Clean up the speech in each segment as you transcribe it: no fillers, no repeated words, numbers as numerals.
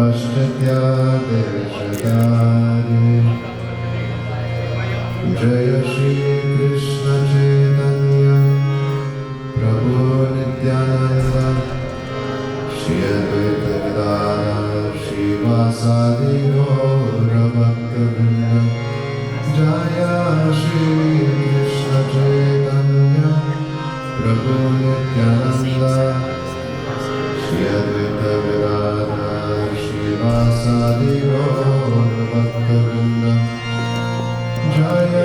पश्यत्या देशदारे जय श्री कृष्ण चैतन्य प्रभु नित्यानंद श्री अद्वैत गदाधर श्रीवासादि गौरभक्तवृंद जय श्री कृष्ण चैतन्य प्रभु नित्यानंद श्री अद्वैत गदाधर श्रीवासादि गौरभक्तवृंद जय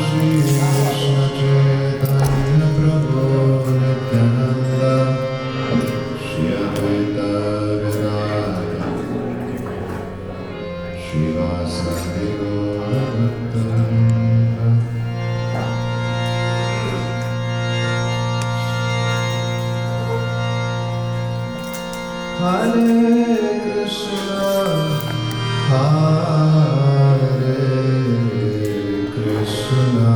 श्री कृष्ण चैतन्य प्रभु नित्यानंद श्री अद्वैत गदाधर श्रीवासादि गौरभक्तवृंद। हरे कृष्णा हरे कृष्णा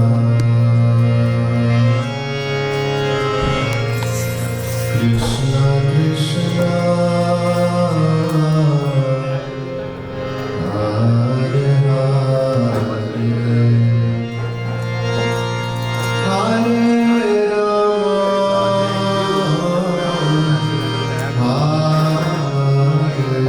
कृष्णा कृष्णा हरे हरे हरे राम हरे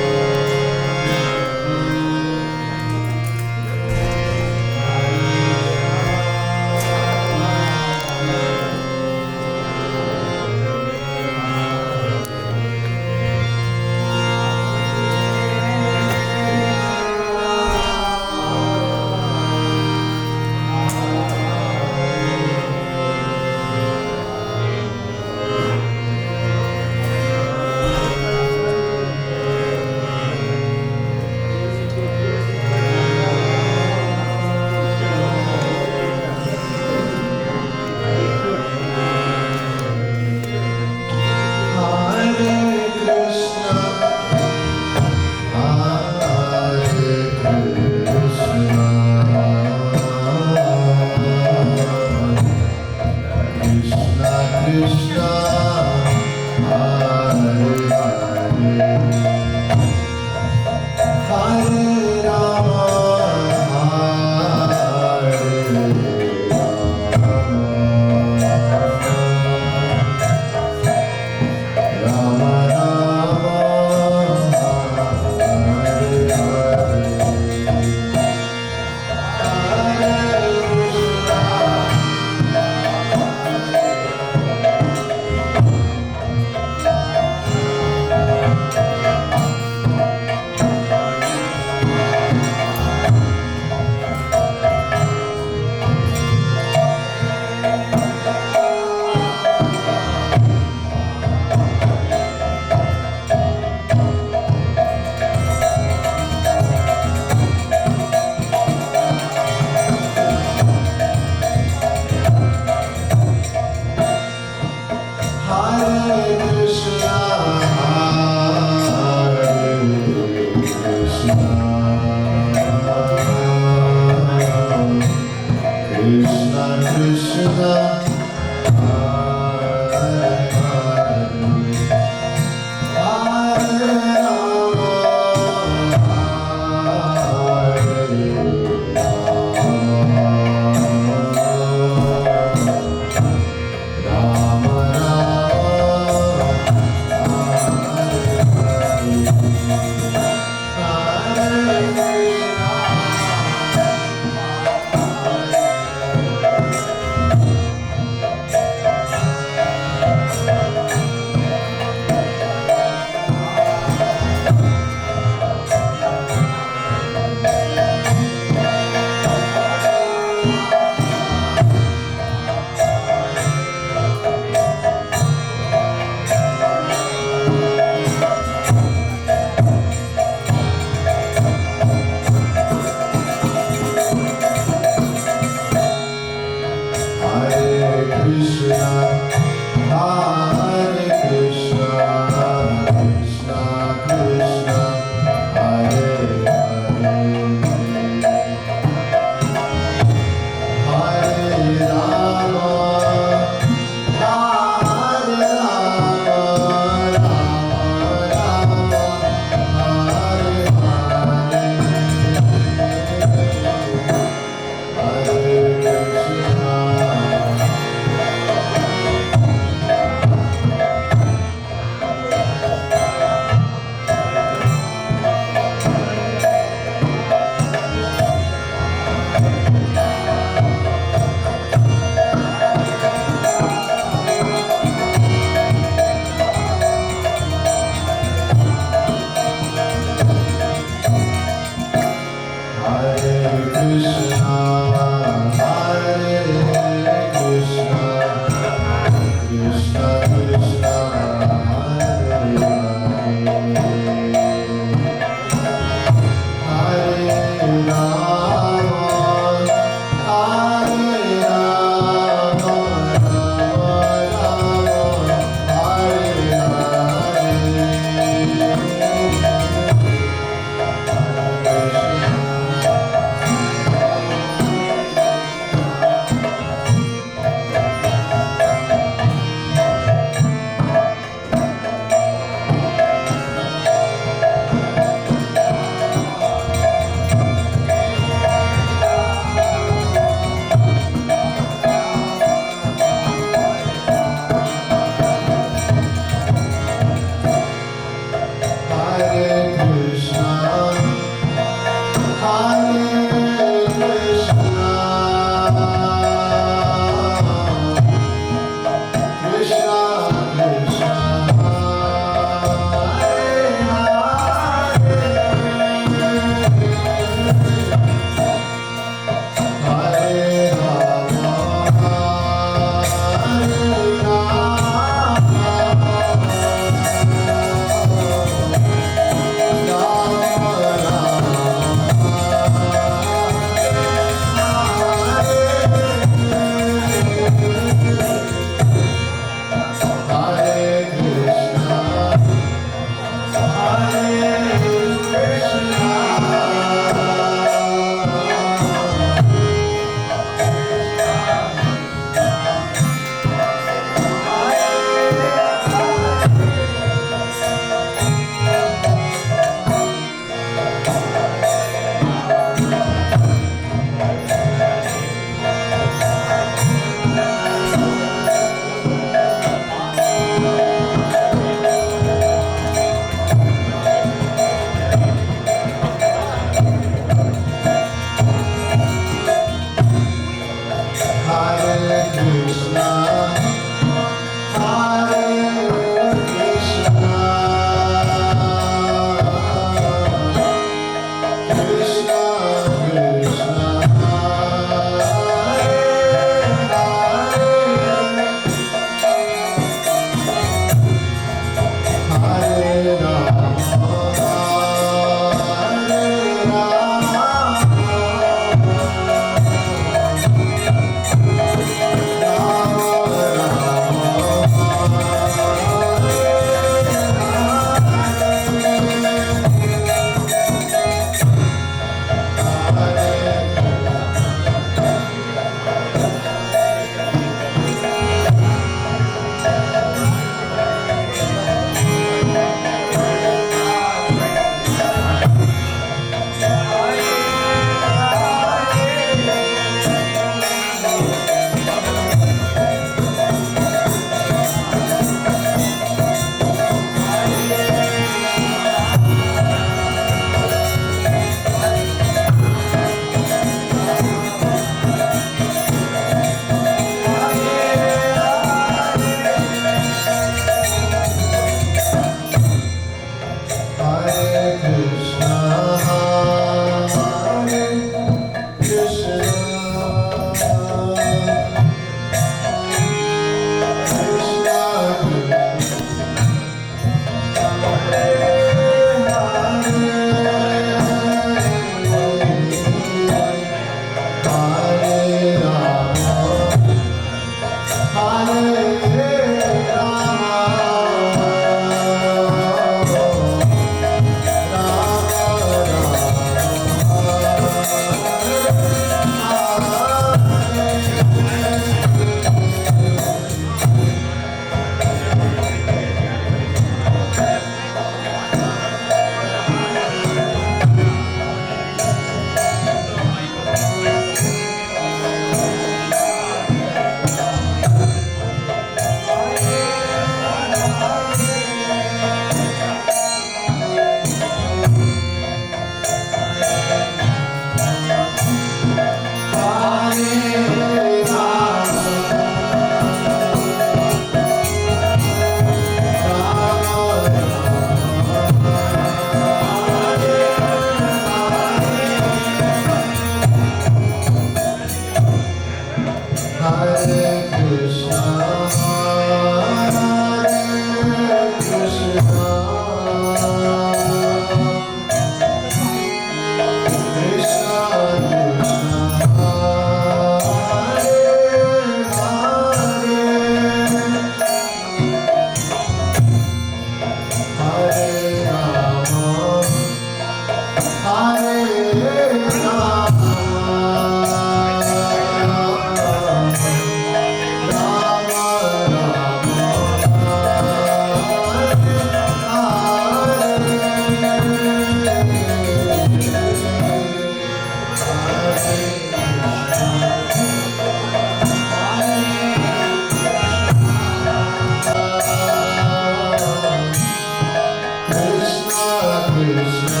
Hare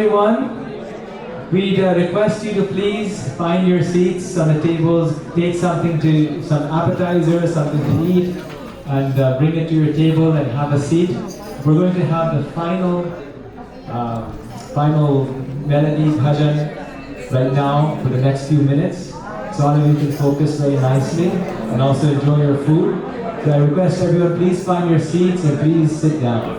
Everyone, we'd request you to please find your seats on the tables, take something to, some appetizers, something to eat, and bring it to your table and have a seat. We're going to have the final melody bhajan right now for the next few minutes. So all of you can focus very nicely and also enjoy your food. So I request everyone, please find your seats and please sit down.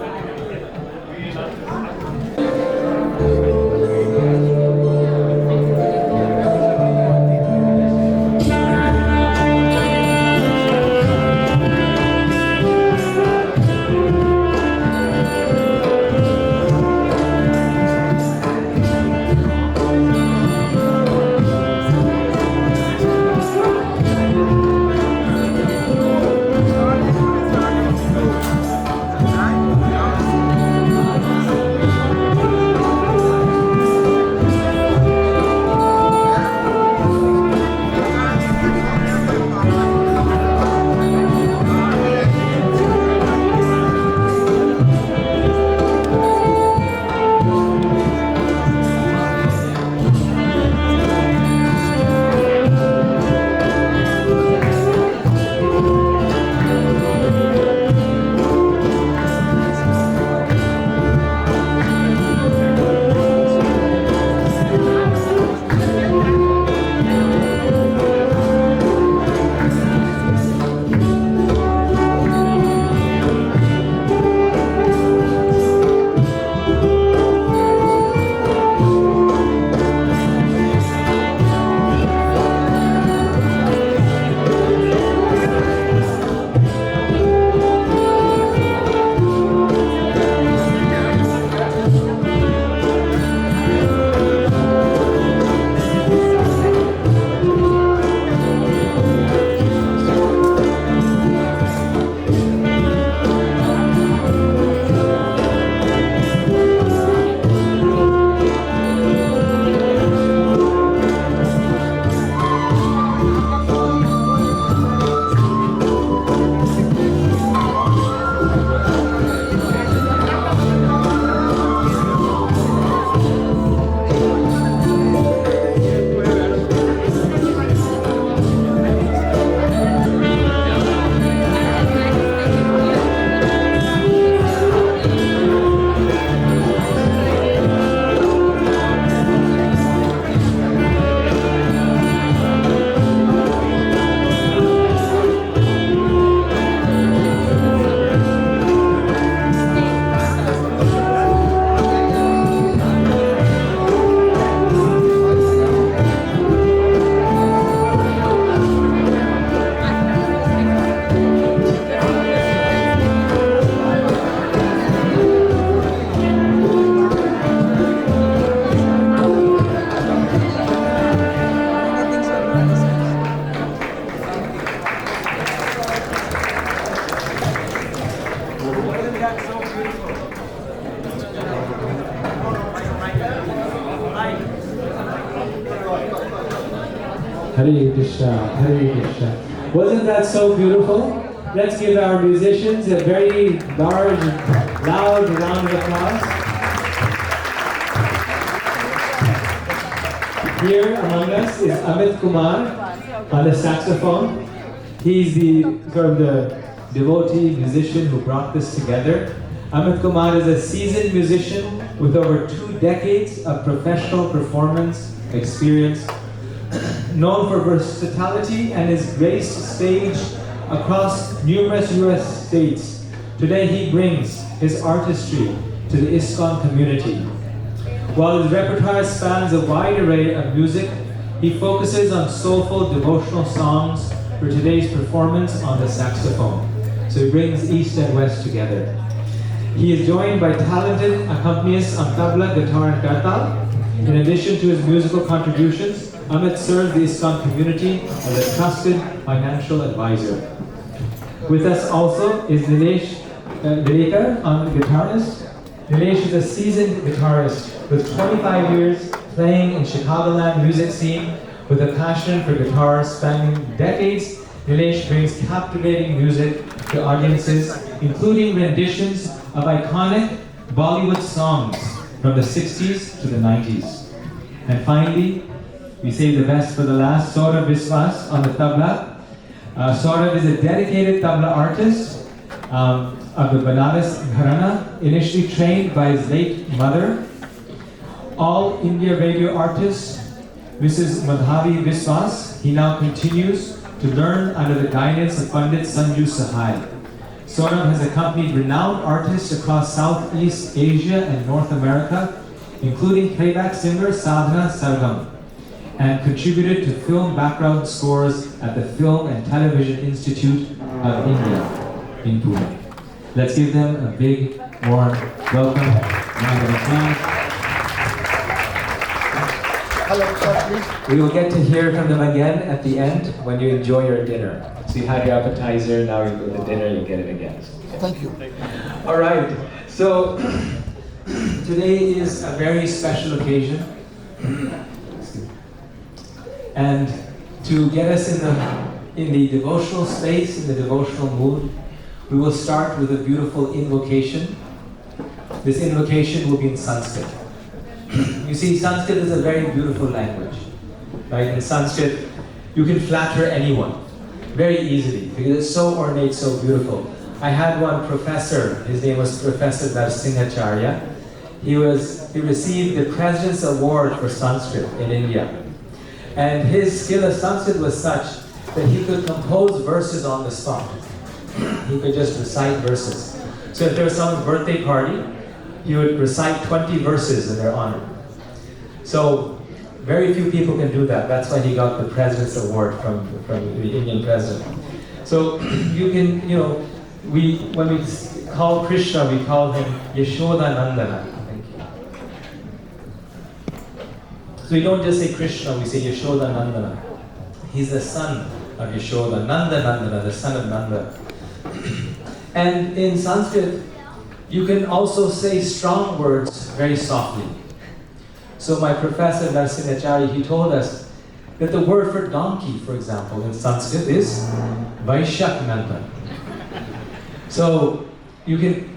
Hare Krishna, Hare Krishna. Wasn't that so beautiful? Let's give our musicians a very large, loud round of applause. Here among us is Amit Kumar on the saxophone. He's the sort of the devotee musician who brought this together. Amit Kumar is a seasoned musician with over 2 decades of professional performance experience, known for versatility and his graced stage across numerous US states. Today he brings his artistry to the ISKCON community. While his repertoire spans a wide array of music, he focuses on soulful devotional songs for today's performance on the saxophone. So he brings East and West together. He is joined by talented accompanists on tabla, guitar, and kartal. In addition to his musical contributions, Amit serves the ISKCON community as a trusted financial advisor. With us also is Nilesh Dilekar, on the guitarist. Nilesh is a seasoned guitarist with 25 years playing in Chicagoland music scene with a passion for guitar spanning decades. Nilesh brings captivating music to audiences, including renditions of iconic Bollywood songs from the 60s to the 90s. And finally, we save the best for the last, Saurabh Biswas on the tabla. Saurabh is a dedicated tabla artist of the Banaras Gharana, initially trained by his late mother. All India radio artist, Mrs. Madhavi Biswas, he now continues to learn under the guidance of Pandit Sanju Sahai. Saurabh has accompanied renowned artists across Southeast Asia and North America, including playback singer Sadhana Sargam, and contributed to film background scores at the Film and Television Institute of India in Pune. Let's give them a big, warm welcome. Round of applause. Hello, sir, please. We will get to hear from them again at the end when you enjoy your dinner. So you had your appetizer, now you go to dinner, you get it again. Thank you. All right, so today is a very special occasion. And to get us in the devotional space, in the devotional mood, we will start with a beautiful invocation. This invocation will be in Sanskrit. You see, Sanskrit is a very beautiful language. Right? In Sanskrit, you can flatter anyone very easily because it's so ornate, so beautiful. I had one professor, his name was Professor Barsana. He received the President's Award for Sanskrit in India. And his skill of Sanskrit was such that he could compose verses on the spot. He could just recite verses. So if there was someone's birthday party, he would recite 20 verses in their honor. So very few people can do that. That's why he got the President's Award from the Indian president. So you can, when we call Krishna, we call him Yashoda Nandana. Thank you. So we don't just say Krishna, we say Yashoda Nandana. He's the son of Yashoda, Nanda Nandana, the son of Nanda. And in Sanskrit, you can also say strong words very softly. So my professor Narsinachari, he told us that the word for donkey, for example, in Sanskrit is Vaishak Nanda. So you can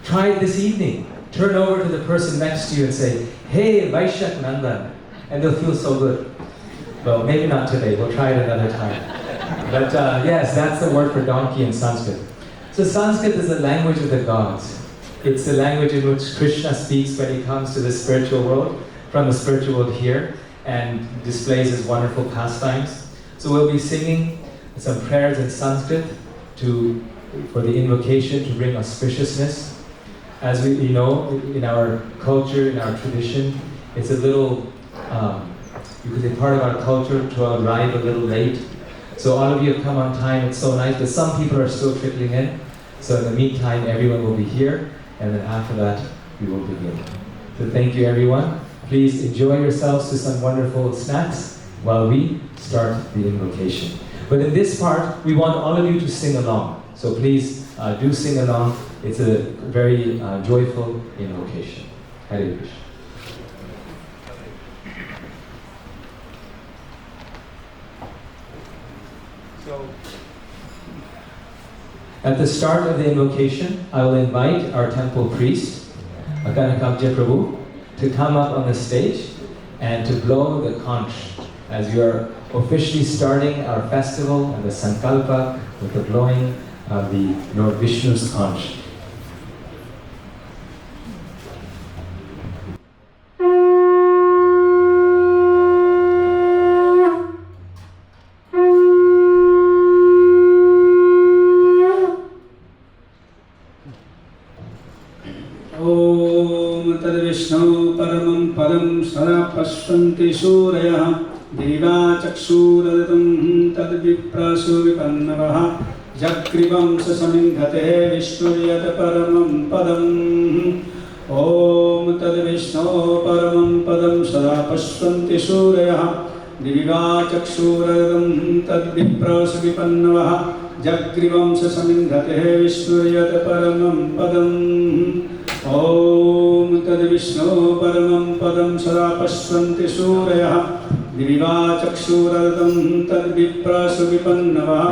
try it this evening. Turn over to the person next to you and say, "Hey, Vaishak Nanda," and they'll feel so good. Well, maybe not today. We'll try it another time. But yes, that's the word for donkey in Sanskrit. So Sanskrit is the language of the gods. It's the language in which Krishna speaks when he comes to the spiritual world, from the spiritual world here, and displays his wonderful pastimes. So we'll be singing some prayers in Sanskrit for the invocation to bring auspiciousness. As we know, in our culture, in our tradition, it's a little, you could say part of our culture to arrive a little late. So all of you have come on time, it's so nice, but some people are still trickling in. So in the meantime, everyone will be here, and then after that, we will begin. So thank you everyone. Please enjoy yourselves to some wonderful snacks while we start the invocation. But in this part, we want all of you to sing along. So please do sing along. It's a very joyful invocation. Hare Krishna. At the start of the invocation, I will invite our temple priest, Akanakabja Prabhu, to come up on the stage and to blow the conch as we are officially starting our festival and the Sankalpa with the blowing of the Lord Vishnu's conch. पश्यन्ति सूरयः देवा चक्षुरदतं तद्विप्रासो विपन्नवः जग्रीवं ससमिन्धते विष्णुर्यत् परमं पदम् ॐ तद्विष्णो परमं पदं सदा पश्यन्ति सूरयः देवा चक्षुरदतं तद्विप्रासो विपन्नवः जग्रीवं ससमिन्धते विष्णुर्यत् परमं पदम् ॐ तद्विष्णो परमं पदं सदा पश्यन्ति सूरयः दिवा चक्षुरदं तद्विप्रासु विपन्नवः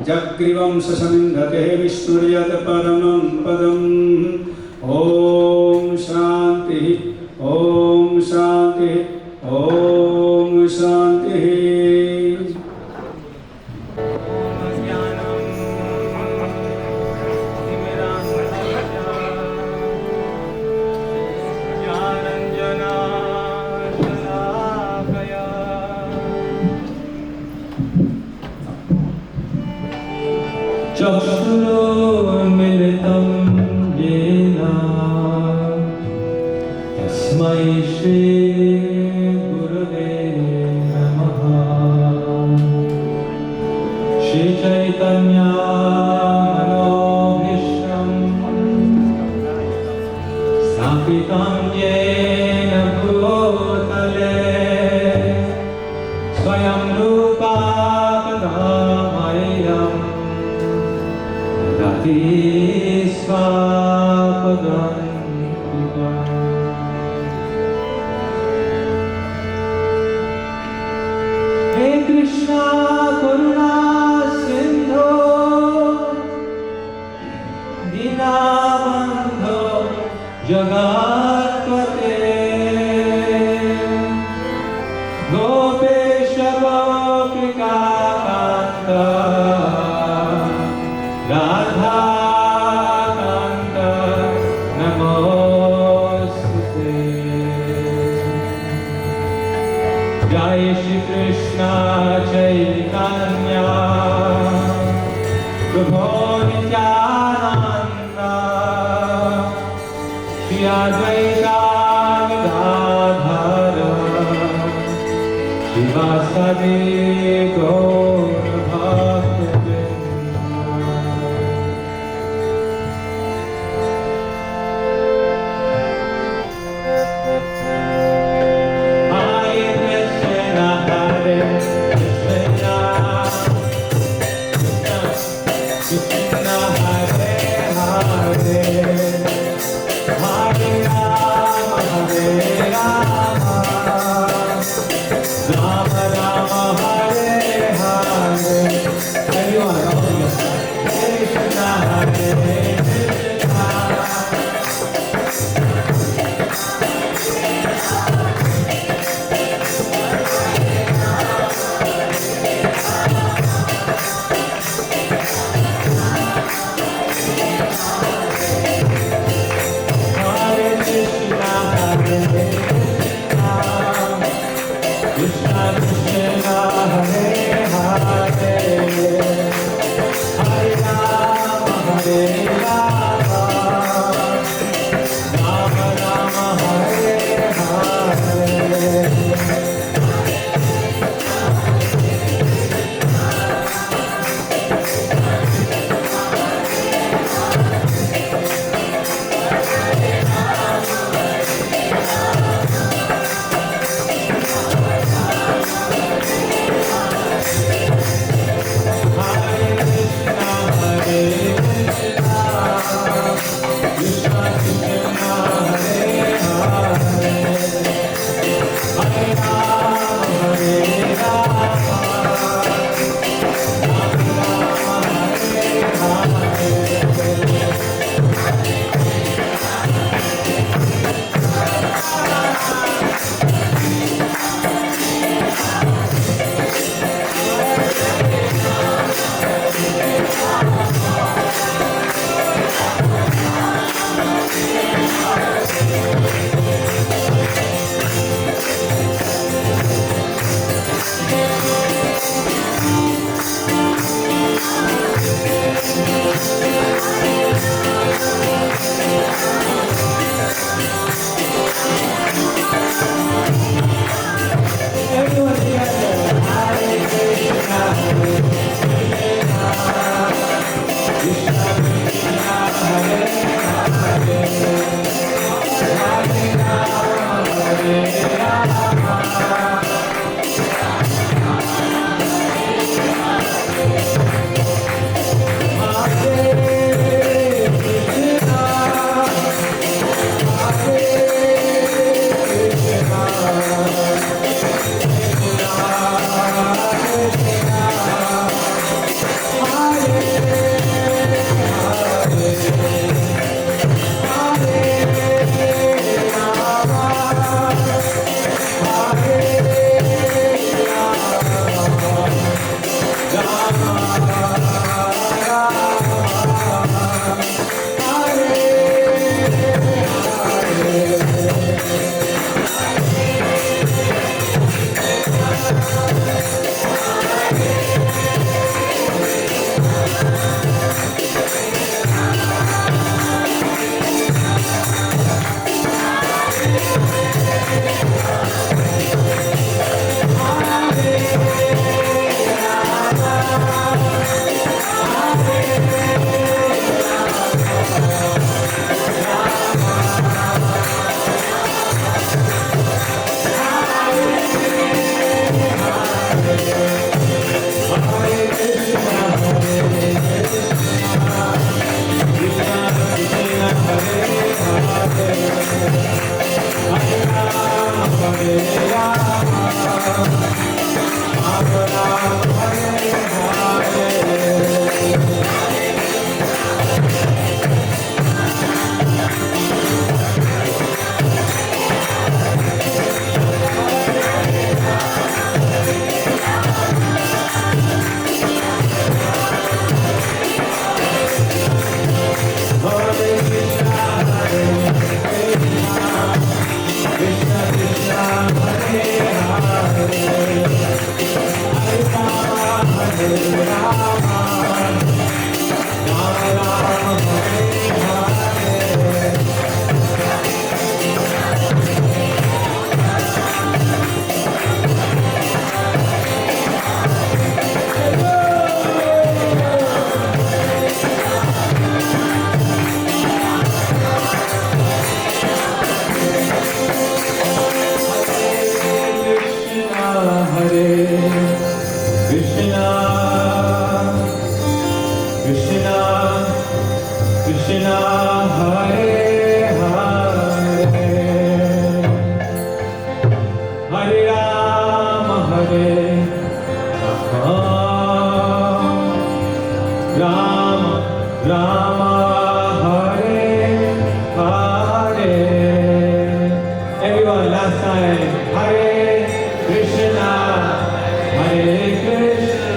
जग्रीवं ससमिन्धते विष्णुर्यत् परमं पदम् ॐ शान्तिः ॐ शान्तिः ॐ शान्तिः चक्षुरोन्मिलितं येन तस्मै श्री गुरवे नमः श्रीचैतन्यमनोभीष्टं स्थापितं येन भूतले स्वयं रूपा तदा मह्यम् हे कृष्णा करुणा सिंधो दीनबंधो जगत्पते गोपेश गोपिकान्त राधा कांत नमोस्तुते जय श्री कृष्ण चैतन्य प्रभु नित्यानंद श्री अद्वैत गदाधर श्रीवासदि गौर भक्तवृंद। Hare Krishna, Hare Krishna, Krishna Hare Hare, Hare Rama, Rama Rama, Hare Hare. Everyone, come on, Krishna Hare Krishna. Hare Krishna, Hare Krishna, Krishna Krishna, Hare Hare, Hare Rama, Hare Rama, Rama Rama, Hare Hare. Hare Hare Krishna Krishna Krishna Hare Hare Hare Rama Hare Rama Rama Hare Hare. Everyone, last time. Hare Krishna, Hare Krishna.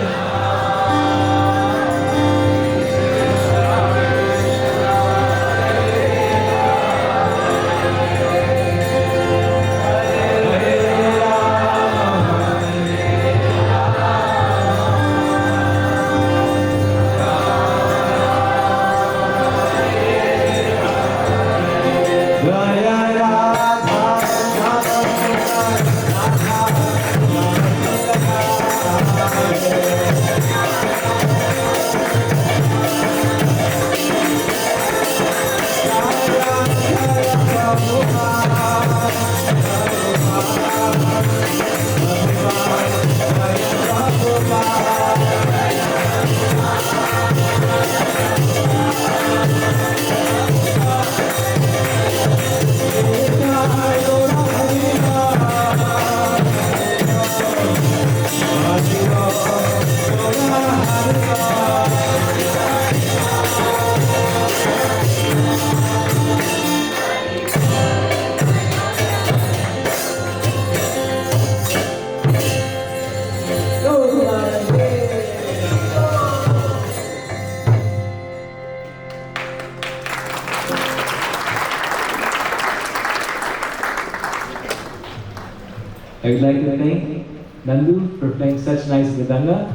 I would like to thank Nandu for playing such nice mridanga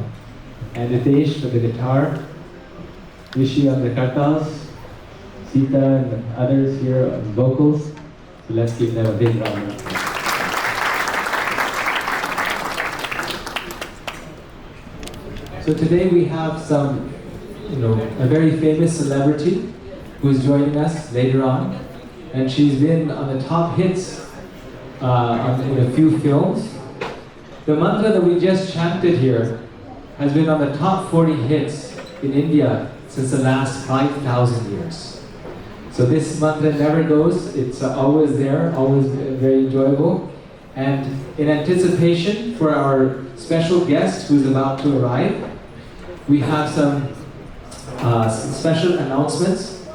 and Ritesh for the guitar, Rishi on the kartals, Sita and others here on vocals. So let's give them a big round of applause. So today we have a very famous celebrity who is joining us later on, and she's been on the top hits in a few films. The mantra that we just chanted here has been on the top 40 hits in India since the last 5,000 years. So this mantra never goes, it's always there, always very enjoyable. And in anticipation for our special guest who's about to arrive, we have some special announcements,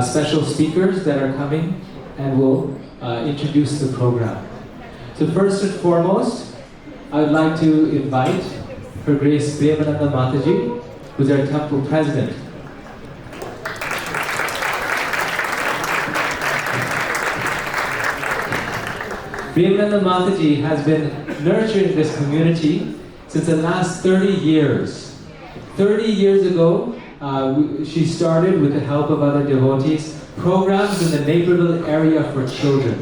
special speakers that are coming and will introduce the program. So first and foremost, I would like to invite Her Grace Premananda Mataji, who's our temple president. Premananda Mataji has been nurturing this community since the last 30 years. 30 years ago, she started with the help of other devotees programs in the Naperville area for children,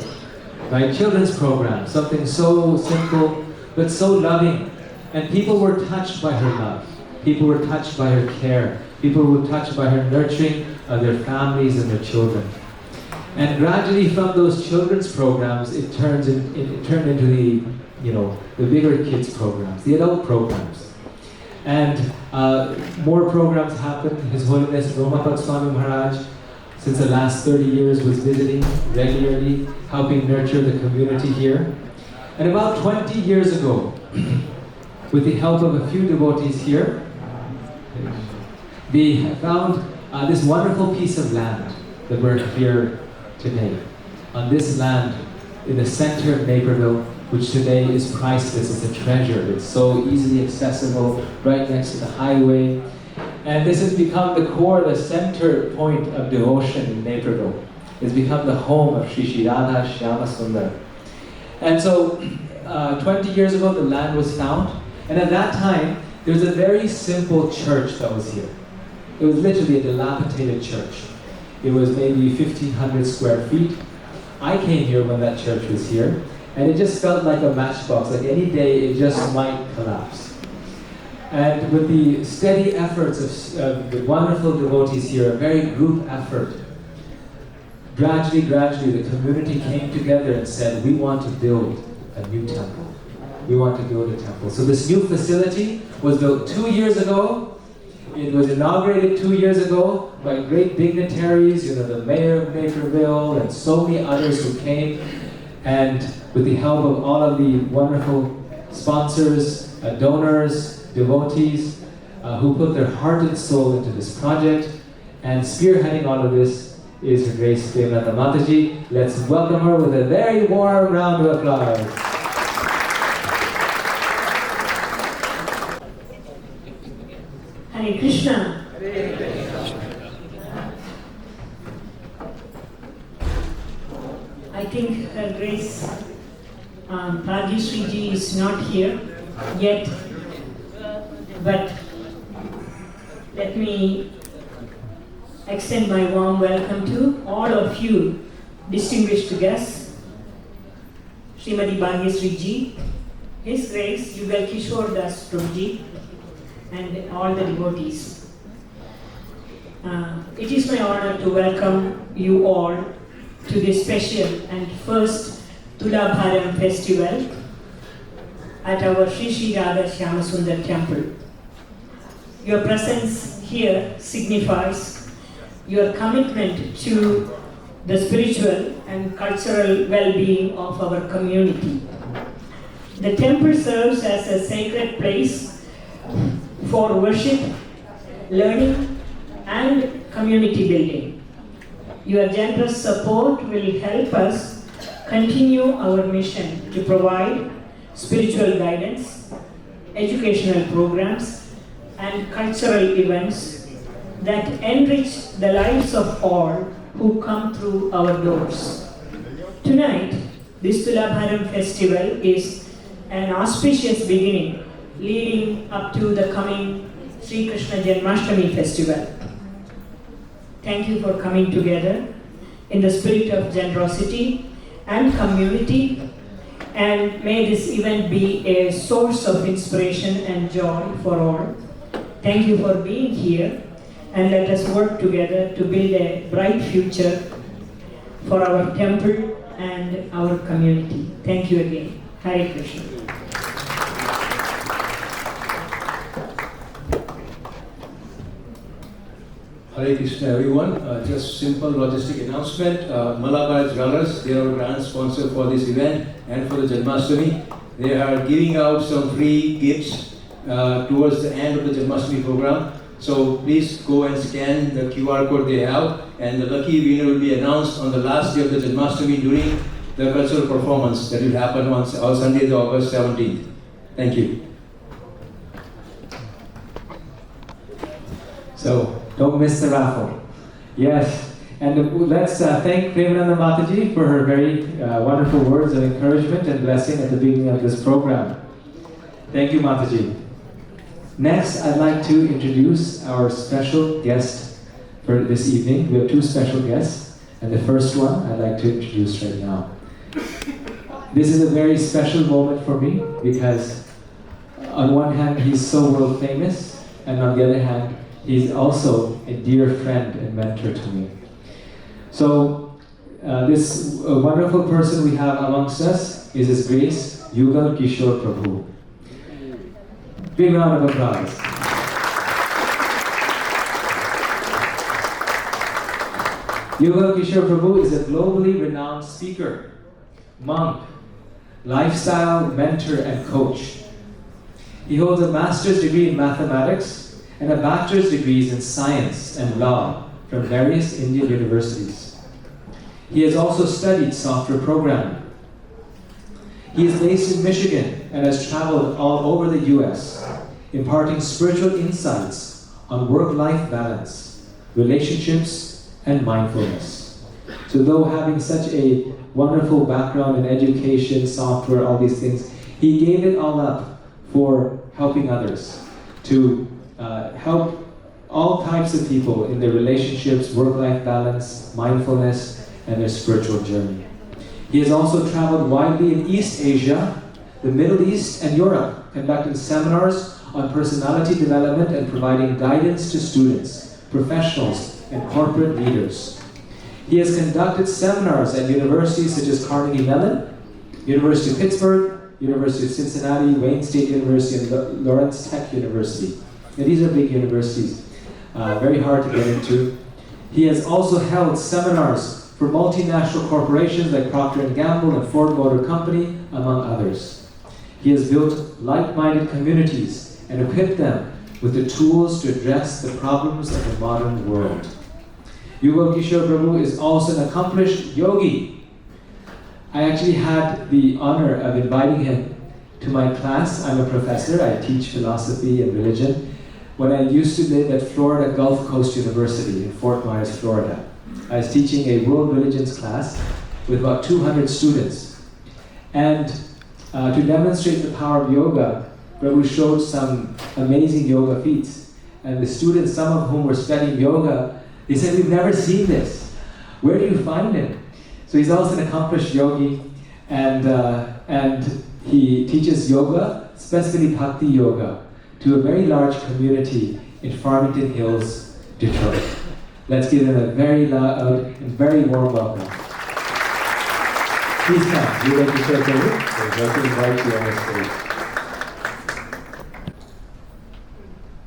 right? Children's programs, something so simple but so loving, and people were touched by her love. People were touched by her care. People were touched by her nurturing of their families and their children. And gradually, from those children's programs, it turned into the bigger kids programs, the adult programs. And more programs happened. His Holiness Romapat Swami Maharaj, since the last 30 years, was visiting regularly, helping nurture the community here. And about 20 years ago, with the help of a few devotees here, we found this wonderful piece of land that we're here today. On this land, in the center of Naperville, which today is priceless, it's a treasure. It's so easily accessible, right next to the highway. And this has become the core, the center point of devotion in Naperville. It's become the home of Sri Sri Radha Shyama Sundar. And so, 20 years ago, the land was found. And at that time, there was a very simple church that was here. It was literally a dilapidated church. It was maybe 1,500 square feet. I came here when that church was here, and it just felt like a matchbox. Like any day, it just might collapse. And with the steady efforts of the wonderful devotees here, a very group effort, gradually, the community came together and said, we want to build a new temple. we want to build a temple. So this new facility was built 2 years ago. It was inaugurated 2 years ago by great dignitaries, the mayor of Naperville and so many others who came, and with the help of all of the wonderful sponsors, donors, devotees, who put their heart and soul into this project. And spearheading all of this is Her Grace Devananda Mataji. Let's welcome her with a very warm round of applause. Hare Krishna. I think Her Grace Bhagyashree ji is not here yet, but let me extend my warm welcome to all of you distinguished guests, Srimati Bhagyashree ji, His Grace Yugal Kishore Das Prabhuji, and all the devotees. It is my honor to welcome you all to this special and first Tulabharam festival at our Sri Sri Radha Shyamasundar temple. Your presence here signifies your commitment to the spiritual and cultural well-being of our community. The temple serves as a sacred place for worship, learning, and community building. Your generous support will help us continue our mission to provide spiritual guidance, educational programs, and cultural events that enrich the lives of all who come through our doors. Tonight, this Tulabharam festival is an auspicious beginning leading up to the coming Sri Krishna Janmashtami festival. Thank you for coming together in the spirit of generosity and community, and may this event be a source of inspiration and joy for all. Thank you for being here, and let us work together to build a bright future for our temple and our community. Thank you again. Hare Krishna. Hare Krishna everyone. Just simple logistic announcement. Malabar Jewelers, they are a grand sponsor for this event and for the Janmashtami. They are giving out some free gifts towards the end of the Janmashtami program. So please go and scan the QR code they have, and the lucky winner will be announced on the last day of the Janmashtami during the cultural performance that will happen on Sunday, August 17th. Thank you. So don't miss the raffle. Yes, and let's thank Premananda Mataji for her very wonderful words of encouragement and blessing at the beginning of this program. Thank you, Mataji. Next, I'd like to introduce our special guest for this evening. We have two special guests, and the first one I'd like to introduce right now. This is a very special moment for me because on one hand, he's so world famous, and on the other hand, he's also a dear friend and mentor to me. So, this wonderful person we have amongst us is His Grace Yugal Kishore Prabhu. Big round of applause. Yugal Kishore Prabhu is a globally renowned speaker, monk, lifestyle mentor, and coach. He holds a master's degree in mathematics and a bachelor's degrees in science and law from various Indian universities. He has also studied software programming. He is based in Michigan and has traveled all over the US, imparting spiritual insights on work-life balance, relationships, and mindfulness. So though having such a wonderful background in education, software, all these things, he gave it all up for helping others, to help all types of people in their relationships, work-life balance, mindfulness, and their spiritual journey. He has also traveled widely in East Asia, the Middle East, and Europe, conducting seminars on personality development and providing guidance to students, professionals, and corporate leaders. He has conducted seminars at universities such as Carnegie Mellon, University of Pittsburgh, University of Cincinnati, Wayne State University, and Lawrence Tech University. And these are big universities, very hard to get into. He has also held seminars for multinational corporations like Procter & Gamble and Ford Motor Company, among others. He has built like-minded communities and equipped them with the tools to address the problems of the modern world. Yugal Kishore Prabhu is also an accomplished yogi. I actually had the honor of inviting him to my class. I'm a professor, I teach philosophy and religion. When I used to live at Florida Gulf Coast University in Fort Myers, Florida, I was teaching a world religions class with about 200 students. And to demonstrate the power of yoga, Prabhu showed some amazing yoga feats. And the students, some of whom were studying yoga, they said, "We've never seen this. Where do you find it?" So he's also an accomplished yogi, and he teaches yoga, specifically Bhakti Yoga, to a very large community in Farmington Hills, Detroit. Let's give him a very loud and very warm welcome. Please come. We'd like to share Prabhu. We'd like to invite you on the stage.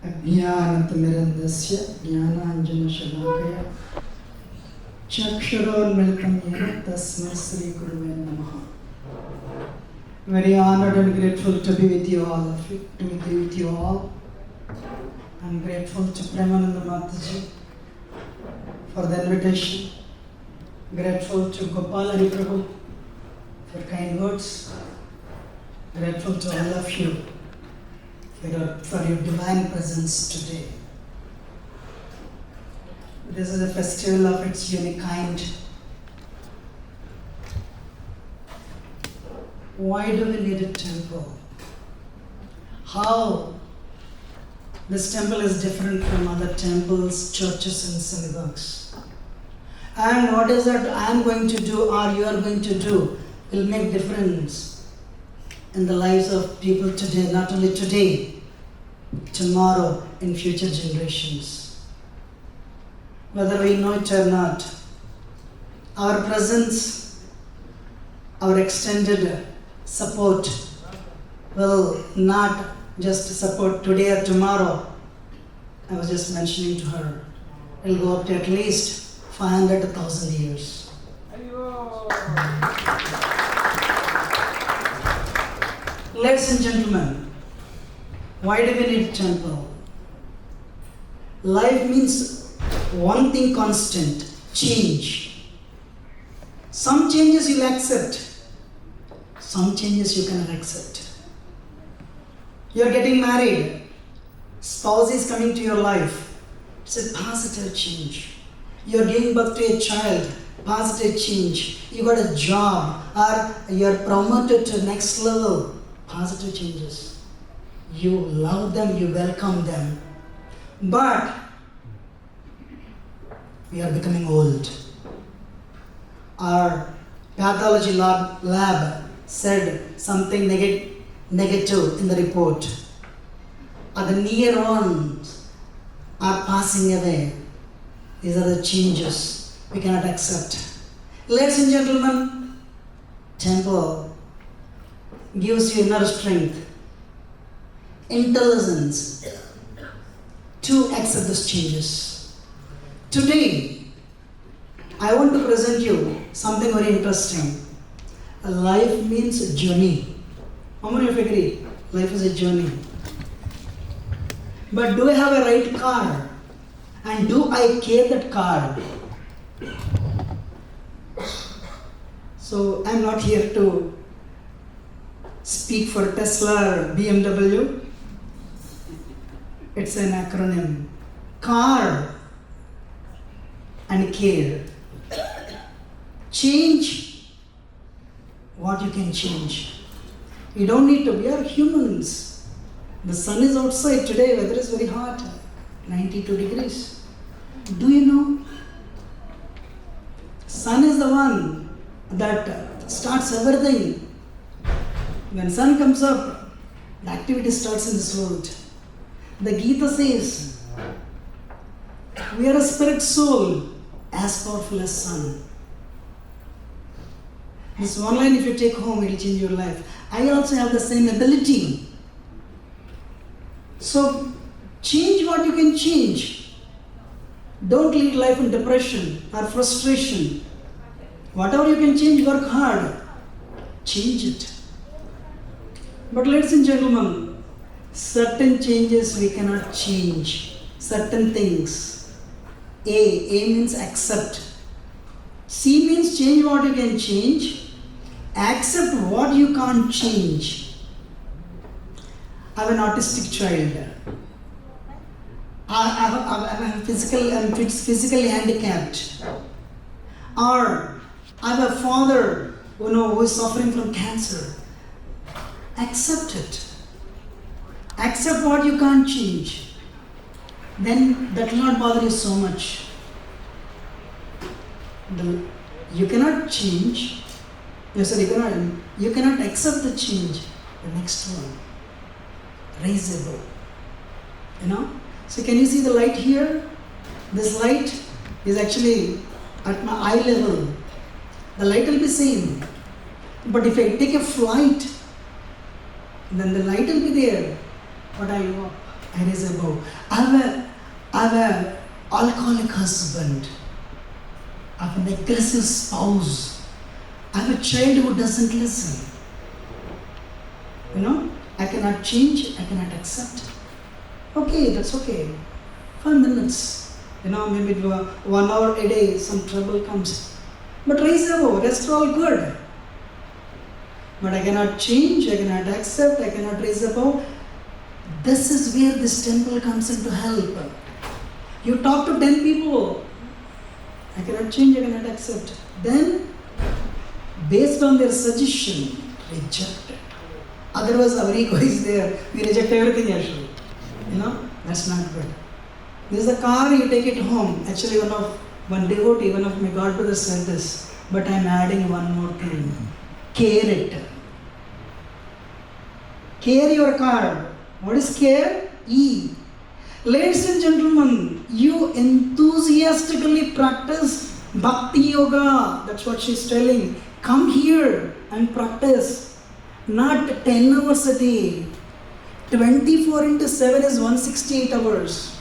अज्ञानतिमिरन्दस्य ज्ञानाञ्जनशलाकया चक्षुरोन्मिलितं येन तस्मै श्रीगुरुवे नमः. Very honored and grateful to be with you all. I'm grateful to Premananda Mataji for the invitation. Grateful to Gopal Hari Prabhu for kind words. Grateful to all of you for your divine presence today. This is a festival of its unique kind. Why do we need a temple? How this temple is different from other temples, churches and synagogues? And what is that I am going to do or you are going to do will make difference in the lives of people today, not only today, tomorrow, in future generations. Whether we know it or not, our presence, our extended support will not just support today or tomorrow. I was just mentioning to her, it will go up to at least 500 to 1,000 years. Ladies and gentlemen, why do we need a temple? Life means one thing constant, change. Some changes you'll accept, some changes you cannot accept. You're getting married, spouse is coming to your life, it's a positive change. You're giving birth to a child, positive change. You got a job or you're promoted to next level, positive changes. You love them, you welcome them. But we are becoming old. Our pathology lab said something negative in the report. The near ones are passing away. These are the changes we cannot accept. Ladies and gentlemen, temple gives you inner strength, intelligence to accept these changes. Today, I want to present you something very interesting. Life means a journey. How many of you agree? Life is a journey. But do I have a right car? And do I care that car? So I'm not here to speak for Tesla or BMW. It's an acronym. Car and care. Change what you can change. You don't need to. We are humans. The sun is outside today, weather is very hot, 92 degrees. Do you know? Sun is the one that starts everything. When sun comes up, the activity starts in this world. The Gita says, we are a spirit soul as powerful as sun. This one line, if you take home, it will change your life. I also have the same ability. So, change what you can change. Don't lead life in depression or frustration. Whatever you can change, work hard. Change it. But ladies and gentlemen, certain changes we cannot change. Certain things. A means accept. C means change what you can change. Accept what you can't change. I have an autistic child. I'm physically handicapped. Or I have a father who is suffering from cancer. Accept it. Accept what you can't change. Then that will not bother you so much. You cannot change. You cannot accept the change. The next one. Raise above. So can you see the light here? This light is actually at my eye level. The light will be same. But if I take a flight, then the light will be there. But I raise above. I have an alcoholic husband. I have an aggressive spouse. I have a child who doesn't listen. I cannot change, I cannot accept. Okay, that's okay. 5 minutes. Maybe 1 hour a day, some trouble comes. But raise above, rest all good. But I cannot change, I cannot accept, I cannot raise above. This is where this temple comes in to help. You talk to 10 people. I cannot change, I cannot accept. Then, based on their suggestion, reject it. Otherwise, our ego is there. We reject everything actually. That's not good. This is a car, you take it home. Actually, one devotee, one of my God brothers said this. But I am adding one more thing. Care it. Care your car. What is care? E. Ladies and gentlemen, you enthusiastically practice Bhakti Yoga. That's what she's telling. Come here and practice. Not 10 hours a day. 24 into 7 is 168 hours.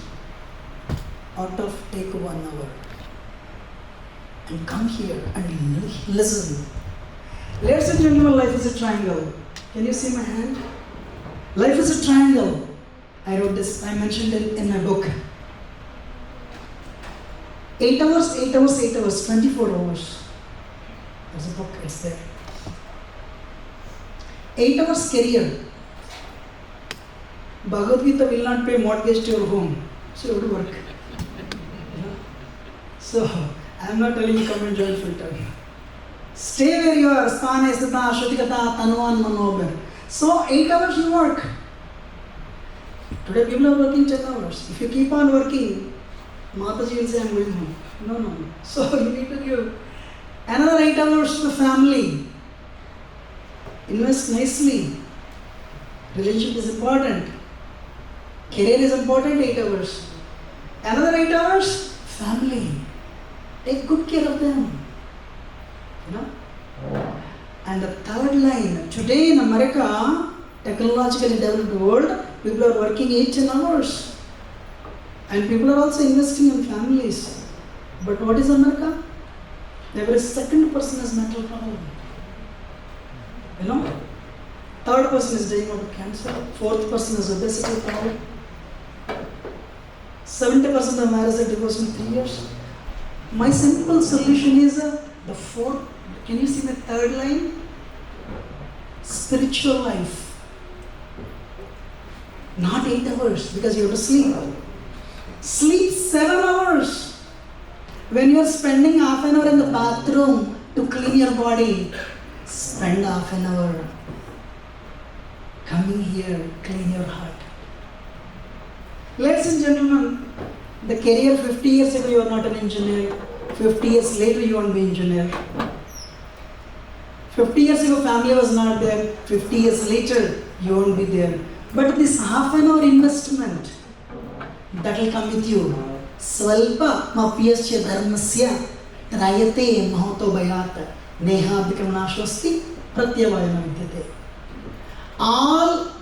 Out of take 1 hour. And come here and listen. Ladies and gentlemen, life is a triangle. Can you see my hand? Life is a triangle. I wrote this, I mentioned it in my book. 8 hours, 8 hours, 8 hours, 24 hours. There's a book, it's there. 8 hours career. Bhagavad Gita will not pay mortgage to your home. So you have to work. So, I am not telling you come and join full time. Stay where you are. Sthana, Sthata, Shrutikata, Tanuan, Manobar. So 8 hours you work. Today people are working 10 hours. If you keep on working, Mataji will say I am going home. No. So you need to give another 8 hours to the family. Invest nicely. Relationship is important. Career is important, 8 hours. Another 8 hours, family. Take good care of them. And the third line, today in America, technologically developed world, people are working 8-10 hours. And people are also investing in families. But what is America? Every second person has mental problem. Third person is dying of cancer. Fourth person is obesity problem. 70% of marriages are divorced in 3 years. My simple solution is the fourth. Can you see the third line? Spiritual life. Not 8 hours because you have to sleep. Sleep 7 hours. When you are spending half an hour in the bathroom to clean your body, spend half an hour coming here, clean your heart. Ladies and gentlemen, the career 50 years ago you are not an engineer. 50 years later you won't be engineer. 50 years ago family was not there. 50 years later you won't be there. But this half an hour investment, that will come with you. Svalpa mapyasya dharmasya trayate mahato bhayat. Nehabhikamnashvasti pratyavayana vidyate. All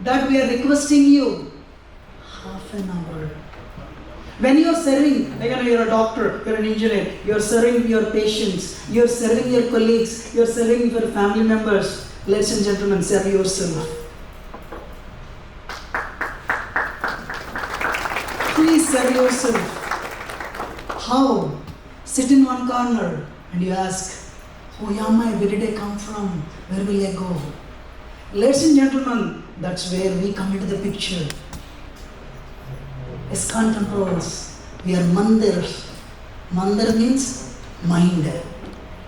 that we are requesting you, half an hour. When you are serving, like you are a doctor, you are an engineer, you are serving your patients, you are serving your colleagues, you are serving your family members. Ladies and gentlemen, serve yourself. Please serve yourself. How? Sit in one corner and you ask, who am I? Where did I come from? Where will I go? Ladies and gentlemen, that's where we come into the picture. ISKCON temples, we are mandirs. Mandir means mind,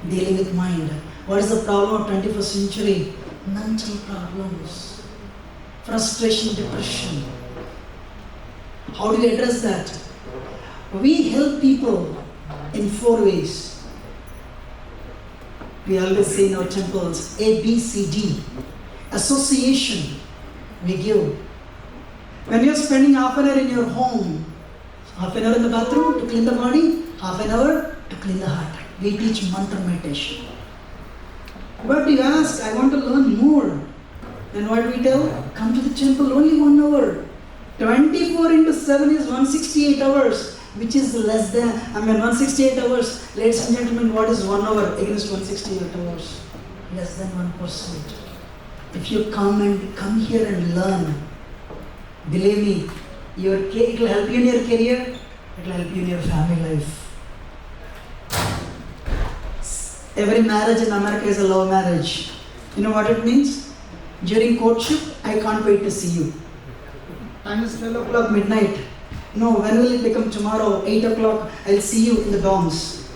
dealing with mind. What is the problem of 21st century? Mental problems, frustration, depression. How do we address that? We help people in 4 ways. We always say in our temples, A, B, C, D. Association, we give. When you're spending half an hour in your home, half an hour in the bathroom to clean the body, half an hour to clean the heart. We teach mantra meditation. But you ask, I want to learn more. Then what do we tell? Come to the temple, only 1 hour. 24 into 7 is 168 hours, which is less than, 168 hours. Ladies and gentlemen, what is 1 hour against 168 hours? Less than 1%. If you come here and learn, believe me, it will help you in your career, it will help you in your family life. Every marriage in America is a love marriage. You know what it means? During courtship, I can't wait to see you. Time is 12 o'clock midnight. No, when will it become tomorrow? 8 o'clock, I'll see you in the dorms.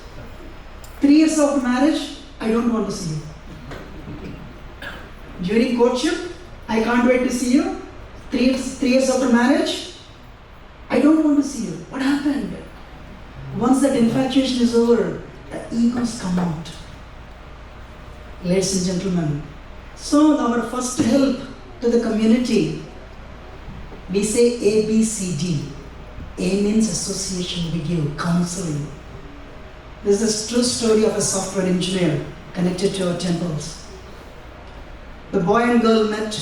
3 years of marriage, I don't want to see you. During courtship, I can't wait to see you. 3 years after marriage, I don't want to see you. What happened? Once that infatuation is over, the egos come out. Ladies and gentlemen, so our first help to the community, we say A, B, C, D. A means association, we give counseling. This is a true story of a software engineer connected to our temples. The boy and girl met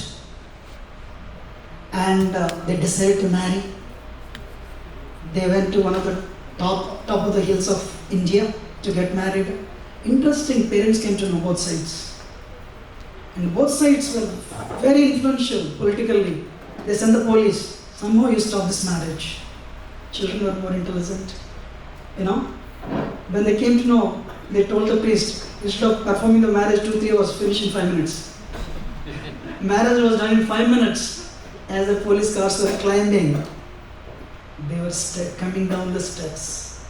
and they decided to marry. They went to one of the top of the hills of India to get married. Interesting, parents came to know both sides. And both sides were very influential politically. They sent the police. Somehow you stop this marriage. Children were more intelligent. When they came to know, they told the priest, instead of performing the marriage 2-3 hours, finish in 5 minutes. Marriage was done in 5 minutes. As the police cars were climbing, they were coming down the steps.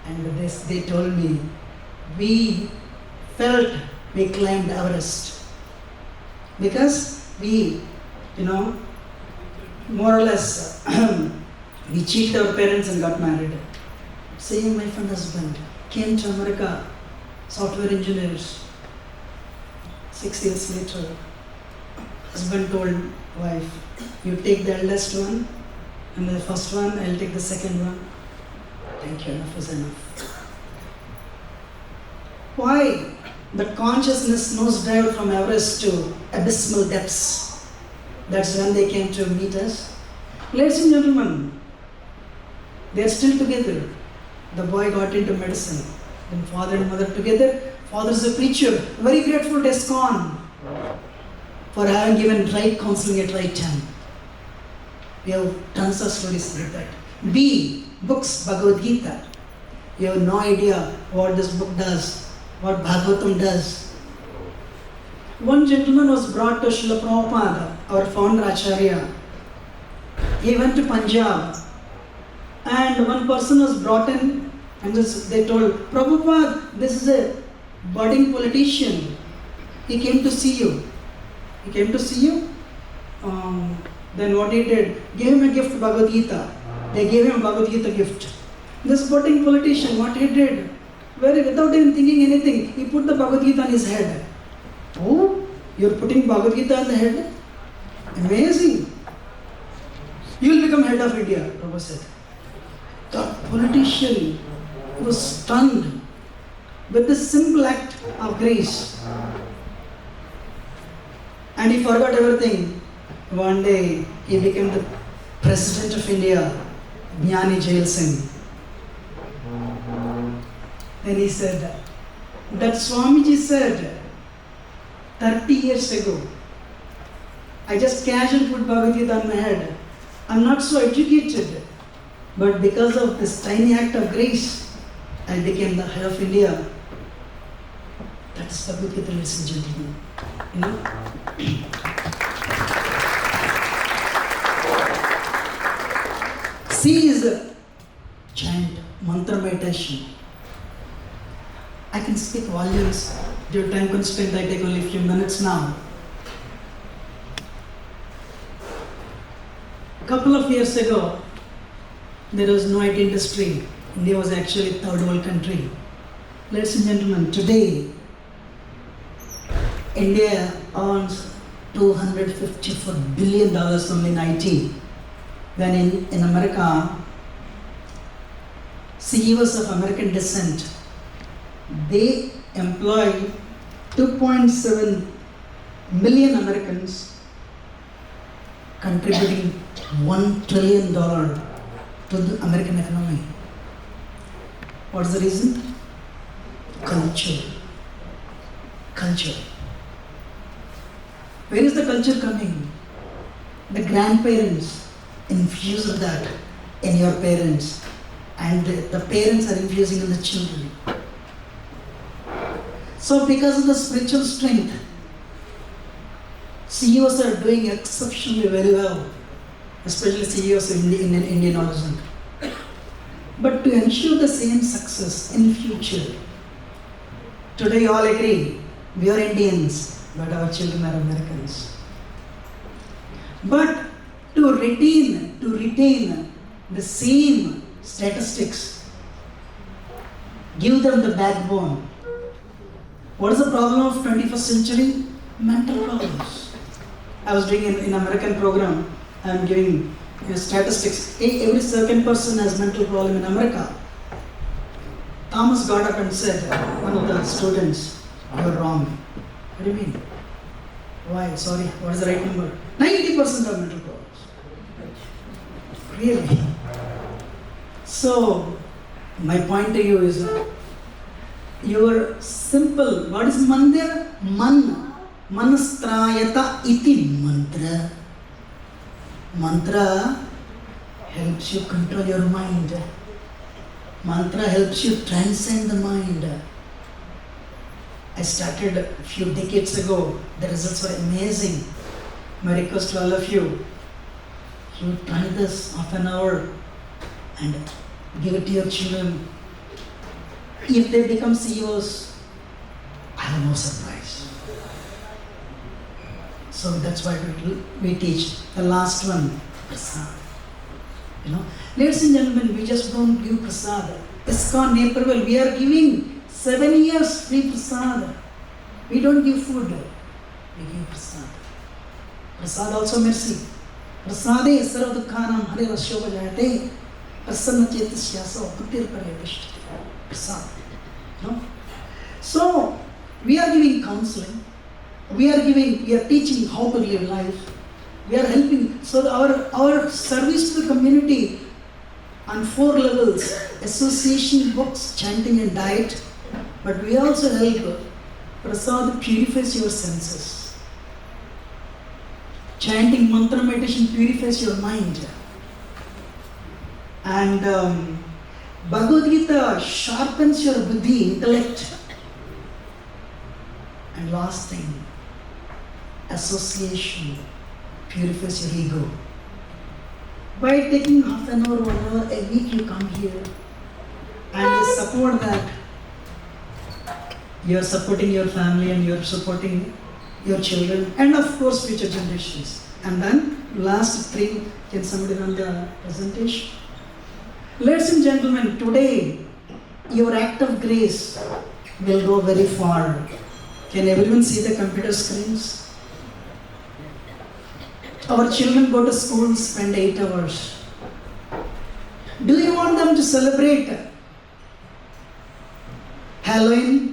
And they told me, we felt we climbed Everest. Because we, more or less, we cheated our parents and got married. Same wife and husband came to America, software engineers. 6 years later, husband told wife, you take the eldest one, and the first one, I'll take the second one. Thank you, enough is enough. Why? The consciousness nosedived from Everest to abysmal depths. That's when they came to meet us. Ladies and gentlemen, they are still together. The boy got into medicine. Then father and mother together. Father is a preacher. Very grateful to ISKCON for having given right counseling at right time. We have tons of stories like that. B, books, Bhagavad Gita. You have no idea what this book does, what Bhagavatam does. One gentleman was brought to Srila Prabhupada, our founder Acharya. He went to Punjab, and one person was brought in, and they told, Prabhupada, this is a budding politician. He came to see you. He came to see you. Then what he did, gave him a gift, Bhagavad Gita. They gave him a Bhagavad Gita gift. This budding politician, what he did, without even thinking anything, he put the Bhagavad Gita on his head. Oh, you're putting Bhagavad Gita on the head? Amazing. You will become head of India, Prabhu said. The politician was stunned. with this simple act of grace. And he forgot everything. One day he became the President of India, Jnani Jail Singh. Then he said, that Swamiji said 30 years ago, I just casually put Bhagavad Gita on my head. I'm not so educated, but because of this tiny act of grace, I became the head of India. That's Bhagavad Gita, ladies and gentlemen. You know? C is chant, mantra meditation. I can speak volumes. Due to time constraint, I take only a few minutes now. A couple of years ago, there was no IT industry. India was actually a third world country. Ladies and gentlemen, today, India earns $254 billion only in IT. When in America, CEOs of American descent, they employ 2.7 million Americans, contributing $1 trillion to the American economy. What's the reason? Culture. Culture. Where is the culture coming? The grandparents infuse that in your parents, and the parents are infusing in the children. So because of the spiritual strength, CEOs are doing exceptionally very well, especially CEOs in Indian origin. But to ensure the same success in future, today you all agree, we are Indians, but our children are Americans. But to retain the same statistics, give them the backbone. What is the problem of 21st century? Mental problems. I was doing in American program, I am giving statistics. Every second person has mental problem in America. Thomas got up and said, one of the students, you're wrong. What do you mean? Why? Sorry, what is the right number? 90% of mental problems. Really? So, my point to you is, your simple, what is mandir? Manastrayata iti mantra. Mantra helps you control your mind. Mantra helps you transcend the mind. I started a few decades ago. The results were amazing. My request to all of you, you try this half an hour and give it to your children. If they become CEOs, I have no surprise. So that's why we teach. The last one, prasad. You know, ladies and gentlemen, we just don't give prasad. ISKCON Naperville, we are giving 7 years free prasad. We don't give food, we give prasad. Prasad also mercy. Prasade sarva dukhanam hare rasyo vajayate prasanna chetasya bhaktir parayadishti. Prasad. No? So, we are giving counseling. We are teaching how to live life. We are helping. So our service to the community on 4 levels: association, books, chanting and diet. But we also help. Prasad purifies your senses. Chanting mantra meditation purifies your mind. And Bhagavad Gita sharpens your buddhi, intellect. And last thing, association purifies your ego. By taking half an hour, 1 hour a week, you come here and you support that. You are supporting your family and you are supporting your children and of course future generations. And then last 3, can somebody run the presentation? Ladies and gentlemen, today your act of grace will go very far. Can everyone see the computer screens? Our children go to school, spend 8 hours. Do you want them to celebrate Halloween,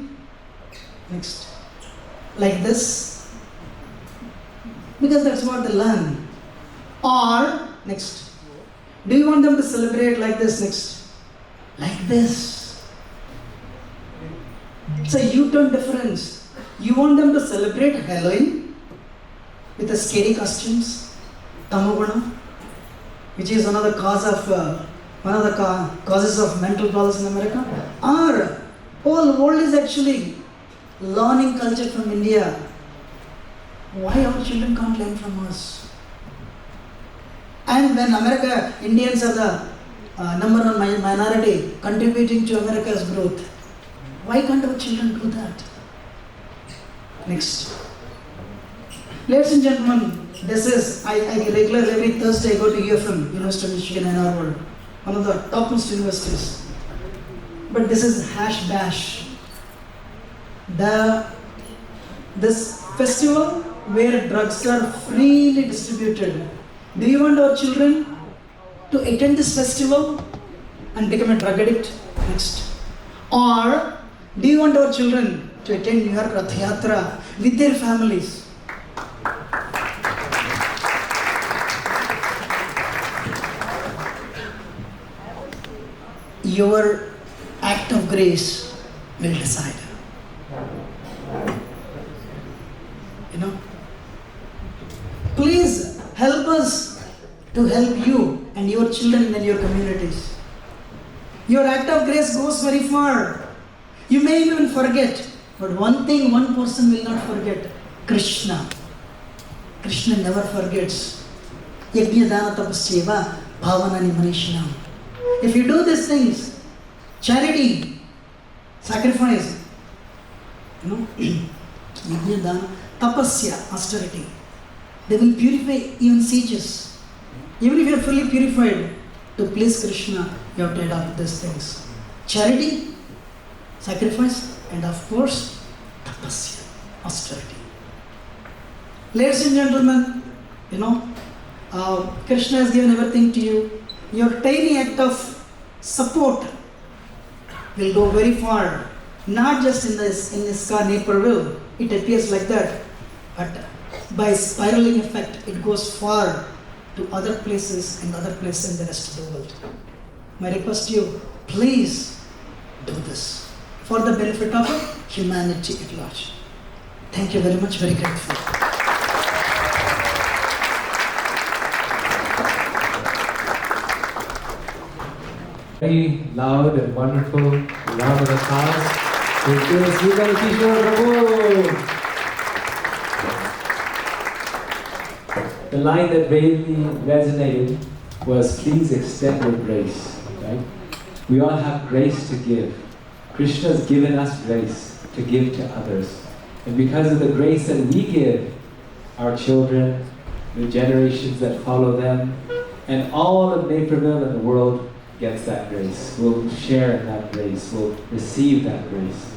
like this? Because that's what they learn. Or, next, do you want them to celebrate like this next? Like this. It's a U-turn difference. You want them to celebrate Halloween with the scary costumes, Tamoguna, which is one of the causes of mental problems in America. Or whole world is actually learning culture from India. Why our children can't learn from us? And when America, Indians are the number one minority contributing to America's growth, why can't our children do that? Next. Ladies and gentlemen, this is, I regularly every Thursday I go to UFM, University of Michigan Ann Arbor, one of the topmost universities. But this is hash bash. This festival where drugs are freely distributed. Do you want our children to attend this festival and become a drug addict? Next. Or do you want our children to attend New York Rath Yatra with their families? Your act of grace will decide. Please help us to help you and your children and your communities. Your act of grace goes very far. You may even forget, but one thing one person will not forget: Krishna. Krishna never forgets. Yajna dana tapasyeva bhavanani manishanam. If you do these things, charity, sacrifice, yajna dana, tapasya, austerity, they will purify even sages. Even if you are fully purified, to please Krishna, you have to adopt these things. Charity, sacrifice, and of course, tapasya, austerity. Ladies and gentlemen, Krishna has given everything to you. Your tiny act of support will go very far. Not just in ISKCON Naperville, it appears like that, but by spiraling effect, it goes far to other places and other places in the rest of the world. My request to you, please do this for the benefit of humanity at large. Thank you very much, very grateful. Very loud and wonderful round of applause. It is Bhagyashree Prabhu. The line that really resonated was, please extend your grace. Right? We all have grace to give. Krishna has given us grace to give to others. And because of the grace that we give, our children, the generations that follow them, and all of Naperville and the world gets that grace. We'll share in that grace. We'll receive that grace.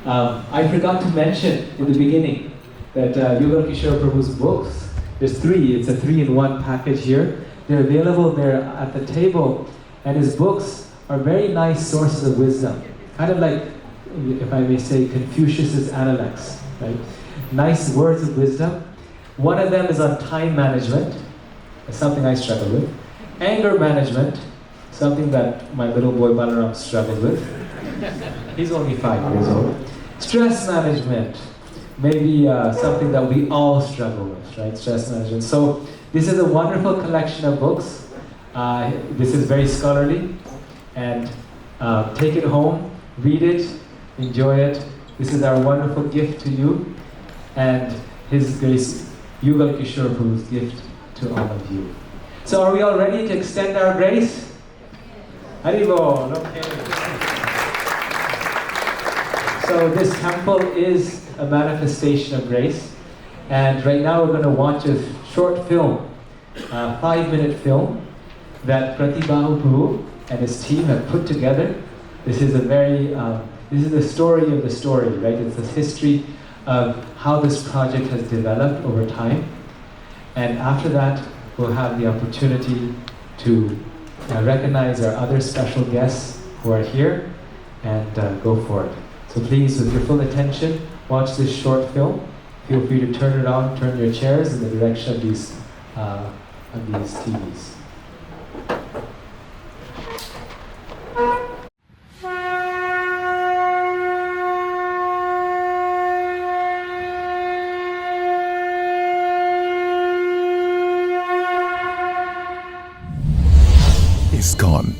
I forgot to mention in the beginning that Kishore Prabhu's books, there's 3, it's a 3-in-1 package here. They're available there at the table, and his books are very nice sources of wisdom. Kind of like, if I may say, Confucius's Analects, right? Nice words of wisdom. One of them is on time management. It's something I struggle with. Anger management, something that my little boy Balaram struggled with. He's only 5 years old. Stress management, maybe something that we all struggle with, right? Stress management. So this is a wonderful collection of books. This is very scholarly, and take it home, read it, enjoy it. This is our wonderful gift to you, and His Grace Yugal Kishore Prabhu's gift to all of you. So are we all ready to extend our grace? Haribol, okay. So this temple is a manifestation of grace, and right now we're going to watch a short film, a 5-minute film that Pratibha Prabhu and his team have put together. This is this is the story of the story, right? It's the history of how this project has developed over time, and after that we'll have the opportunity to recognize our other special guests who are here and go for it. So please, with your full attention, watch this short film, feel free to turn around, turn your chairs in the direction of these TVs. ISKCON,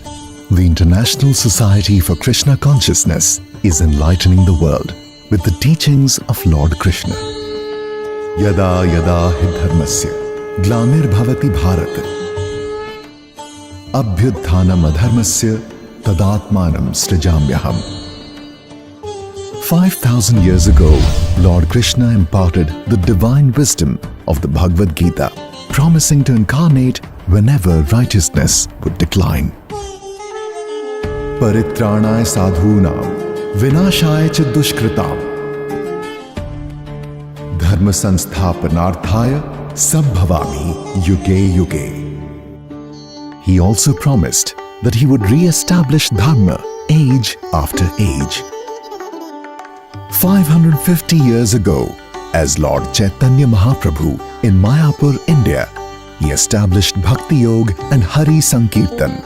the International Society for Krishna Consciousness, is enlightening the world with the teachings of Lord Krishna. Yada yada hi dharmasya glanirбhavati bharat abhyutthanam adharmasya tadatmanam srijamyaham. 5,000 years ago, Lord Krishna imparted the divine wisdom of the Bhagavad Gita, promising to incarnate whenever righteousness would decline. Paritranaya sadhunam vinashaya cha dushkritam dharma sansthapanarthaya sambhavami yuge yuge. He also promised that he would re-establish dharma age after age. 550 years ago, as Lord Chaitanya Mahaprabhu in Mayapur, India, he established Bhakti Yoga and Hari Sankirtan,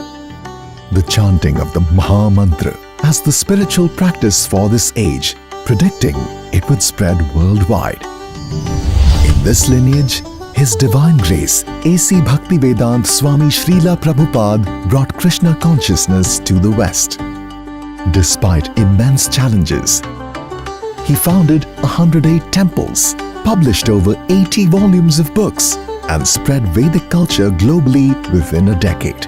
the chanting of the Maha Mantra, as the spiritual practice for this age, predicting it would spread worldwide. In this lineage, His Divine Grace, A.C. Bhaktivedanta Swami Srila Prabhupada brought Krishna consciousness to the West. Despite immense challenges, he founded 108 temples, published over 80 volumes of books, and spread Vedic culture globally within a decade.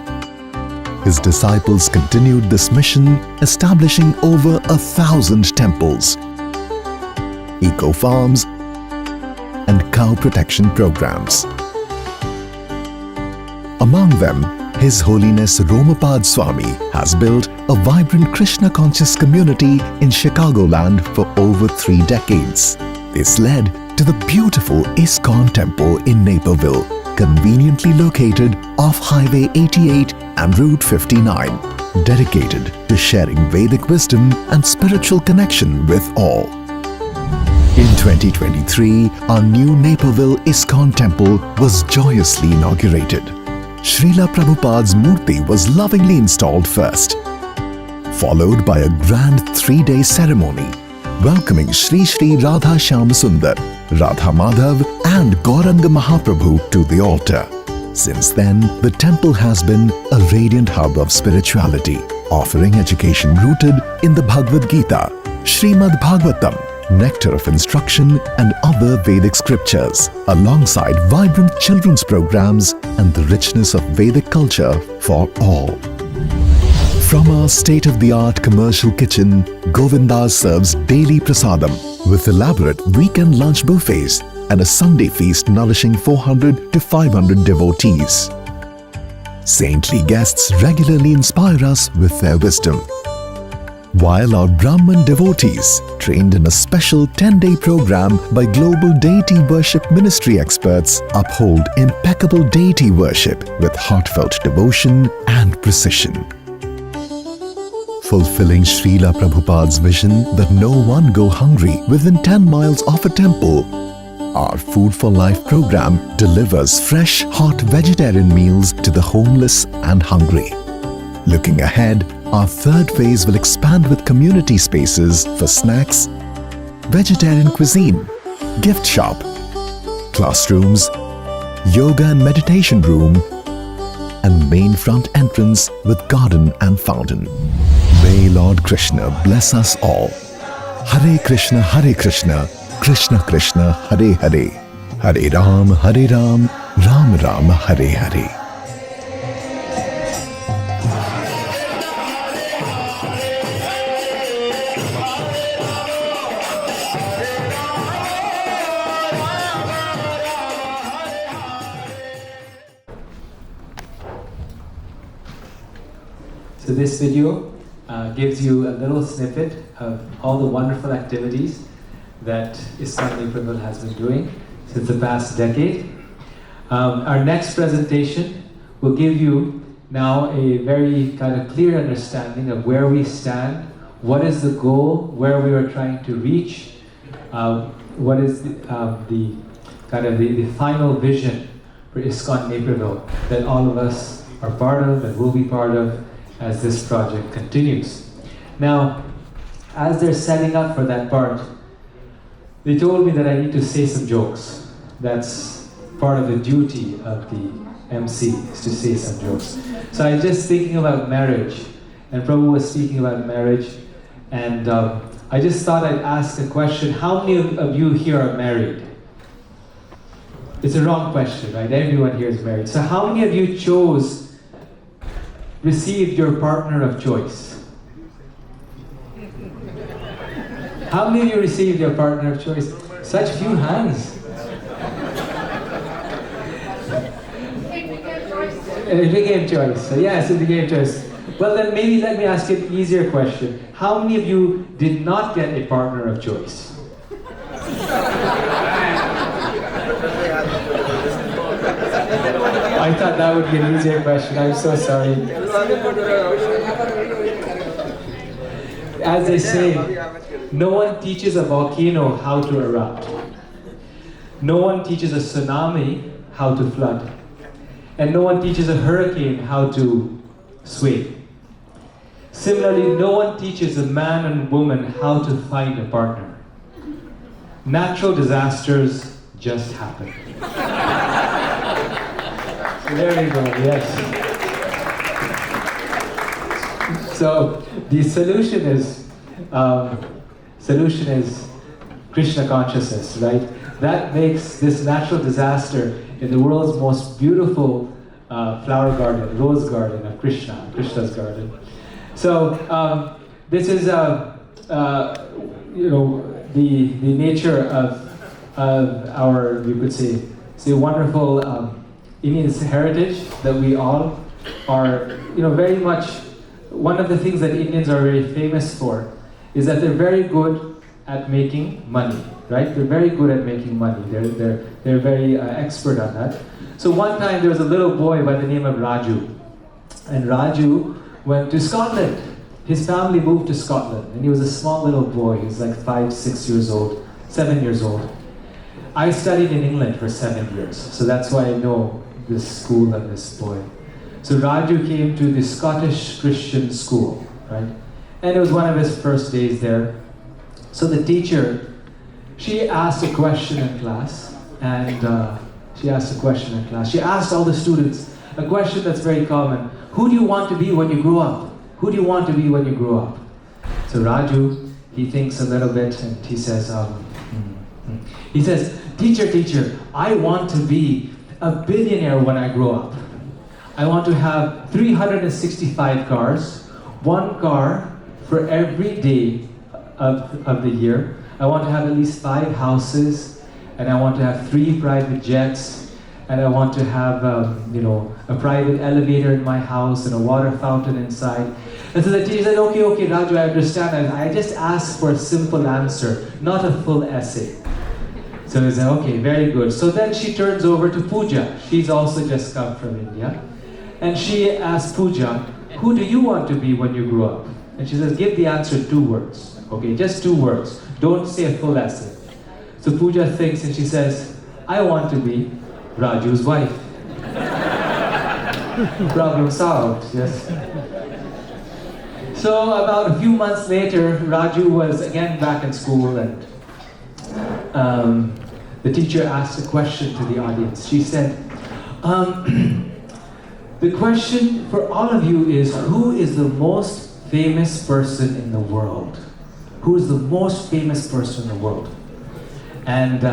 His disciples continued this mission, establishing over 1,000 temples, eco-farms, and cow protection programs. Among them, His Holiness Romapad Swami has built a vibrant Krishna-conscious community in Chicagoland for over 3 decades. This led to the beautiful ISKCON Temple in Naperville, conveniently located off Highway 88 and Route 59, dedicated to sharing Vedic wisdom and spiritual connection with all. In 2023, our new Naperville ISKCON Temple was joyously inaugurated. Srila Prabhupada's Murti was lovingly installed first, followed by a grand 3-day ceremony welcoming Shri Shri Radha Shyam-Sundar, Radha Madhav and Gauranga Mahaprabhu to the altar. Since then, the temple has been a radiant hub of spirituality, offering education rooted in the Bhagavad Gita, Srimad Bhagavatam, nectar of instruction and other Vedic scriptures, alongside vibrant children's programs and the richness of Vedic culture for all. From our state-of-the-art commercial kitchen, Govinda serves daily prasadam with elaborate weekend lunch buffets and a Sunday feast nourishing 400 to 500 devotees. Saintly guests regularly inspire us with their wisdom, while our Brahman devotees, trained in a special 10-day program by Global Deity Worship Ministry experts, uphold impeccable deity worship with heartfelt devotion and precision. Fulfilling Srila Prabhupada's vision that no one go hungry within 10 miles of a temple, our Food for Life program delivers fresh, hot vegetarian meals to the homeless and hungry. Looking ahead, our third phase will expand with community spaces for snacks, vegetarian cuisine, gift shop, classrooms, yoga and meditation room, and main front entrance with garden and fountain. May Lord Krishna bless us all. Hare Krishna, Krishna Krishna, Hare Hare, Hare Ram, Ram Ram, Hare Hare. So this video gives you a little snippet of all the wonderful activities that ISKCON Naperville has been doing since the past decade. Our next presentation will give you now a very kind of clear understanding of where we stand, what is the goal, where we are trying to reach, what is the kind of the final vision for ISKCON Naperville that all of us are part of and will be part of as this project continues. Now, as they're setting up for that part, they told me that I need to say some jokes. That's part of the duty of the MC, is to say some jokes. So I was just thinking about marriage, and Prabhu was speaking about marriage, and I just thought I'd ask a question. How many of you here are married? It's a wrong question, right? Everyone here is married. So how many of you received your partner of choice? How many of you received your partner of choice? Such few hands. It became choice. So yes, it became choice. Well then maybe let me ask you an easier question. How many of you did not get a partner of choice? I thought that would be an easier question. I'm so sorry. As they say, no one teaches a volcano how to erupt. No one teaches a tsunami how to flood. And no one teaches a hurricane how to sway. Similarly, no one teaches a man and woman how to find a partner. Natural disasters just happen. So there you go, yes. So the solution is Krishna consciousness, right? That makes this natural disaster in the world's most beautiful flower garden, rose garden of Krishna, Krishna's garden. So this is the nature of our, you could say wonderful Indian heritage, that we all are, very much. One of the things that Indians are very famous for is that they're very good at making money, right? They're very good at making money. They're very expert on that. So one time there was a little boy by the name of Raju, and Raju went to Scotland. His family moved to Scotland, and he was a small little boy. He was like 5-6 years old, 7 years old. I studied in England for 7 years, so that's why I know this school and this boy. So Raju came to the Scottish Christian school, right? And it was one of his first days there. So the teacher, she asked a question in class, and she asked all the students a question that's very common. Who do you want to be when you grow up? Who do you want to be when you grow up? So Raju, he thinks a little bit, and he says, teacher, I want to be a billionaire when I grow up. I want to have 365 cars, one car for every day of the year. I want to have at least 5 houses, and I want to have 3 private jets, and I want to have a private elevator in my house and a water fountain inside. And so the teacher said, okay, Raju, I understand. I just asked for a simple answer, not a full essay. So he said, okay, very good. So then she turns over to Pooja. She's also just come from India. And she asked Pooja, who do you want to be when you grow up? And she says, give the answer 2 words. Okay, just 2 words. Don't say a full essay. So Pooja thinks and she says, I want to be Raju's wife. Problem solved, yes. So about a few months later, Raju was again back in school, and the teacher asked a question to the audience. She said, the question for all of you is, who is the most famous person in the world? Who is the most famous person in the world? And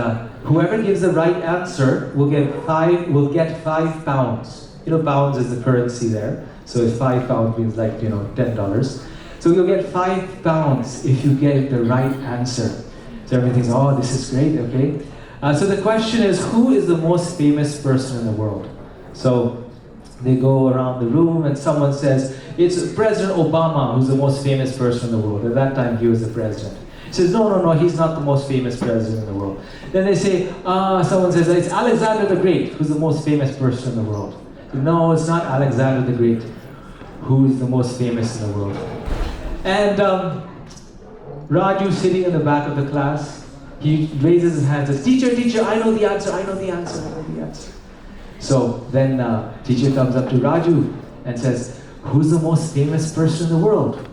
whoever gives the right answer will get 5 pounds. Pounds is the currency there. So if 5 pounds means like, $10. So you'll get 5 pounds if you get the right answer. So everything thinks, oh, this is great, okay? So the question is, who is the most famous person in the world? So they go around the room and someone says, it's President Obama who's the most famous person in the world. At that time, he was the president. He says, no, he's not the most famous president in the world. Then they say, someone says, it's Alexander the Great who's the most famous person in the world. No, it's not Alexander the Great who is the most famous in the world. And Raju, sitting in the back of the class, he raises his hand and says, teacher, teacher, I know the answer, I know the answer, I know the answer. So then teacher comes up to Raju and says, who's the most famous person in the world?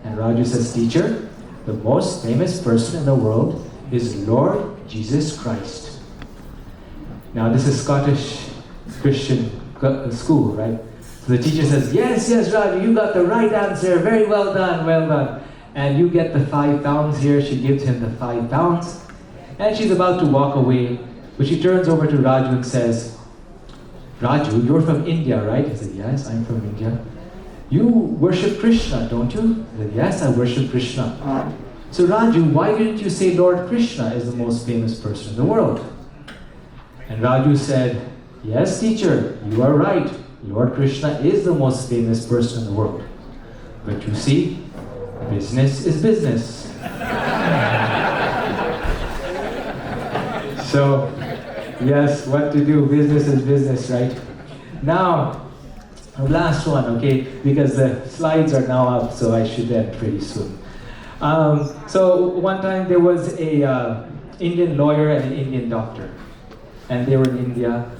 And Raju says, teacher, the most famous person in the world is Lord Jesus Christ. Now this is Scottish Christian school, right? So the teacher says, yes, yes, Raju, you got the right answer. Very well done, well done. And you get the £5 here. She gives him the £5. And she's about to walk away, but she turns over to Raju and says, Raju, you're from India, right? He said, yes, I'm from India. You worship Krishna, don't you? He said, yes, I worship Krishna. So Raju, why didn't you say Lord Krishna is the most famous person in the world? And Raju said, yes, teacher, you are right. Lord Krishna is the most famous person in the world. But you see, business is business. So, yes, what to do? Business is business, right? Now, the last one, okay? Because the slides are now up, so I should end pretty soon. So one time there was a Indian lawyer and an Indian doctor, and they were in India,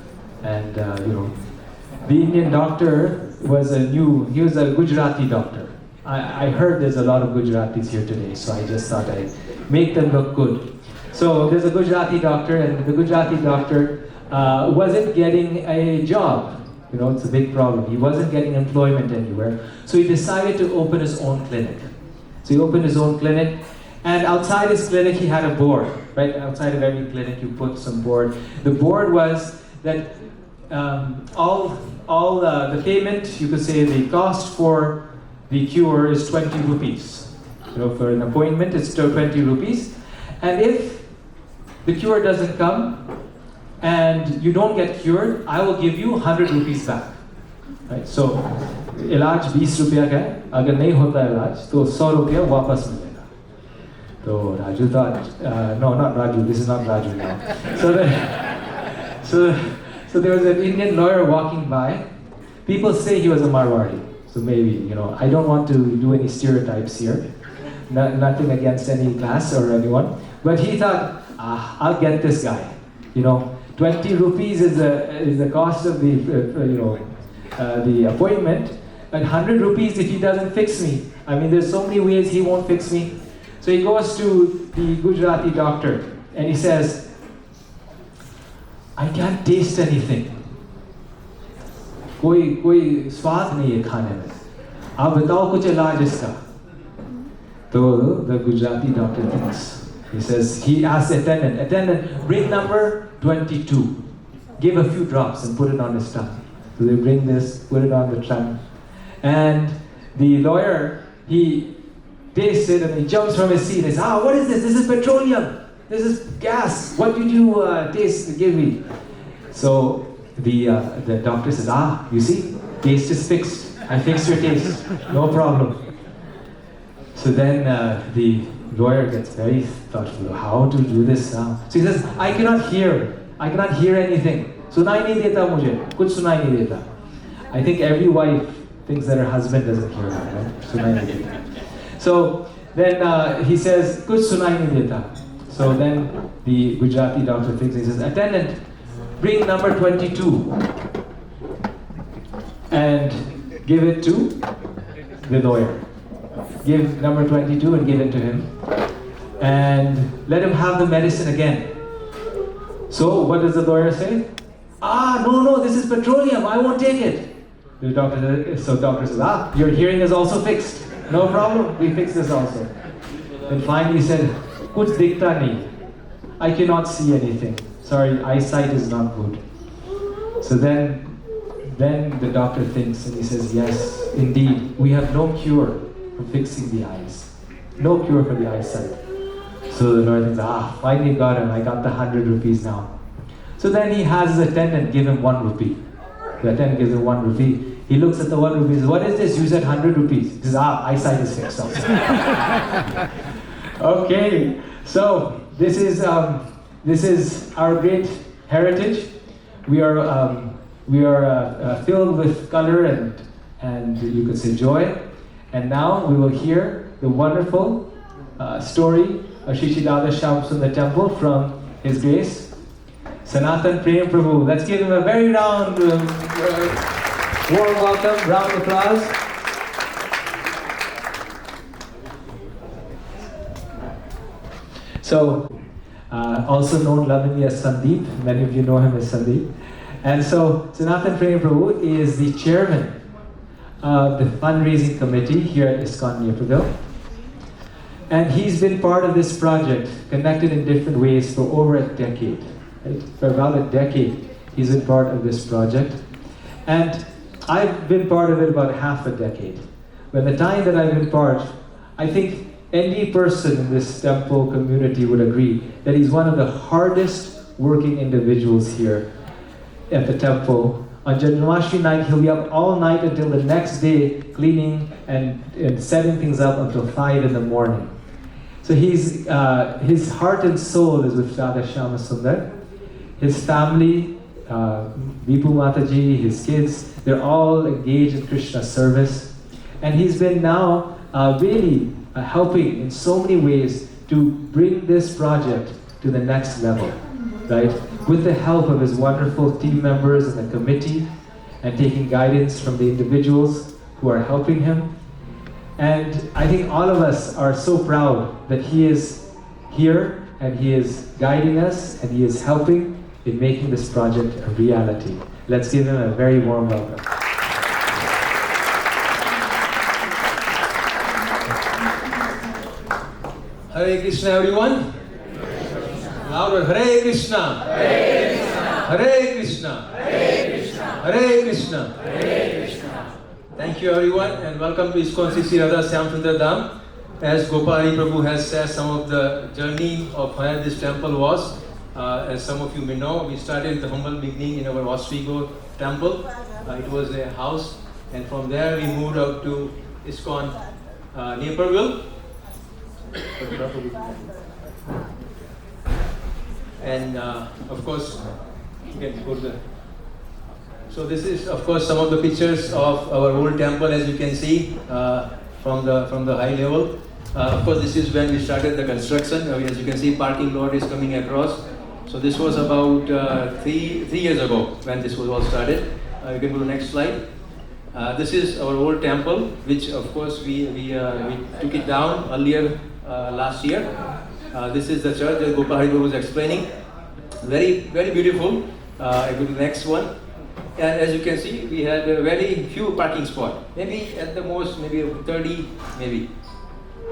and the Indian doctor was he was a Gujarati doctor. I heard there's a lot of Gujaratis here today, so I just thought I'd make them look good. So there's a Gujarati doctor, and the Gujarati doctor wasn't getting a job. It's a big problem. He wasn't getting employment anywhere, so he decided to open his own clinic. So he opened his own clinic, and outside his clinic he had a board. Right outside of every clinic, you put some board. The board was that all the payment, you could say the cost for the cure is 20 rupees. For an appointment, it's still 20 rupees. And if the cure doesn't come and you don't get cured, I will give you 100 rupees back. Right? So, इलाज 20 रुपया का है, अगर नहीं होता इलाज तो 100 रुपया वापस मिलेगा. So Raju thought, no, not Raju. This is not Raju now. So there was an Indian lawyer walking by. People say he was a Marwari. So maybe, I don't want to do any stereotypes here. Nothing against any class or anyone. But he thought, I'll get this guy. 20 rupees is the cost of the appointment. And 100 rupees if he doesn't fix me. I mean, there's so many ways he won't fix me. So he goes to the Gujarati doctor and he says, I can't taste anything. कोई स्वाद नहीं है खाने में. आप बताओ कुछ इलाज इसका. So the Gujarati doctor thinks. He asks the attendant, bring number 22. Give a few drops and put it on his tongue. So they bring this, put it on the tongue. And the lawyer, he tastes it and he jumps from his seat and says, what is this? This is petroleum. This is gas. What did you taste? Give me. So the doctor says, you see, taste is fixed. I fixed your taste. No problem. So then the lawyer gets very thoughtful. How to do this now? So he says, I cannot hear anything. Sunai nahi deta mujhe. Kuch sunai nahi deta. I think every wife thinks that her husband doesn't hear her, right? Sunai nahi deta. So then he says, kuch sunai nahi deta. So then the Gujarati doctor thinks, he says, attendant, bring number 22 and give it to the lawyer. Give number 22 and give it to him. And let him have the medicine again. So what does the lawyer say? No, this is petroleum. I won't take it. The doctor says, your hearing is also fixed. No problem. We fix this also. And finally he said, kuch dikhta nahi. I cannot see anything. Sorry, eyesight is not good. So then the doctor thinks and he says, yes, indeed, we have no cure for fixing the eyes. No cure for the eyesight. So the lawyer thinks, finally got him. I got the 100 rupees now. So then he has his attendant give him 1 rupee. The attendant gives him 1 rupee. He looks at the 1 rupee and says, what is this? You said 100 rupees. He says, eyesight is fixed also. Okay, so this is our great heritage. We are filled with color and you could say joy. And now we will hear the wonderful story Shri Shri Radha Shyam temple from His Grace, Sanatan Prem Prabhu. Let's give him a very warm welcome, round of applause. So, also known lovingly as Sandeep, many of you know him as Sandeep. And so, Sanatan Prem Prabhu is the chairman of the fundraising committee here at ISKCON Naperville. And he's been part of this project, connected in different ways for over a decade. Right? For about a decade, he's been part of this project. And I've been part of it about half a decade. But the time that I've been part, I think any person in this temple community would agree that he's one of the hardest working individuals here at the temple. On Janmashtami night, he'll be up all night until the next day, cleaning and setting things up until 5 in the morning. So his heart and soul is with Radha Shyama Sundar. His family, Vipu Mataji, his kids, they're all engaged in Krishna service. And he's been now really helping in so many ways to bring this project to the next level, right? With the help of his wonderful team members and the committee, and taking guidance from the individuals who are helping him. And I think all of us are so proud that he is here and he is guiding us and he is helping in making this project a reality. Let's give him a very warm welcome. Hare Krishna, everyone. Louder. Hare Krishna. Hare Krishna. Hare Krishna. Hare Krishna. Hare Krishna. Hare Krishna. Thank you, everyone, and welcome to ISKCON Sri Radha Shyam Sundar Dham. As Gopali Prabhu has said, some of the journey of where this temple was, as some of you may know, we started the humble beginning in our Oswego temple. It was a house, and from there we moved out to ISKCON Naperville. And of course, you can go to the. So this is, of course, some of the pictures of our old temple, as you can see from the high level. Of course, this is when we started the construction. As you can see, parking lot is coming across. So this was about 3 years ago when this was all started. You can go to the next slide. This is our old temple, which of course we took it down earlier last year. This is the church that Gopal Hari was explaining. Very, very beautiful. I go to the next one. And as you can see, we had very few parking spots. Maybe at the most, maybe 30, maybe.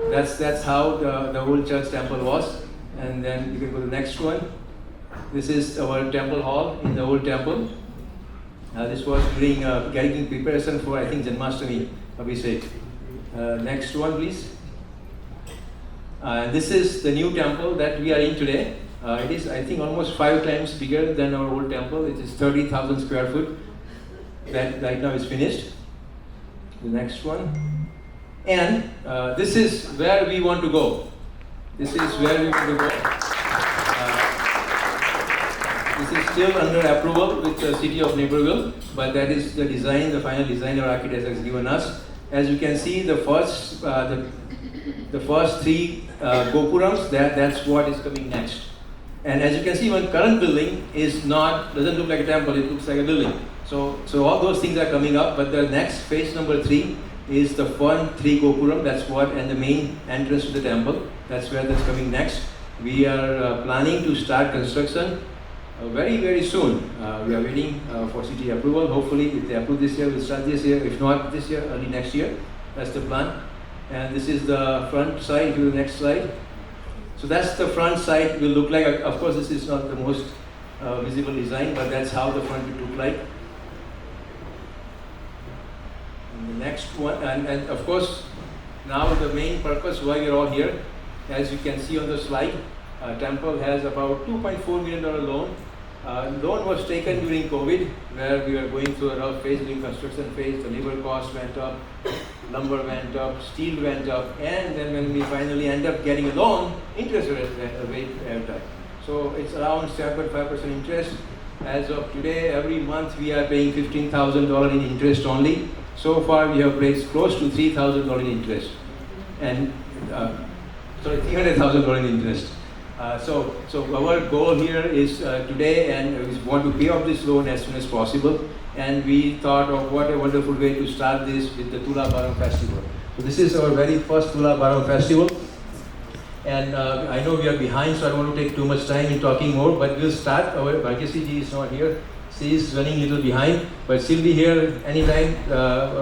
That's how the old church temple was. And then you can go to the next one. This is our temple hall in the old temple. This was during getting preparation for, I think, Janmashtami Abhishek. Next one, please. This is the new temple that we are in today. It is, I think, almost 5 times bigger than our old temple. It is 30,000 square foot. That right now is finished. The next one. And this is where we want to go. This is where we want to go. This is still under approval with the city of Naperville, but that is the design, the final design our architect has given us. As you can see, the first 3 gopurams, that's what is coming next. And as you can see, one current building doesn't look like a temple, it looks like a building. So all those things are coming up, but the next phase number 3 is the front 3 gopuram, and the main entrance to the temple. That's where that's coming next. We are planning to start construction very, very soon. We are waiting for city approval. Hopefully, if they approve this year, we'll start this year. If not this year, early next year. That's the plan. And this is the front side. To the next slide. So that's the front side will look like. Of course, this is not the most visible design, but that's how the front will look like. And the next one, and of course, now the main purpose why we're all here, as you can see on the slide, temple has about $2.4 million loan. Loan was taken during COVID, where we were going through a rough phase, during construction phase. The labor cost went up, lumber went up, steel went up, and then when we finally end up getting a loan, interest rate went up. So it's around 7.5% interest. As of today, every month we are paying $15,000 in interest only. So far we have raised close to $3,000 in interest. And sorry, $300,000 in interest. So our goal here is today, and we want to pay off this loan as soon as possible. And we thought of what a wonderful way to start this with the Tulabharam festival. So this is our very first Tulabharam festival. And I know we are behind, so I don't want to take too much time in talking more, but we'll start. Our Bhagyashree ji is not here. She is running a little behind, but she'll be here anytime.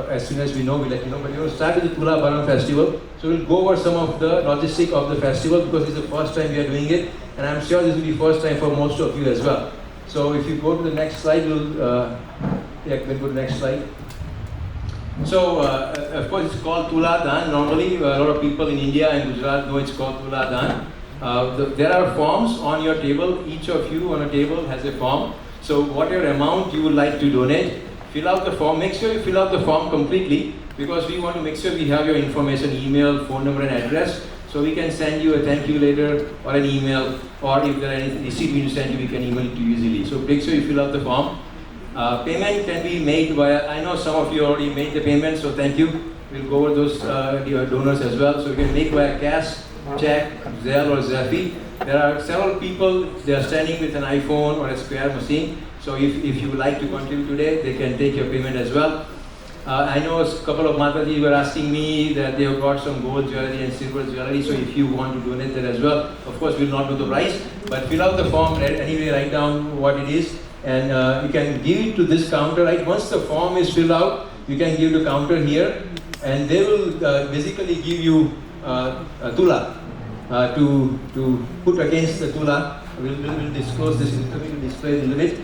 As soon as we know, we'll let you know. But we're going to start with the Tulabharam festival. So we'll go over some of the logistics of the festival because it's the first time we are doing it. And I'm sure this will be first time for most of you as well. So if you go to the next slide, we'll go to the next slide. So, of course, it's called Tula Dan. Normally, a lot of people in India and Gujarat know it's called Tula Dan. There are forms on your table. Each of you on a table has a form. So, whatever amount you would like to donate, fill out the form. Make sure you fill out the form completely because we want to make sure we have your information, email, phone number, and address. So, we can send you a thank you letter or an email, or if there are any receipt we need to send you, we can email it to you easily. So, make sure you fill out the form. Payment can be made via, I know some of you already made the payment, so thank you. We'll go over those your donors as well. So you can make via cash, check, Zelle or Zappi. There are several people, they are standing with an iPhone or a Square machine. So if you would like to contribute today, they can take your payment as well. I know a couple of Mataji were asking me that they have got some gold jewelry and silver jewelry. So if you want to donate that as well, of course we'll not know the price, but fill out the form, anyway write down what it is. And you can give it to this counter, right? Once the form is filled out, you can give the counter here, and they will basically give you a tula to put against the tula. We'll disclose this a little bit, display a little bit.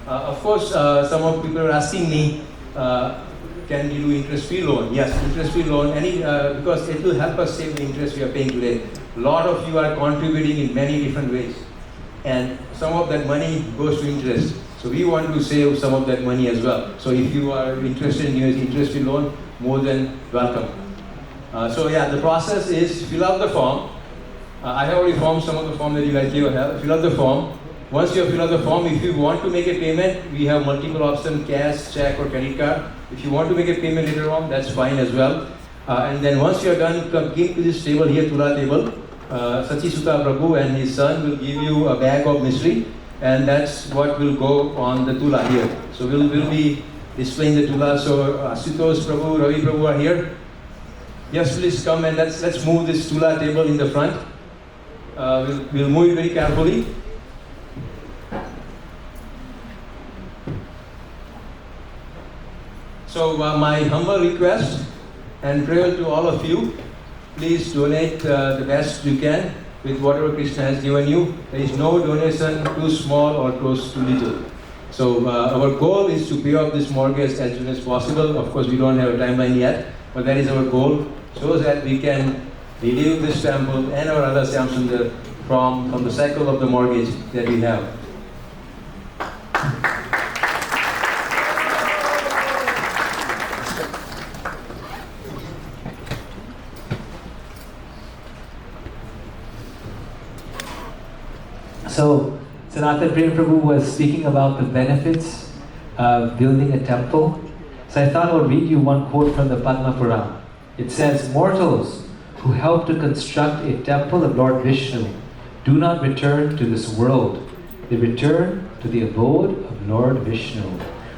Of course, some of people are asking me, can you do interest-free loan? Yes, interest-free loan, because it will help us save the interest we are paying today. A lot of you are contributing in many different ways. And some of that money goes to interest. So we want to save some of that money as well. So if you are interested in using interest-free loan, more than welcome. So yeah, the process is fill out the form. I have already formed some of the form that you guys here have. Fill out the form. Once you have filled out the form, if you want to make a payment, we have multiple options, cash, check or credit card. If you want to make a payment later on, that's fine as well. And then once you are done, come to this table here, Tula table. Sachi Sutta Prabhu and his son will give you a bag of mystery, and that's what will go on the Tula here. So we'll be displaying the Tula. So Ashutosh Prabhu, Ravi Prabhu are here. Yes, please come and let's move this Tula table in the front. We'll move it very carefully. So my humble request and prayer to all of you, please donate the best you can with whatever Krishna has given you. There is no donation too small or too little. So our goal is to pay off this mortgage as soon as possible. Of course, we don't have a timeline yet, but that is our goal, so that we can relieve this temple and our other Shyamsundar from the cycle of the mortgage that we have. So, Sanatan Prem Prabhu was speaking about the benefits of building a temple. So I thought I would read you one quote from the Padma Purana. It says, "Mortals who help to construct a temple of Lord Vishnu do not return to this world. They return to the abode of Lord Vishnu."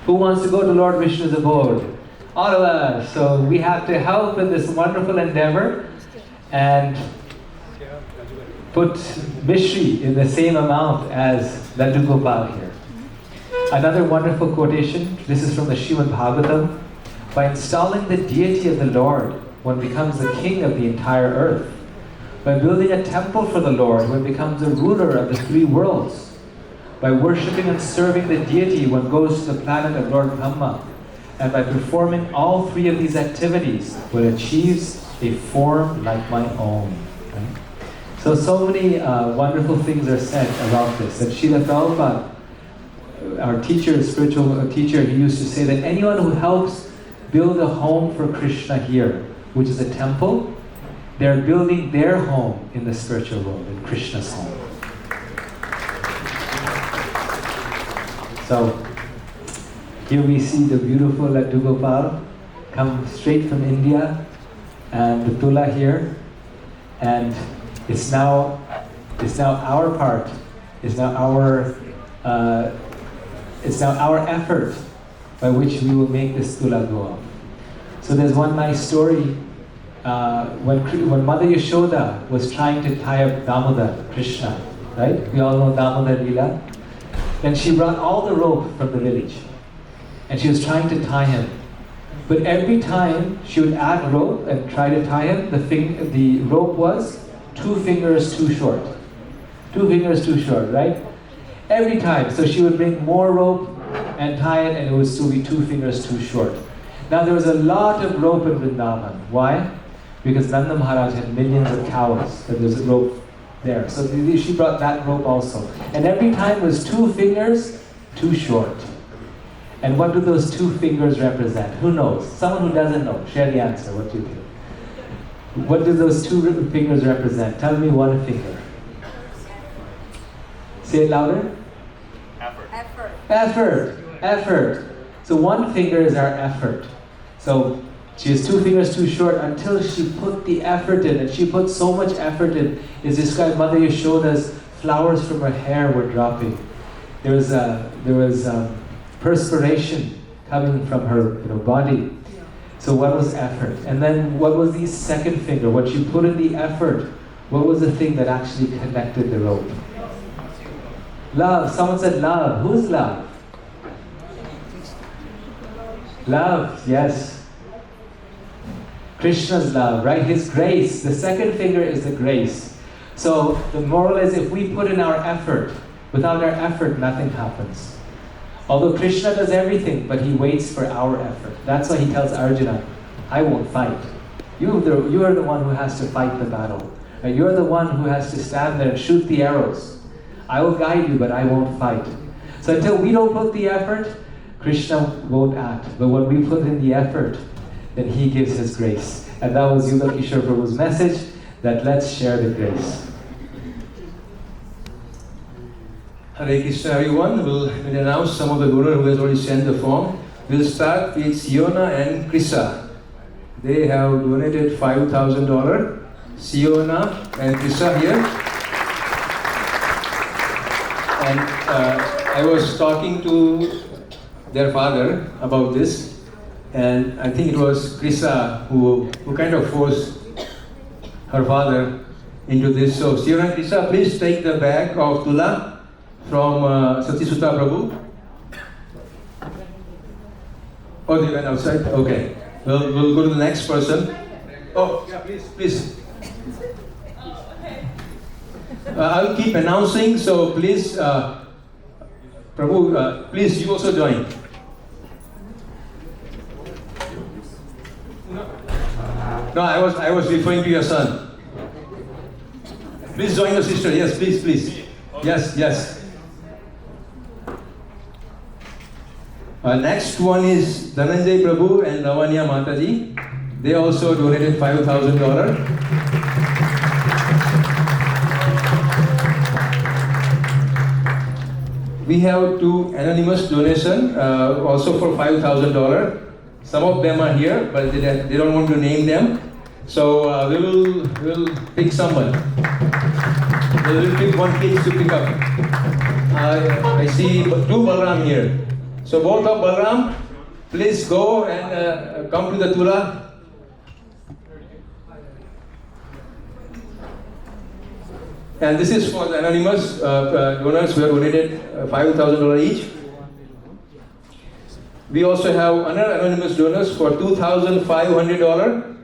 Who wants to go to Lord Vishnu's abode? All of us. So we have to help in this wonderful endeavor and put Mishri in the same amount as Laddu Gopal here. Another wonderful quotation, this is from the Srimad Bhagavatam. By installing the deity of the Lord, one becomes the king of the entire earth. By building a temple for the Lord, one becomes the ruler of the three worlds. By worshipping and serving the deity, one goes to the planet of Lord Brahma. And by performing all three of these activities, one achieves a form like my own. Right? So many wonderful things are said about this. That Srila Prabhupada, our teacher, spiritual teacher, he used to say that anyone who helps build a home for Krishna here, which is a temple, they're building their home in the spiritual world, in Krishna's home. So, here we see the beautiful Laddu Gopal come straight from India, and the Tula here, and It's now our part. It's now our effort by which we will make this tula go off. So there's one nice story. When Mother Yashoda was trying to tie up Damodar, Krishna, right? We all know Damodar Leela. Then she brought all the rope from the village, and she was trying to tie him. But every time she would add rope and try to tie him, the rope was 2 fingers too short. 2 fingers too short, right? Every time. So she would bring more rope and tie it, and it would still be 2 fingers too short. Now there was a lot of rope in Vrindavan. Why? Because Nanda Maharaj had millions of cows, and there's a rope there. So she brought that rope also. And every time was 2 fingers too short. And what do those 2 fingers represent? Who knows? Someone who doesn't know, share the answer. What do you think? What do those 2 fingers represent? Tell me one finger. Say it louder. Effort. So 1 finger is our effort. So she has 2 fingers too short until she put the effort in, and she put so much effort in. It's described Mother Yashoda's flowers from her hair were dropping. There was perspiration coming from her body. So what was effort? And then what was the second finger? What she put in the effort, what was the thing that actually connected the rope? Love. Someone said love. Who's love? Love, yes. Krishna's love, right? His grace. The second finger is the grace. So the moral is, if we put in our effort, without our effort, nothing happens. Although Krishna does everything, but he waits for our effort. That's why he tells Arjuna, I won't fight. You are the one who has to fight the battle. Right? You're the one who has to stand there and shoot the arrows. I will guide you, but I won't fight. So until we don't put the effort, Krishna won't act. But when we put in the effort, then he gives his grace. And that was Yugal Kishore Prabhu's message, that let's share the grace. Hare Krishna, everyone. We'll announce some of the donors who has already sent the form. We'll start with Siona and Krisa. They have donated $5,000. Siona and Krisa here. And I was talking to their father about this, and I think it was Krisa who kind of forced her father into this. So Siona and Krisa, please take the bag of Tula from Satisuta Prabhu. Oh, they went outside? Okay. We'll go to the next person. Oh, yeah, please. I'll keep announcing, so please, Prabhu, please, you also join. No, I was referring to your son. Please join the sister. Yes, please. Yes. Next one is Dhananjay Prabhu and Lavanya Mataji. They also donated $5,000. We have 2 anonymous donations, also for $5,000. Some of them are here, but they don't want to name them. So we'll pick someone. We'll pick one case to pick up. I see 2 Balram here. So both of Balram, please go and come to the Tula. And this is for the anonymous donors who have donated $5,000 each. We also have another anonymous donors for $2,500.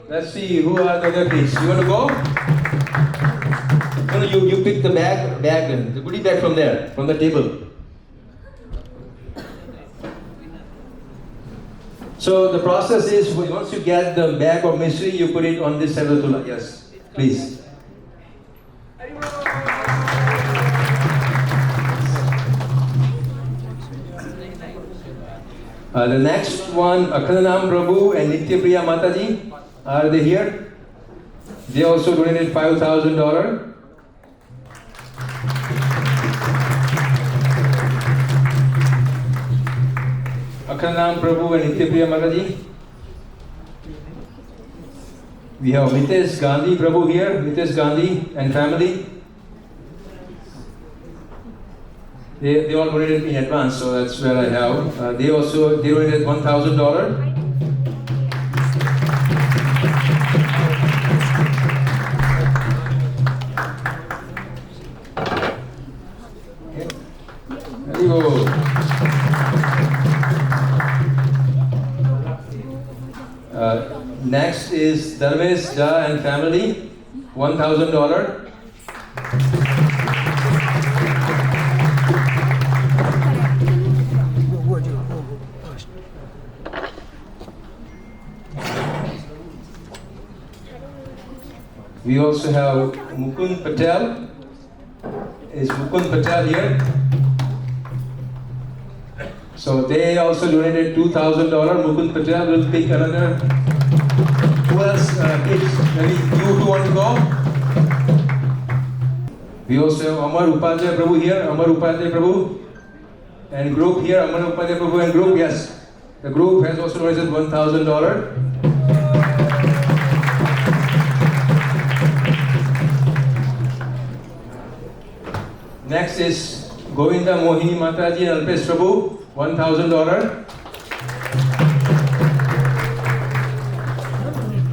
Let's see who are the other kids. You want to go? No, you pick the bag, the goodie bag from there, from the table. So the process is, once you get the bag of mystery, you put it on this side of the Tula. Yes, please. The next one, Akhalanam Prabhu and Nityapriya Mataji, are they here? They also donated $5,000. Akhalanam Prabhu and Nityapriya Mataji. We have Mitesh Gandhi Prabhu here, Mitesh Gandhi and family. They all donated in advance, so that's where I have. They donated $1,000. Very good. Next is Dharmesh Jha and family, $1,000. We also have Mukund Patel. Is Mukund Patel here? So they also donated $2,000. Mukund Patel will pick another. Who else? Kids? Maybe you two want to go? We also have Amar Upadhyay Prabhu here. Amar Upadhyay Prabhu. And group here. Amar Upadhyay Prabhu and group. Yes. The group has also donated $1,000. Next is Govinda Mohini Mataji and Alpesh Prabhu, $1,000.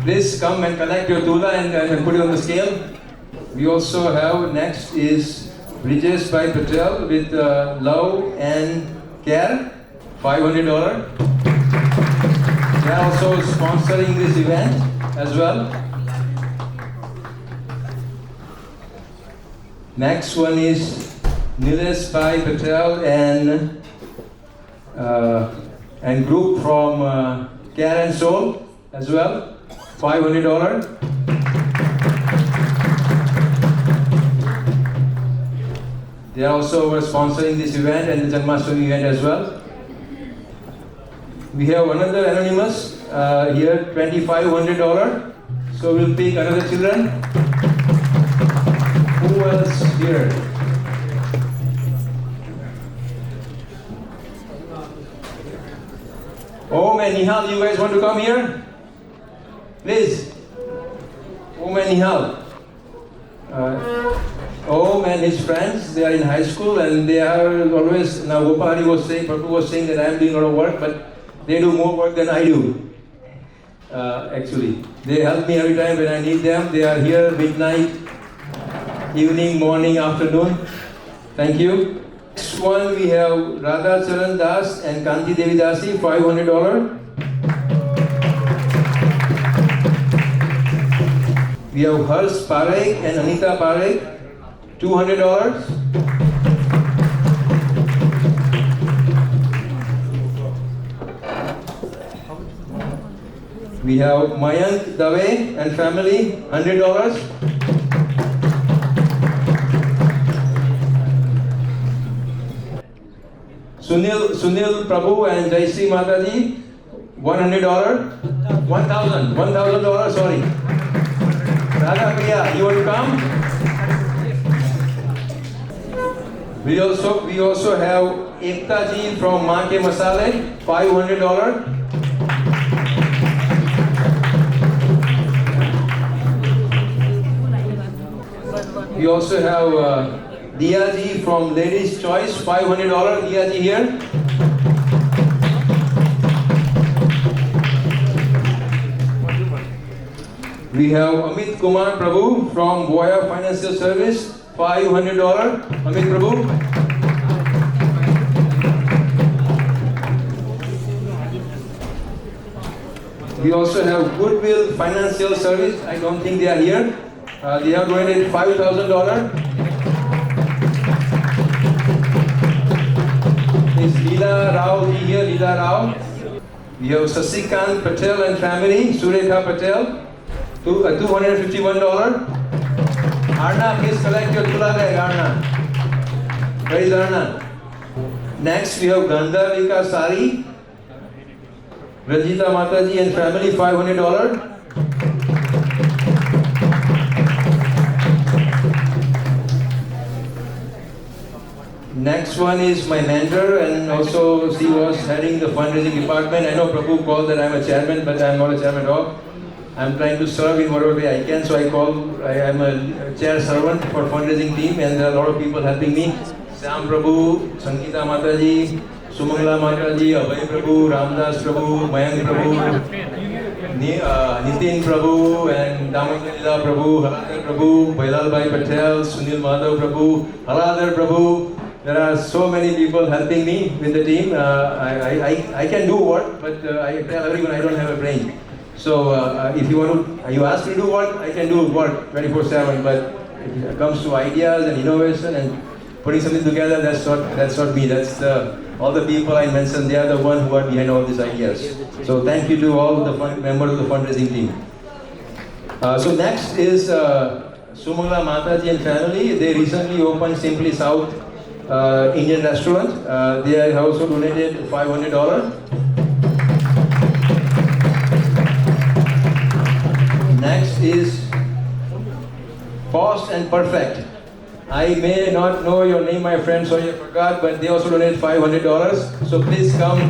Please come and collect your tula and put it on the scale. We also have, next is Brijesh Bhai Patel with love and care, $500. They are also sponsoring this event as well. Next one is Nilesh Bhai Patel and group from Care and Soul as well, $500. They also were sponsoring this event and the Janmashtami event as well. We have another anonymous here, $2,500. So we'll pick another children. Who else here? Om and Nihal, you guys want to come here? Please. Om and Nihal. Om and his friends, they are in high school and they are always, now Gopari was saying, Prabhu was saying that I am doing a lot of work, but they do more work than I do. Actually, they help me every time when I need them. They are here midnight, evening, morning, afternoon. Thank you. Next one we have Radha Charan Das and Kanti Devi Dasi, $500. We have Harsh Parekh and Anita Parekh, $200. We have Mayank Dave and family, $100. Sunil Prabhu and Jaisri Mataji, $100. $1,000, sorry. Radha Priya, you want to come? We also have Ekta ji from Maa Ke Masale, $500. We also have Diya ji from Ladies Choice, $500. Diya ji here. We have Amit Kumar Prabhu from Voya Financial Service, $500. Amit Prabhu. We also have Goodwill Financial Service. I don't think they are here. They have donated $5,000. Is Leela Rao here? Leela Rao. We have Sasikant Patel and family, Surekha Patel, $251. Arna, please collect your tula bag, Arna. Where is Arna? Next we have Gandharika Sari, Rajita Mataji and family, $500. Next one is my mentor, and also she was heading the fundraising department. I know Prabhu called that I'm a chairman, but I'm not a chairman at all. I'm trying to serve in whatever way I can. So I am a chair servant for fundraising team, and there are a lot of people helping me. Sam Prabhu, Sangeeta Mataji, Sumangala Mataji, Abhay Prabhu, Ramdas Prabhu, Mayank Prabhu, Nitin Prabhu, and Damodarila Prabhu, Haladar Prabhu, Bailal Bhai Patel, Sunil Madhav Prabhu, Haladar Prabhu. There are so many people helping me with the team. I can do work, but I tell everyone I don't have a brain. So if you ask me to do work, I can do work 24/7. But if it comes to ideas and innovation and putting something together, that's not me. That's all the people I mentioned. They are the one who are behind all these ideas. So thank you to all the members of the fundraising team. So next is Sumangala Mataji and family. They recently opened Simply South Indian restaurant. They have also donated $500. Next is Fast and Perfect. I may not know your name, my friend, so I forgot, but they also donated $500. So please come.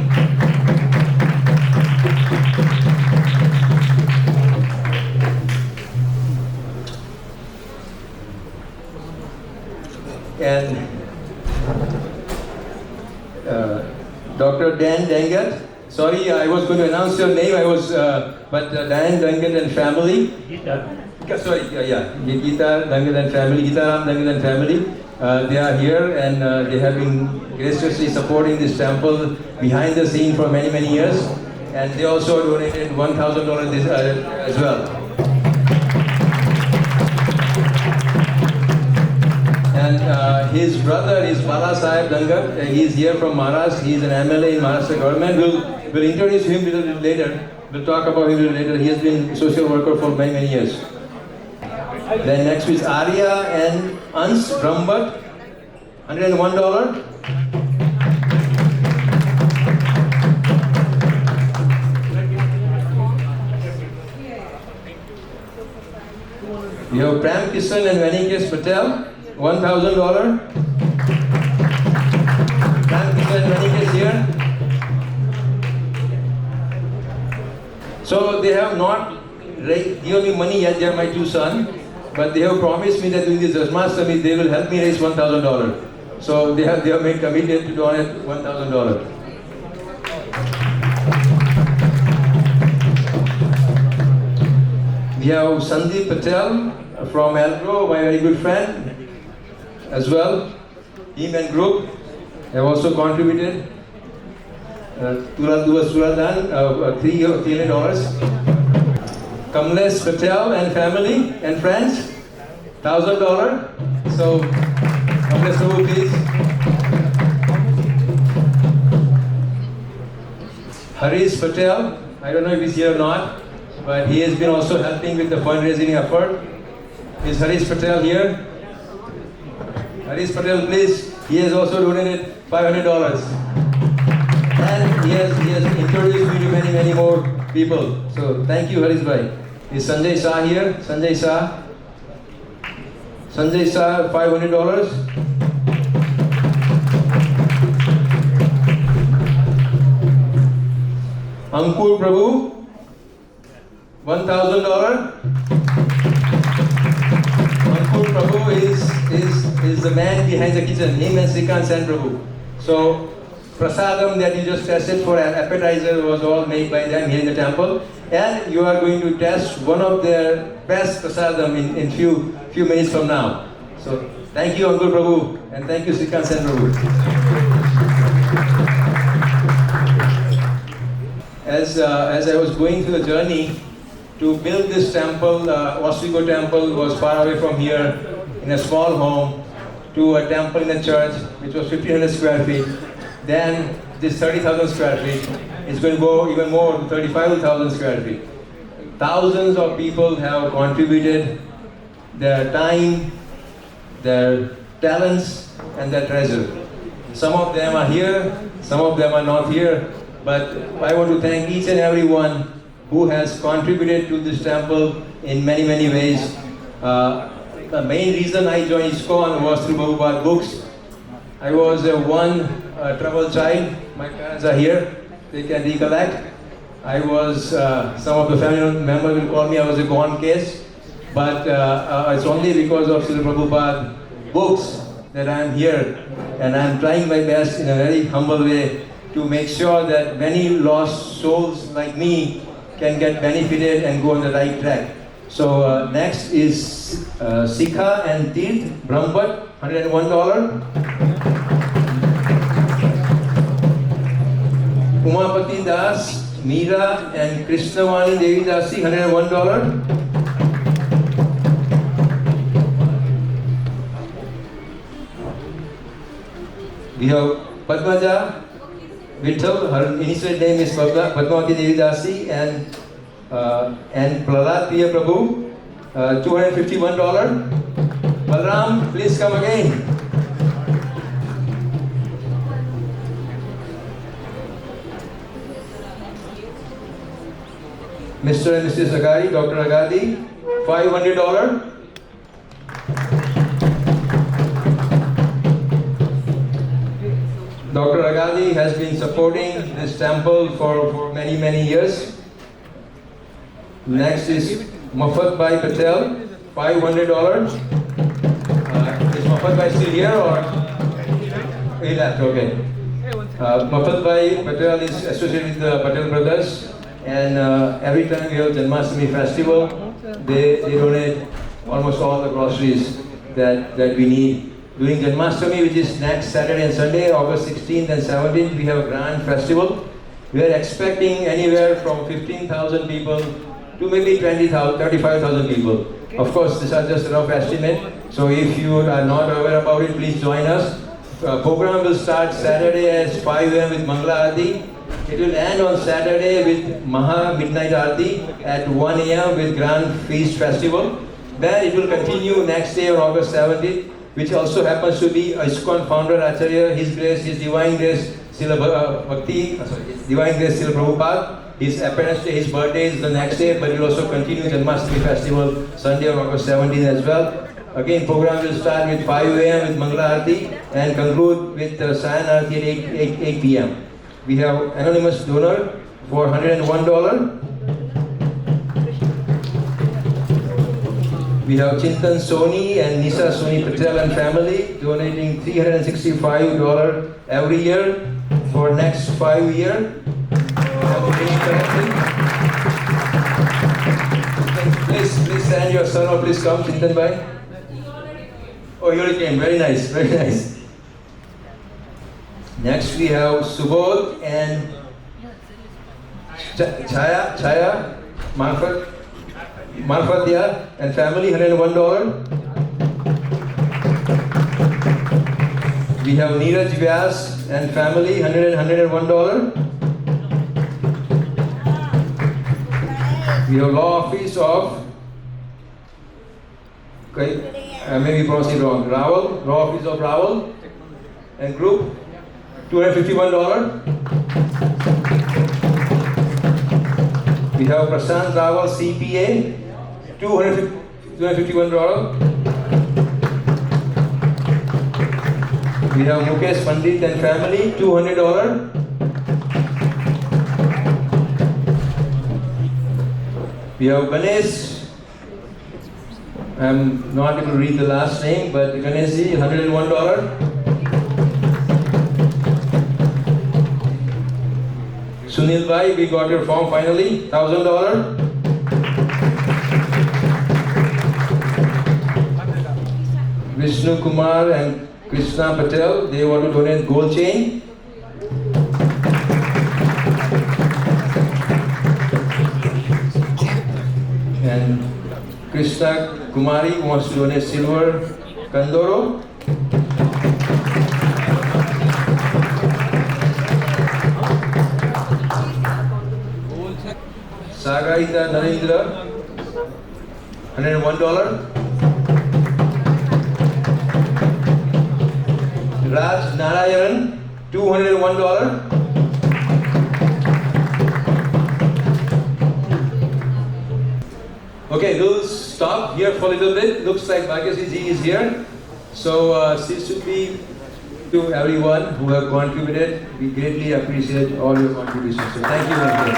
And Dr. Dan Dangat. Sorry, I was going to announce your name. But Dan Dangat and family. Sorry, Geeta Dangat and family, Geetaram Dangat and family. They are here, and they have been graciously supporting this temple behind the scene for many, many years. And they also donated $1,000 as well. And his brother is Bala Sahib Dangat. He is here from Maharashtra. He is an MLA in Maharashtra government. We'll introduce him a little bit later. We'll talk about him a little later. He has been a social worker for many, many years. Then next is Arya and Ans Brahmbhat, $101. We have Pram Kishan and Vanikesh Patel, $1,000. Pram Kishan and Vanikesh here. So they have not given me money yet. They are my two sons. But they have promised me that during this Janmashtami they will help me raise $1,000. So they have made committed to donate $1,000. We have Sandeep Patel from Algro, my very good friend as well. Team and group have also contributed. $300. Kamlesh Patel and family and friends, $1,000. So, Kamlesh Prabhu, please. Harish Patel, I don't know if he's here or not, but he has been also helping with the fundraising effort. Is Harish Patel here? Harish Patel, please. He has also donated $500. And he has introduced me to many, many more people. So, thank you, Harish Bhai. Is Sanjay Shah here? Sanjay Shah. Sanjay Shah, $500. Ankur Prabhu, $1,000. Ankur Prabhu is the man behind the kitchen. Him and Srikant Sen Prabhu. So, prasadam that you just tested for an appetizer was all made by them here in the temple. And you are going to test one of their best prasadam in few minutes from now. So thank you, Ankur Prabhu, and thank you, Srikant Sen Prabhu. As I was going through the journey to build this temple, Oswego Temple was far away from here, in a small home, to a temple in a church which was 1,500 square feet. Then this 30,000 square feet is going to go even more to 35,000 square feet. Thousands of people have contributed their time, their talents, and their treasure. Some of them are here, some of them are not here, but I want to thank each and every one who has contributed to this temple in many, many ways. The main reason I joined ISKCON was through Prabhupada books. I was one troubled child. My parents are here. They can recollect. I was, some of the family members will call me, I was a gone case, but it's only because of Srila Prabhupada books that I am here, and I am trying my best in a very humble way to make sure that many lost souls like me can get benefited and go on the right track. So next is Sikha and Tirth, Brahmpat, $101. Umapati Das, Meera and Krishnavani Devi Dasi, $101. We have Padmaja Vittal, her initial name is Padmavati Devi Dasi, and Prahlad Priya Prabhu, $251. Balram, please come again. Mr. and Mrs. Agadi, Dr. Agadi, $500. Dr. Agadi has been supporting this temple for many years. Next is Mafat Bhai Patel, $500. Is Mafat Bhai still here or? He left, okay. Mafat Bhai Patel is associated with the Patel brothers, and every time we have Janmashtami festival, they donate almost all the groceries that we need. During Janmashtami, which is next Saturday and Sunday, August 16th and 17th, we have a grand festival. We are expecting anywhere from 15,000 people to maybe 20,000, 35,000 people. Of course, these are just a rough estimate. So if you are not aware about it, please join us. Program will start Saturday at 5 a.m. with Mangala Aarti. It will end on Saturday with Maha Midnight Aarti at 1 a.m. with Grand Feast Festival. Then it will continue next day on August 17th, which also happens to be ISKCON founder Acharya, His Grace, His Divine Grace, Srila Divine Grace Srila Prabhupada. His appearance day, his birthday is the next day, but it will also continue Janmashtami festival Sunday on August 17th as well. Again, program will start with 5 a.m. with Mangala Aarti and conclude with Sayan Aarti at 8 p.m. We have anonymous donor for $101. We have Chintan Soni and Nisa Soni Patel and family donating $365 every year for next 5 years. Please stand your son, or please come, Chintan Bhai. Oh, you already came. Very nice, very nice. Next we have Subodh and Chaya Marfatia and family, $101. We have Neeraj Vyas and family, $101. We have Law Office of, maybe pronounced it wrong, Raval, Law Office of Raval and group, $251. We have Prashant Raval CPA, $251. We have Mukesh Pandit and family, $200. We have Ganesh, I'm not able to read the last name, but Ganeshji, $101. Sunil Bhai, we got your form finally, $1,000. Vishnu Kumar and Krishna Patel, they want to donate gold chain. And Krishna Kumari wants to donate silver Kandoro. Sagarita Narendra, $101. Raj Narayan, $201. Okay, we'll stop here for a little bit. Looks like Bhagyashree ji is here. So, this should be to everyone who have contributed. We greatly appreciate all your contributions. So, thank you very much.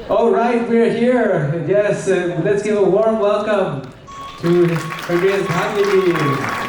All right, we're here. Yes, let's give a warm welcome to her dear Bhagyashree.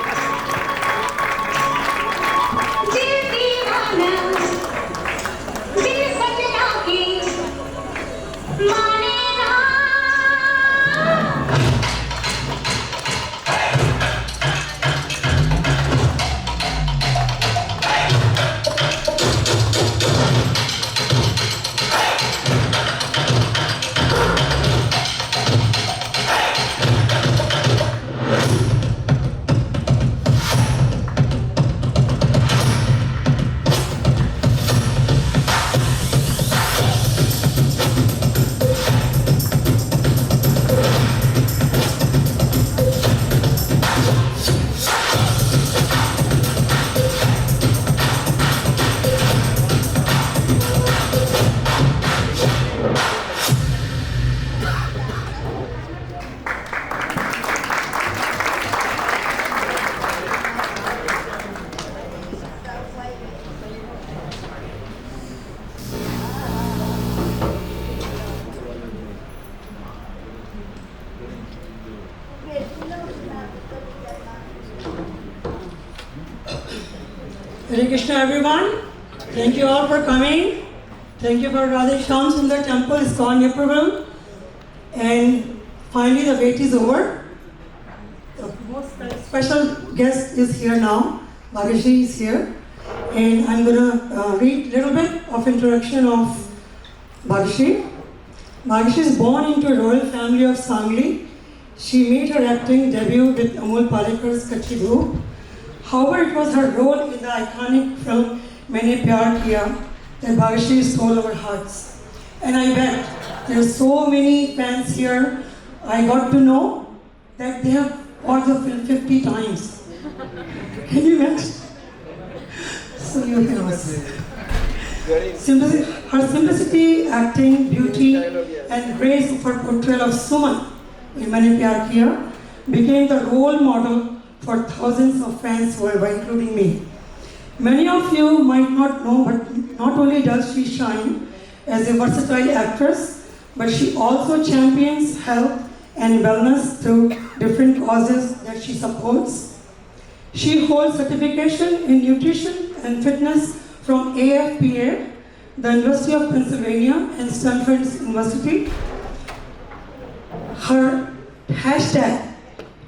Hare Krishna everyone. Thank you all for coming. Thank you for Radha Shyam Sundar Temple, ISKCON Naperville. And finally the wait is over. The most special guest is here now. Bhagyashree is here. And I'm going to read a little bit of introduction of Bhagyashree. Bhagyashree is born into a royal family of Sangli. She made her acting debut with Amol Palekar's Kachi Dhoop. However, it was her role in the iconic film Maine Pyar Kiya that Bhagyashree stole our hearts. And I bet there are so many fans here. I got to know that they have watched the film 50 times. Can you imagine? So you can also. Her simplicity, acting, beauty, and grace of her portrayal of Suman in Maine Pyar Kiya became the role model for thousands of fans worldwide, including me. Many of you might not know, but not only does she shine as a versatile actress, but she also champions health and wellness through different causes that she supports. She holds certification in nutrition and fitness from AFPA, the University of Pennsylvania, and Stanford University. Her hashtag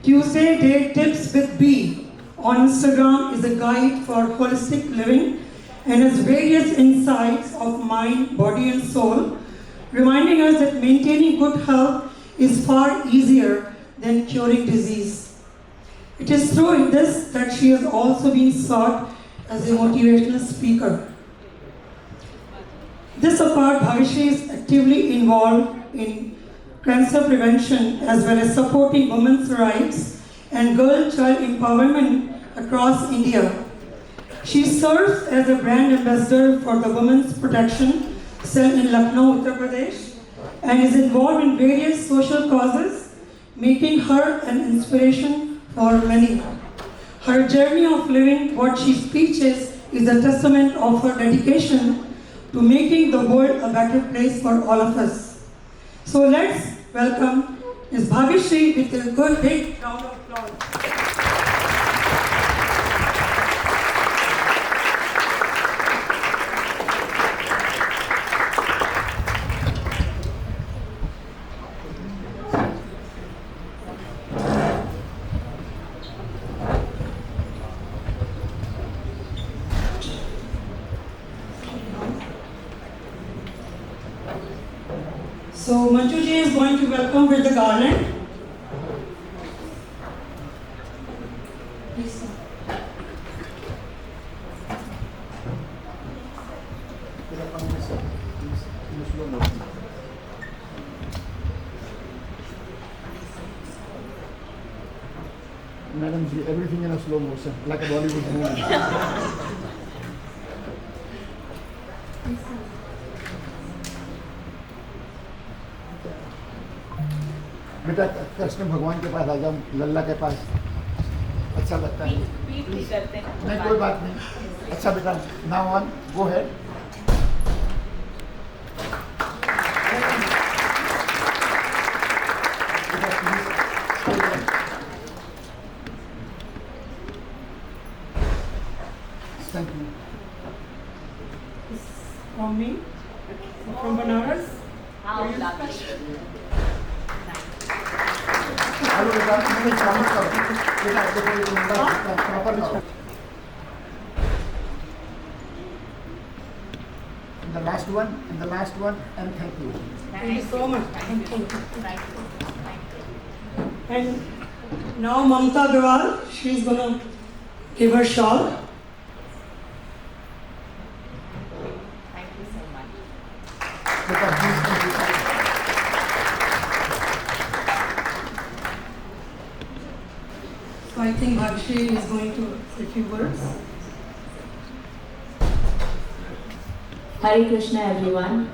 Tuesday Day Tips with B on Instagram is a guide for holistic living and has various insights of mind, body and soul, reminding us that maintaining good health is far easier than curing disease. It is through this that she has also been sought as a motivational speaker. This apart, Bhagyashree is actively involved in cancer prevention as well as supporting women's rights and girl-child empowerment across India. She serves as a brand ambassador for the Women's Protection Cell in Lucknow, Uttar Pradesh, and is involved in various social causes, making her an inspiration for many. Her journey of living what she preaches is a testament of her dedication to making the world a better place for all of us. So let's welcome Ms. Bhagyashree with a good big round of applause. So Manjuji is going to welcome with the garland. Please, sir. Madam, everything in a slow motion, like a Bollywood movie. बेटा कृष्ण भगवान के पास आ जाओ, लल्ला के पास अच्छा लगता है। नहीं कोई बात नहीं, अच्छा बेटा, now on go head. It's from me, from Banaras. And the last one, and thank you. Thank you so much. Thank you. And now Mamta Agrawal, she's gonna give her shawl. Thank you so much. So I think Bhagyashree is going to say a few words. Hare Krishna everyone.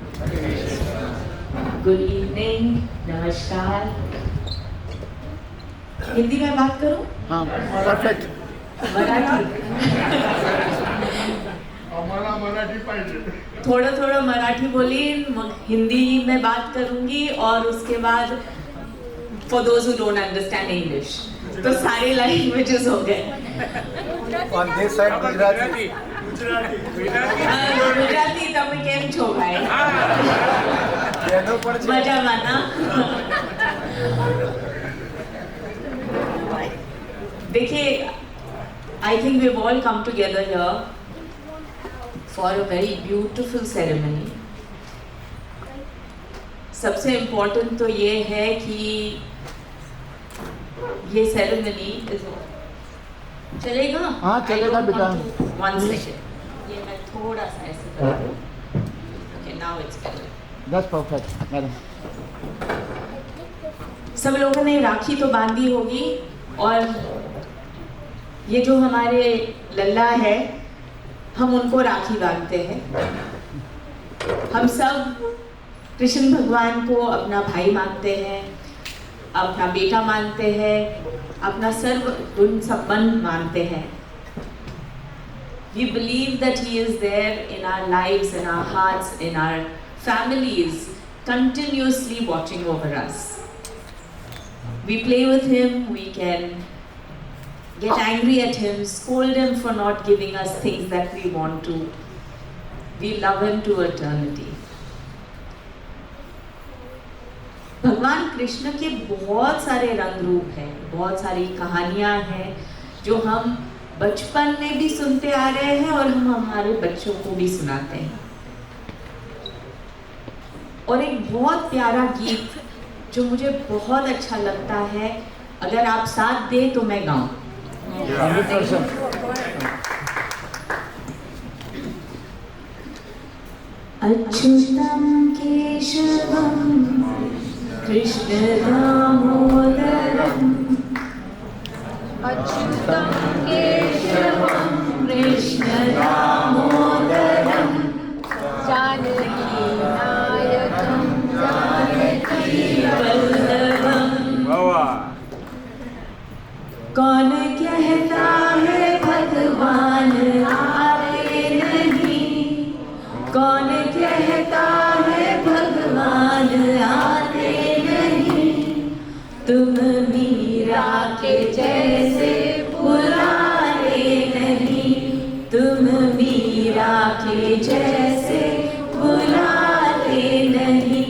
Good evening. Namaskar. Hindi में बात करूं? हाँ, perfect. Marathi थोड़ा थोड़ा मराठी बोली, हिंदी में बात करूंगी और उसके बाद for those who don't understand English तो सारे लैंग्वेजेस हो गए. On this side, Gujarati. Gujarati તમે કેમ છો ભાઈ? મજામાં ના? देखिए, I think we've all come together here for a very beautiful ceremony. सबसे important तो ये है कि ये ceremony is चलेगा? हाँ, चलेगा बेटा. One second. ये मैं थोड़ा सा ऐसे कर दूँ. Okay, now it's better. That's perfect, madam. सब लोगों ने राखी तो बांधी होगी और ये जो हमारे लल्ला है, हम उनको राखी बांधते हैं. हम सब कृष्ण भगवान को अपना भाई मानते हैं, अपना बेटा मानते हैं, अपना सर्व गुण संपन्न मानते हैं. We believe that he is there in our lives, in our hearts, in our families, continuously watching over us. We play with him, we can get angry at him, scold him for not giving us things that we want to. We love him to eternity. भगवान कृष्ण के बहुत सारे रंग रूप हैं, बहुत सारी कहानियाँ हैं जो हम बचपन में भी सुनते आ रहे हैं और हम हमारे बच्चों को भी सुनाते हैं. और एक बहुत प्यारा गीत जो मुझे बहुत अच्छा लगता है, अगर आप साथ दें तो मैं गाऊं. अच्युतम केशवम कृष्ण दामोदरम अच्युतम केशवम कृष्ण दामोदरम जानकी नायकम जानकी वल्लभम. कौन कहता है भगवान आते नहीं, कौन कहता है भगवान आते नहीं, तुम मीरा के जैसे बुलाते नहीं, तुम मीरा के जैसे बुलाते नहीं.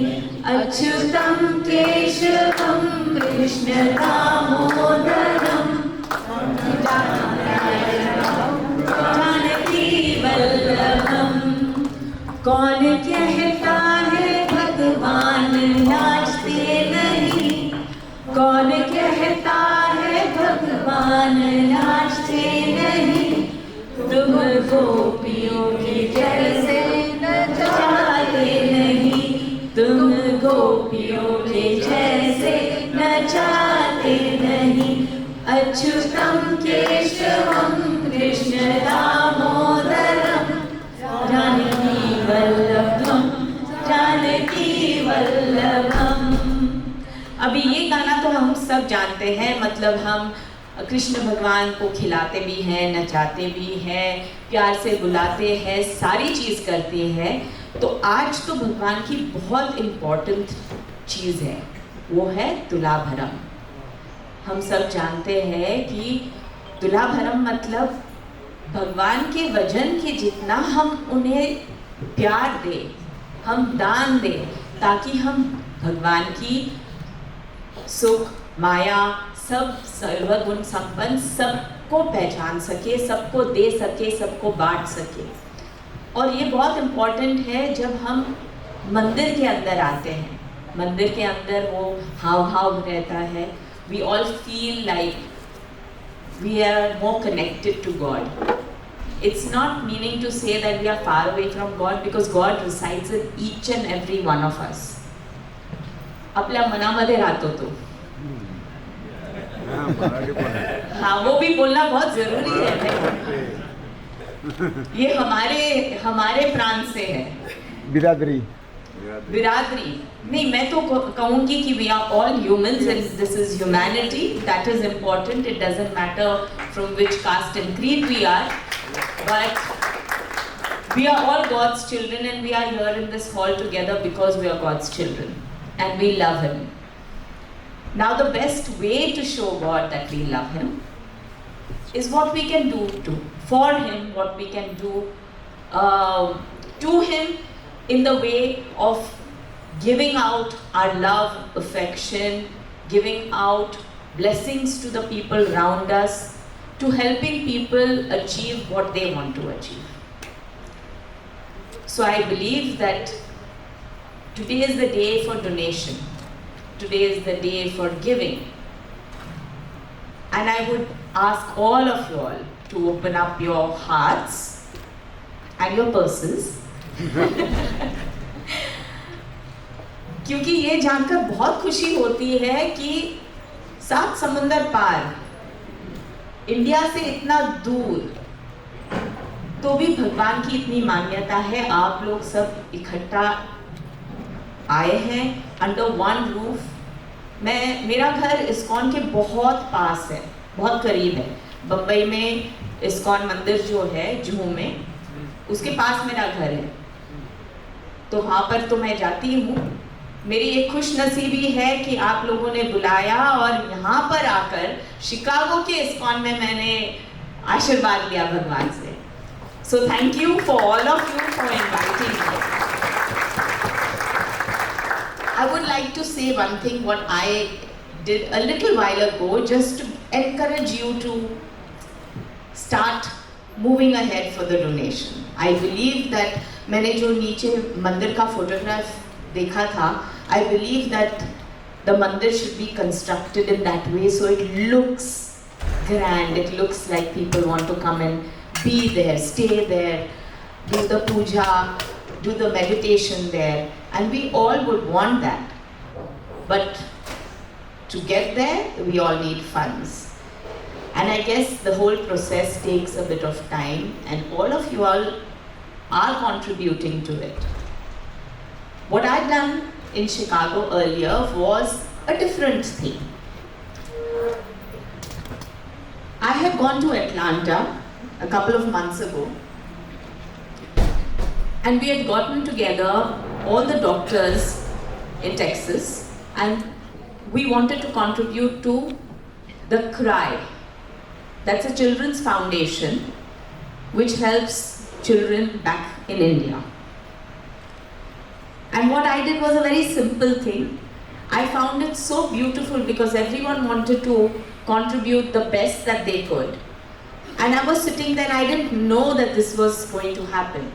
अच्युतम केशवम कृष्ण दामोदरम जानकी वल्लभम. कौन कहता है भगवान नाचते नहीं, कौन कहता है भगवान नाचते नहीं, तुम गोपियों की जैसे नचाते नहीं, तुम गोपियों के जैसे नचाते नहीं. अच्युतम केशवम कृष्ण दामोदरम जानकी वल्लभम जानकी वल्लभम. अभी ये गाना तो हम सब जानते हैं, मतलब हम कृष्ण भगवान को खिलाते भी हैं, नचाते भी हैं, प्यार से बुलाते हैं, सारी चीज़ करते हैं. तो आज तो भगवान की बहुत इम्पोर्टेंट चीज़ है, वो है तुलाभरम. हम सब जानते हैं कि तुलाभरम मतलब भगवान के वजन के जितना हम उन्हें प्यार दें, हम दान दें, ताकि हम भगवान की सुख, माया, सब सर्वगुण संपन्न सबको पहचान सके, सबको दे सके, सबको बांट सके। और ये बहुत इम्पोर्टेंट है जब हम मंदिर के अंदर आते हैं। मंदिर के अंदर वो हाव रहता है। We all feel like we are more connected to God. It's not meaning to say that we are far away from God, because God resides in each and every one of us. आपल्या मनामध्ये राहतो तो। हाँ, वो भी बोलना बहुत जरूरी है। ये हमारे प्राण से है। बिरादरी नहीं, मैं तो कहूँगी कि we are all humans and this is humanity. That is important. It doesn't matter from which caste and creed we are, but we are all God's children and we are here in this hall together because we are God's children and we love Him. Now the best way to show God that we love Him is what we can do for Him, what we can do to Him in the way of giving out our love, affection, giving out blessings to the people around us, to helping people achieve what they want to achieve. So I believe that today is the day for donation. Today is the day for giving. And I would ask all of you all to open up your hearts and your purses. क्योंकि ये जानकर बहुत खुशी होती है कि 7 समुंदर पार, India से इतना दूर, तो भी भगवान की इतनी मान्यता है। आप लोग सब इकट्ठा आए हैं अंडर वन रूफ। मेरा घर इस्कॉन के बहुत पास है, बहुत करीब है। बम्बई में इस्कॉन मंदिर जो है जूहू में, उसके पास मेरा घर है, तो वहाँ पर तो मैं जाती हूँ। मेरी एक खुश नसीबी है कि आप लोगों ने बुलाया और यहाँ पर आकर शिकागो के इस्कॉन में मैंने आशीर्वाद लिया भगवान से। So thank you for all of you for inviting me. I would like to say one thing what I did a little while ago, just to encourage you to start moving ahead for the donation. I believe that मैंने जो नीचे मंदिर का photograph देखा था, I believe that the mandir should be constructed in that way so it looks grand, it looks like people want to come and be there, stay there, do the puja, do the meditation there, and we all would want that. But to get there, we all need funds. And I guess the whole process takes a bit of time, and all of you all are contributing to it. What I'd done in Chicago earlier was a different thing. I had gone to Atlanta a couple of months ago, and we had gotten together all the doctors in Texas, and we wanted to contribute to the CRY. That's a children's foundation which helps children back in India. And what I did was a very simple thing. I found it so beautiful because everyone wanted to contribute the best that they could. And I was sitting there and I didn't know that this was going to happen.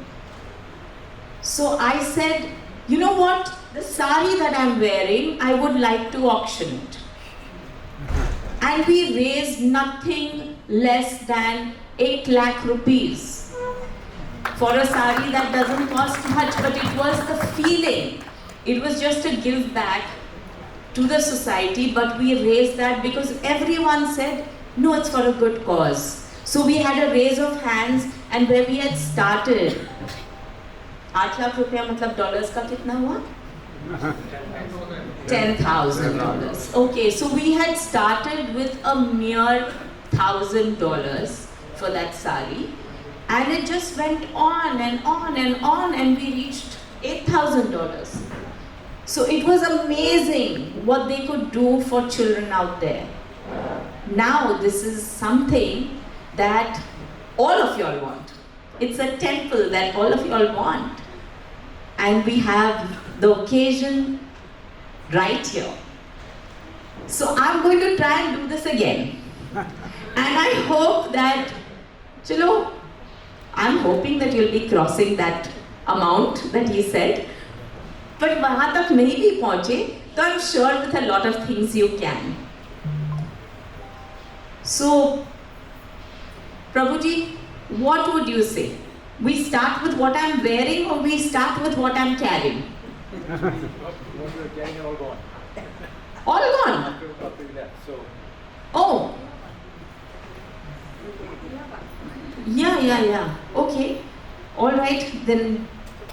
So I said, you know what, the sari that I'm wearing, I would like to auction it. And we raised nothing less than 8 lakh rupees for a sari that doesn't cost much, but it was the feeling. It was just a give back to the society, but we raised that because everyone said, no, it's for a good cause. So we had a raise of hands, and where we had started, 8 lakh रुपया मतलब dollars का कितना हुआ? $10,000. Okay, so we had started with a mere $1,000 for that sari, and it just went on and on and on, and we reached $8,000. So it was amazing what they could do for children out there. Now this is something that all of y'all want. It's a temple that all of y'all want. And we have the occasion right here. So I'm going to try and do this again. And I hope that, chalo, I'm hoping that you'll be crossing that amount that he said. But वहाँ तक नहीं भी पहुँचे, तो I'm sure with a lot of things you can. So, Prabhuji, what would you say? We start with what I'm wearing or we start with what I'm carrying? What you're carrying all gone. All gone? Oh. Yeah. Okay. Alright, then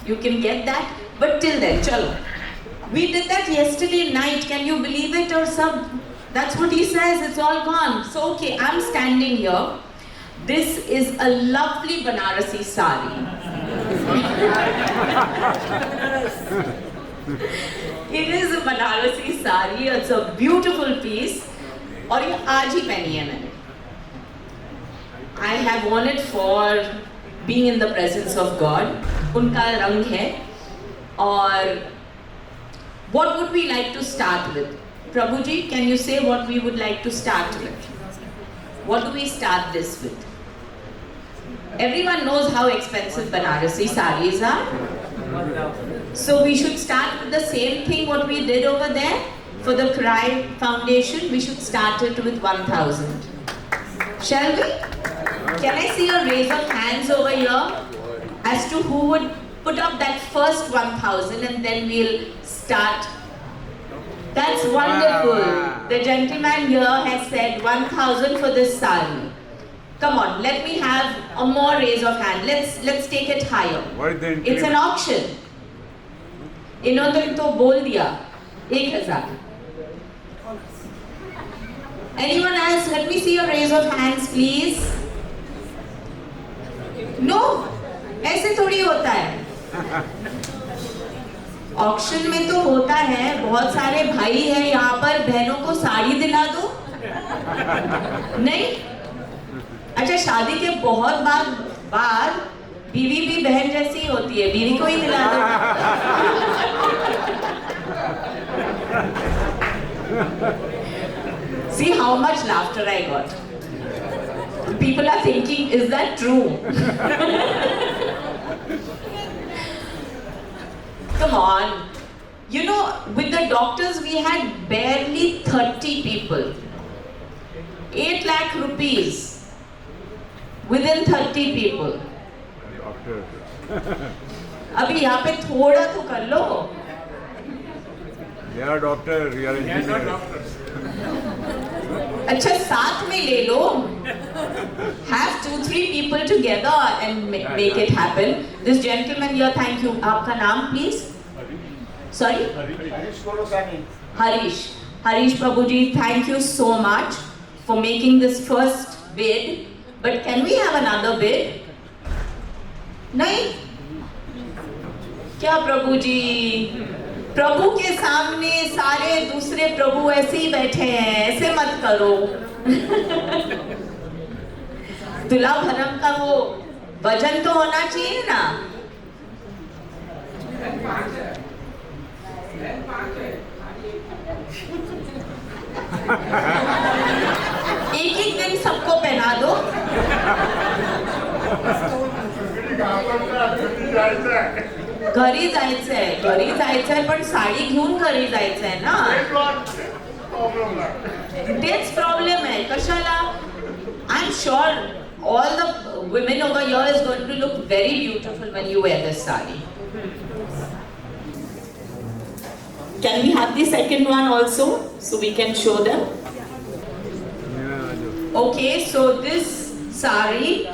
you can get that. But till then, chalo. We did that yesterday night. Can you believe it or some? That's what he says. It's all gone. So okay, I'm standing here. This is a lovely Banarasi sari. It is a Banarasi sari. It's a beautiful piece. और ये आज ही पहनी है मैंने. I have worn it for being in the presence of God. उनका रंग है. और what would we like to start with? Prabhuji, can you say what we would like to start with? What do we start this with? Everyone knows how expensive Banarasi saris are. So we should start with the same thing what we did over there. For the Cry Foundation, we should start it with 1,000. Shall we? Can I see a raise of hands over here as to who would put up that first 1,000 and then we'll start. That's wonderful. The gentleman here has said 1,000 for this sari. Come on, let me have a more raise of hand. Let's take it higher. It's an auction. इन्होंने तो बोल दिया 1,000. Anyone else? Let me see a raise of hands, please. No, ऐसे थोड़ी होता है. Auction में तो होता है, बहुत सारे भाई हैं यहाँ पर, बहनों को साड़ी दिला दो. नहीं? अच्छा, शादी के बहुत बाद बीवी भी बहन जैसी होती है, बीवी को ही दिला दो. See how much laughter I got. People are thinking, is that true? Come on. You know, with the doctors we had barely 30 people. 8 lakh rupees within 30 people. अभी यहाँ पे थोड़ा तो कर लो. They are doctors, we are engineers. अच्छा, साथ में ले लो. Have 2-3 people together and make it happen. This gentleman here, thank you. आपका नाम please? Sorry? Harish Prabhuji, thank you so much for making this first bid. But can we have another bid? नहीं? क्या प्रभु जी? प्रभु के सामने सारे दूसरे प्रभु ऐसे ही बैठे हैं, ऐसे मत करो. तुलाभरम का वो भजन तो होना चाहिए ना. एक दिन सबको पहना दो. घरी जायचंय पण साडी घेऊन घरी जायचंय ना. तेच प्रॉब्लेम आहे. कशाला? I am sure all the women over here is going to look very beautiful when you wear this sari. Can we have the second one also so we can show them? Okay, so this sari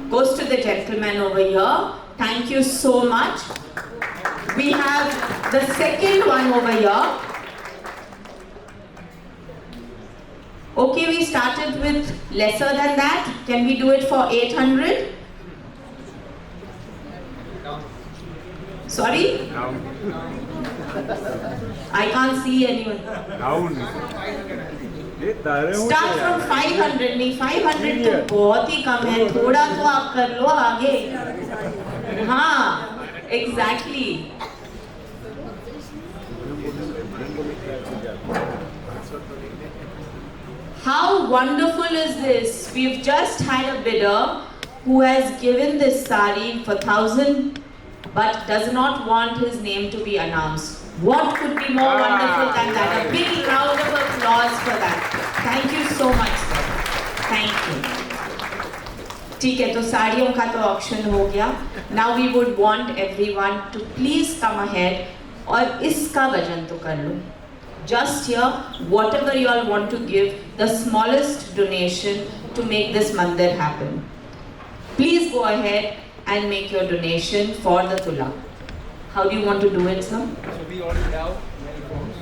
goes to the gentleman over here. Thank you so much. We have the second one over here. Okay, we started with lesser than that. Can we do it for 800? Sorry? I can't see anyone. Start from 500 नहीं 500 तो बहुत ही कम है, थोड़ा तो आप कर लो आगे. हाँ, exactly. How wonderful is this? We've just had a bidder who has given this sari for 1,000 but does not want his name to be announced. What could be more wonderful than that? A big round of applause for that. Thank you so much, sir. Thank you. ठीक है, तो साड़ियों का तो auction हो गया. Now we would want everyone to please come ahead और इसका वजन तो कर लो. Just here, whatever you all want to give, the smallest donation to make this mandir happen. Please go ahead and make your donation for the Tula. How do you want to do it, sir? So we ordered out many forms.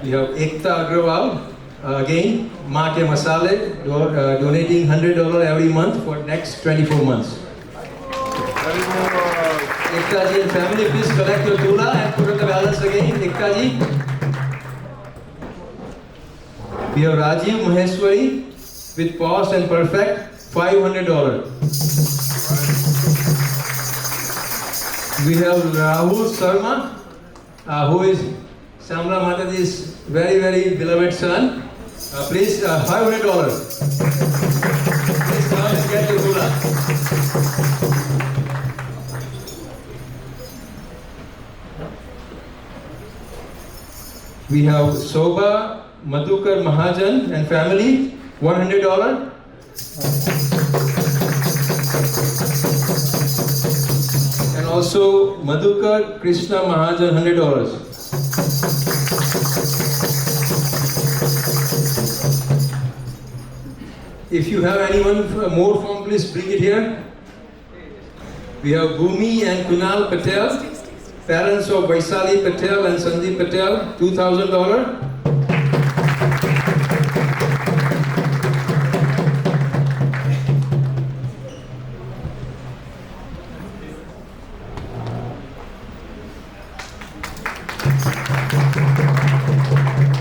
We have Ekta Agrawal, again, Maa Ke Masale, donating $100 every month for next 24 months. Ekta ji and family, please collect your Tula and put on the balance again. Ekta ji. We have Rajiv Maheshwari with Pause and Perfect, $500. We have Rahul Sharma, who is Shamla Mataji's very, very beloved son. Please, $500. Please come and get your Tula. We have Sobha Madhukar Mahajan and family, $100. And also Madhukar Krishna Mahajan, $100. If you have anyone more form, please bring it here. We have Bhumi and Kunal Patel, parents of Vaisali Patel and Sandeep Patel, $2,000.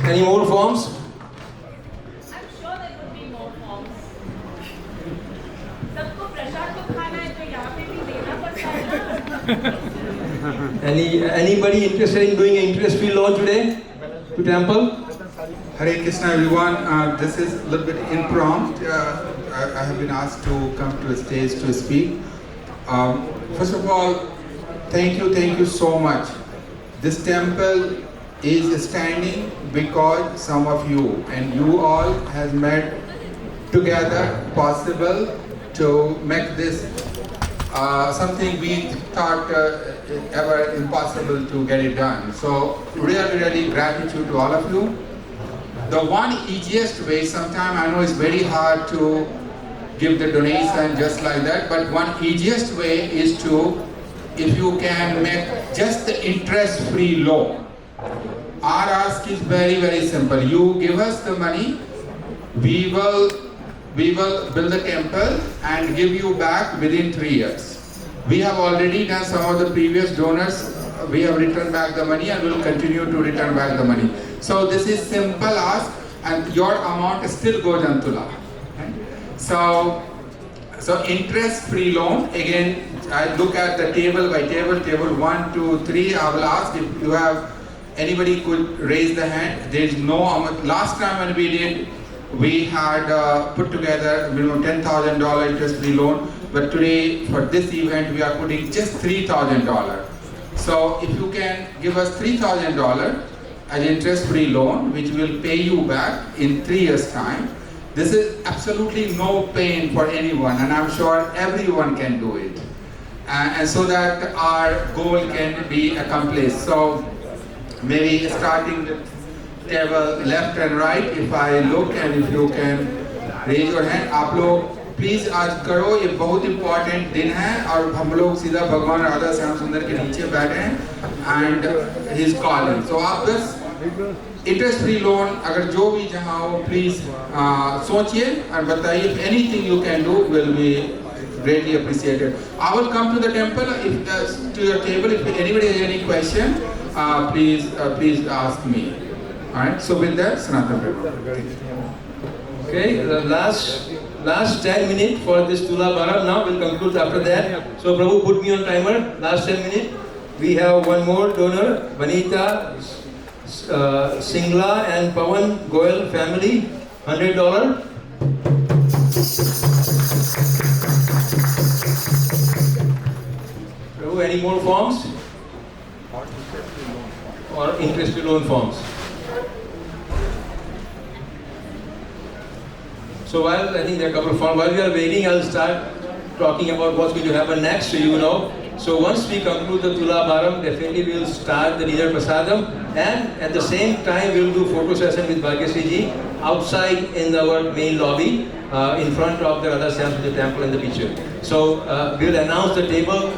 Any more forms? I'm sure there could be more forms. सबको प्रसाद को खाना है तो यहाँ पे भी देना पड़ता है ना. Anybody interested in doing an interest-free loan today to temple? Hare Krishna everyone, this is a little bit impromptu. I have been asked to come to a stage to speak. First of all, thank you so much. This temple is standing because some of you and you all has made together possible to make this something we thought ever impossible to get it done. So really gratitude to all of you. The one easiest way, sometimes I know it's very hard to give the donation just like that, but one easiest way is to, if you can make just the interest-free loan. Our ask is very simple. You give us the money, we will build the temple and give you back within 3 years. We have already done some of the previous donors. We have returned back the money and will continue to return back the money. So this is simple ask and your amount still goes on Tula. So interest-free loan, again, I look at the table by table 1, 2, 3. I will ask if you have, anybody could raise the hand. There is no amount. Last time when we did, we had put together minimum $10,000 interest-free loan, but today for this event we are putting just $3,000. So if you can give us $3,000 as interest-free loan, which will pay you back in 3 years' time, this is absolutely no pain for anyone, and I'm sure everyone can do it, and so that our goal can be accomplished. So maybe starting with table left and right, if I look and if you can raise your hand. आप लोग please आज करो, ये बहुत important दिन है और हम लोग सीधा भगवान राधा श्याम सुंदर के नीचे बैठे हैं एंड ही इज कॉलिंग. सो आप बस इंटरेस्ट फ्री लोन अगर जो भी जहाँ हो प्लीज सोचिए और बताइए. Anything you can do will be greatly appreciated. I will come to the temple, to your table, if anybody has any question. please ask me. All right. So with that, Sanatan Prabhu. Okay, the last 10 minutes for this Tulabharam. Now we'll conclude after that. So Prabhu, put me on timer. Last 10 minutes. We have one more donor, Vanita Singla and Pawan Goyal family, $100. Prabhu, any more forms? Or interest loan forms? So while I think there are a couple of forms, while we are waiting, I'll start talking about what's going to happen next, so you know. So once we conclude the Tulabharam, definitely we'll start the Nidar Prasadam, and at the same time we'll do photo session with Bhagyashree ji outside in our main lobby, in front of the Radha Shyam temple in the picture. So we'll announce the table.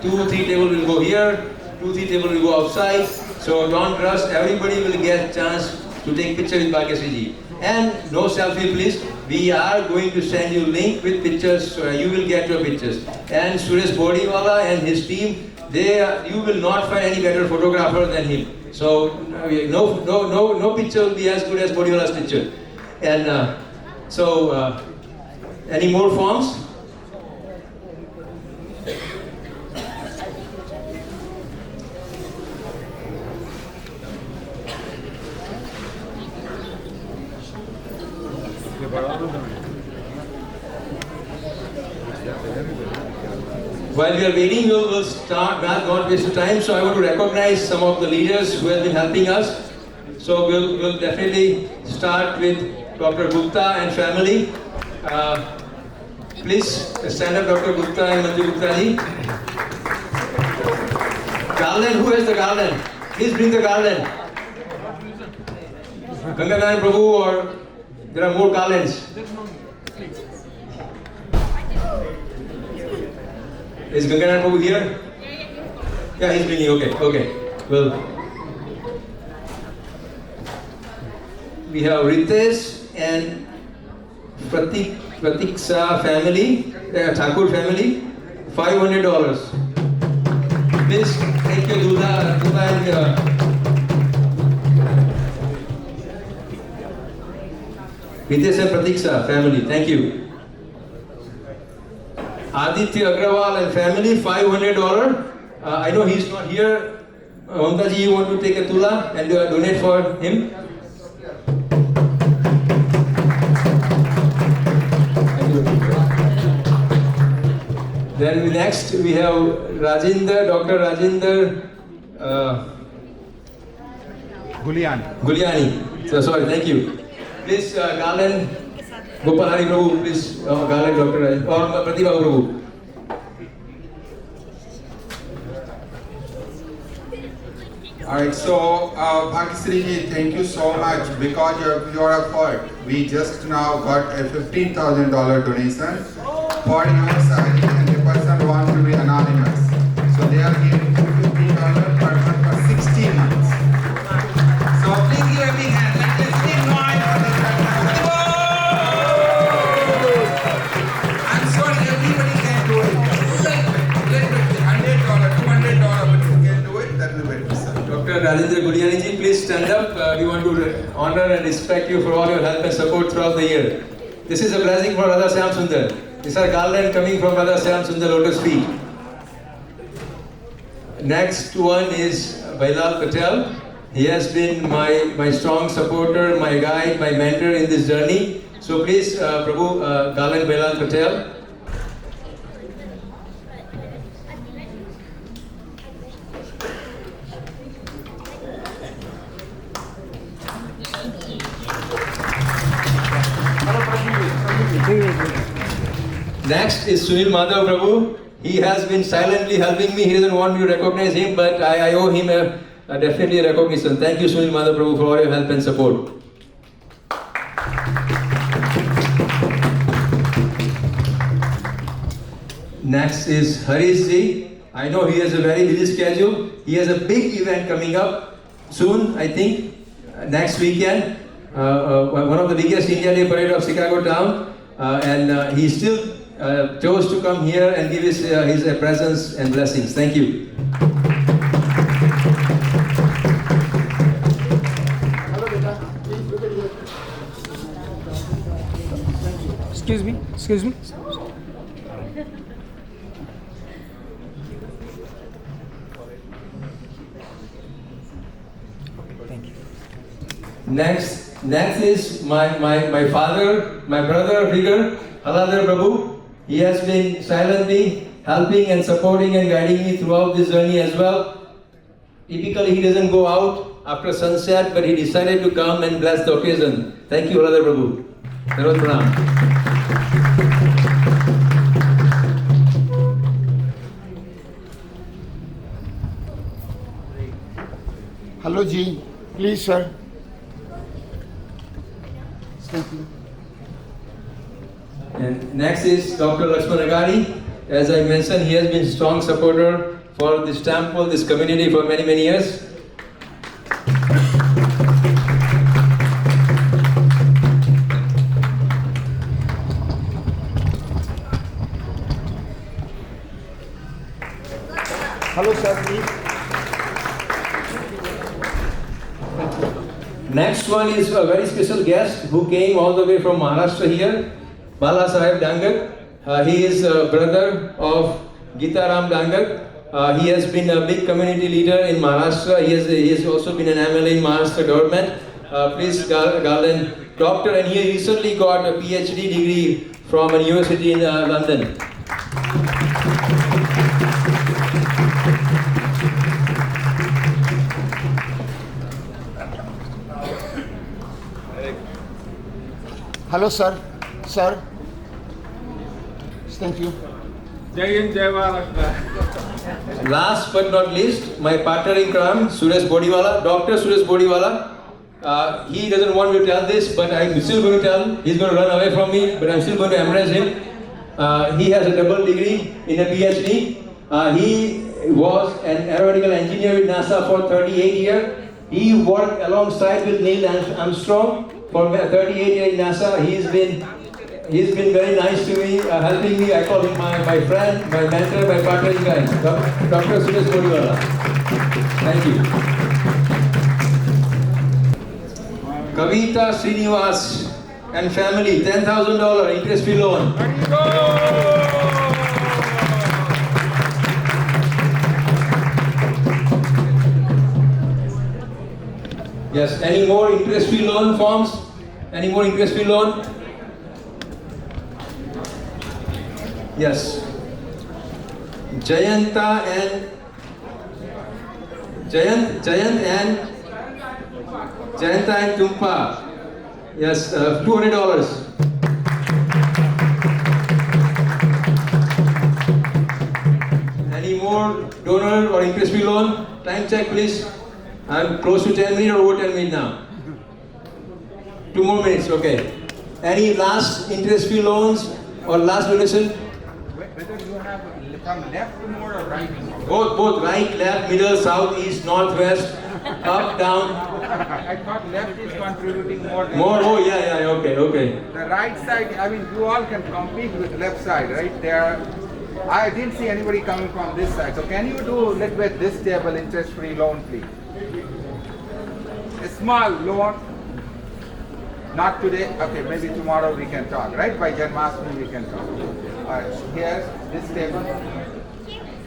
2-3 tables will go here, 2-3 tables will go outside. So don't rush. Everybody will get a chance to take picture with Bhagyashree ji. And no selfie, please. We are going to send you link with pictures, so you will get your pictures. And Suresh Bodiwala and his team, you will not find any better photographer than him. So no picture will be as good as Bodiwala's picture. And any more forms? While we are waiting, we'll start, not waste time, so I want to recognize some of the leaders who have been helping us. So we'll definitely start with Dr. Gupta and family. Please stand up, Dr. Gupta and Manju Gupta ji. Garland, who has the garland? Please bring the garland. Ganganayan Prabhu, or there are more garlands. Is Ganganayan Prabhu here? Yeah, he's bringing. Okay. Well, we have Ritesh and Pratiksa family, Thakur family, $500. Please take your Dudha and Ritesh and Pratiksa family, thank you. Aditya Agrawal and family, $500. I know he's not here. Mamta ji, you want to take a tula and donate for him? Then next we have Dr. Rajinder Guliani. So sorry, thank you. Please, Garland, Gopal Hari Prabhu, please, Garland, Dr. Raj, or Pratibha Prabhu. Alright, so Bhagyashree ji, thank you so much. Because of your effort, we just now got a $15,000 donation for your side, and the person wants to be anonymous. So they are giving $15 per month for 16 months. So please give a big hand. Let us give noise for this. I'm sorry, everybody can do it. Let $100, $200, but you can do it, that will be better. Dr. Rajendra Guliani ji, please stand up. We want to honor and respect you for all your help and support throughout the year. This is a blessing for Radha Shyam Sundar. These are garland coming from Radha Shyam Sundar Lotus feet. Next one is Bailal Patel. He has been my strong supporter, my guide, my mentor in this journey. So please, Prabhu, garland Bailal Patel. Next is Sunil Madhav Prabhu. He has been silently helping me. He doesn't want me to recognize him, but I owe him definitely a recognition. Thank you, Sunil Madhav Prabhu, for all your help and support. Next is Harish ji. I know he has a very busy schedule. He has a big event coming up soon, I think, next weekend. One of the biggest India Day parade of Chicago town. And he still chose to come here and give his presence and blessings. Thank you. Excuse me? Next is my father, my brother figure, Haladar Prabhu. He has been silently helping and supporting and guiding me throughout this journey as well. Typically he doesn't go out after sunset, but he decided to come and bless the occasion. Thank you, Haladar Prabhu. Sarvat Pranam. Hello Ji, please sir. Thank you. And next is Dr. Lakshman Agadi. As I mentioned, he has been a strong supporter for this temple, this community for many, many years. Hello sir, please. Next one is a very special guest who came all the way from Maharashtra here, Bala Saheb Dangat. He is a brother of Geetaram Dangat. He has been a big community leader in Maharashtra. He has also been an MLA in Maharashtra government. Please garland doctor, and he recently got a PhD degree from a university in London. Hello sir. Sir. Thank you. Jai Hind, Jai Maharashtra. Last but not least, my partner in crime, Suresh Bodiwala, Dr. Suresh Bodiwala. He doesn't want me to tell this, but I'm still going to tell. He's going to run away from me, but I'm still going to embrace him. He has a double degree in a PhD. He was an aeronautical engineer with NASA for 38 years. He worked alongside with Neil Armstrong for 38 years in NASA. He's been very nice to me, helping me. I call him my friend, my mentor, my partner in crime, Dr. Suresh Bodiwala. Thank you. Kavita Srinivas and family, $10,000 interest-free loan. Yes, any more interest-free loan forms? Any more interest-free loan? Yes. Jayant and Tumpa. Yes, $200. Any more donor or interest-free loan? Time check, please. I'm close to 10 minutes or over 10 minutes now. 2 more minutes, okay. Any last interest-free loans or last donation? Whether you have come left more or right more? Both, right, left, middle, south, east, north, west, up, down. I thought left is contributing more than More, oh yeah, okay. The right side, I mean, you all can compete with left side, right? I didn't see anybody coming from this side. So can you do a little bit this table interest-free loan, please? A small loan. Not today. Okay, maybe tomorrow we can talk, right? By Janmashtami we can talk. Alright, here's this table.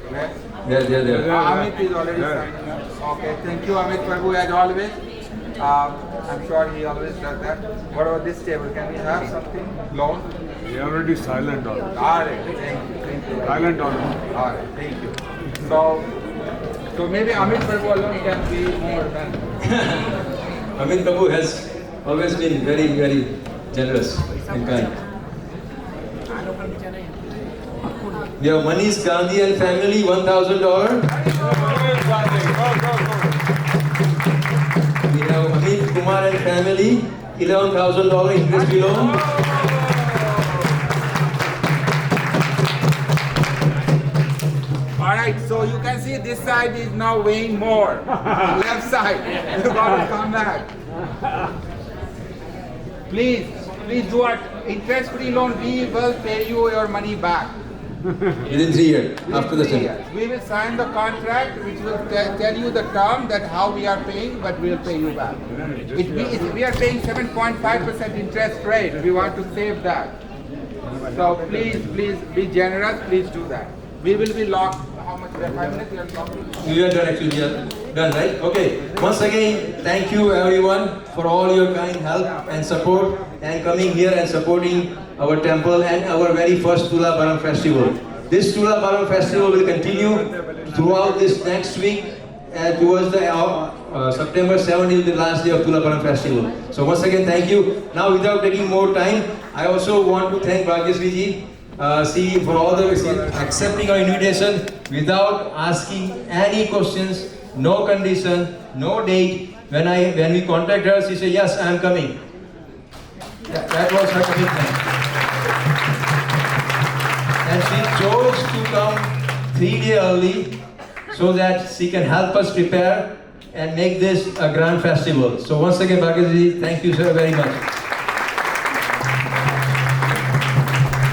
Where? There. Amit is already signing up. Okay, thank you Amit Prabhu as always. I'm sure he always does that. What about this table? Can we have something? Loan? We are already silent on it. Alright, thank you. Silent on it. Alright, thank you. So maybe Amit Prabhu alone can be more than. Amit Prabhu has always been very, very generous and kind. We have Manish Gandhi and family, $1,000. We have Amit Kumar and family, $11,000 interest-free loan. Alright, so you can see this side is now weighing more. Left side. You gotta come back. Please do an interest-free loan. We will pay you your money back. Within 3 years, after the sale. We will sign the contract which will tell you the term that how we are paying, but we will pay you back. We are paying 7.5% interest rate. We want to save that. So please be generous. Please do that. We will be locked. How much? 5 minutes? We are locked. You are done actually. You are done, right? Okay. Once again, thank you everyone for all your kind help and support and coming here and supporting our temple and our very first Tulabharam festival. This Tulabharam festival will continue throughout this next week towards the September 17th, the last day of Tulabharam festival. So once again, thank you. Now, without taking more time, I also want to thank Bhagyashree ji for all the accepting our invitation without asking any questions, no condition, no date. When we contact her, she said, "Yes, I am coming." That was her commitment. And she chose to come 3 days early so that she can help us prepare and make this a grand festival. So once again, Bhagyashree, thank you sir very much.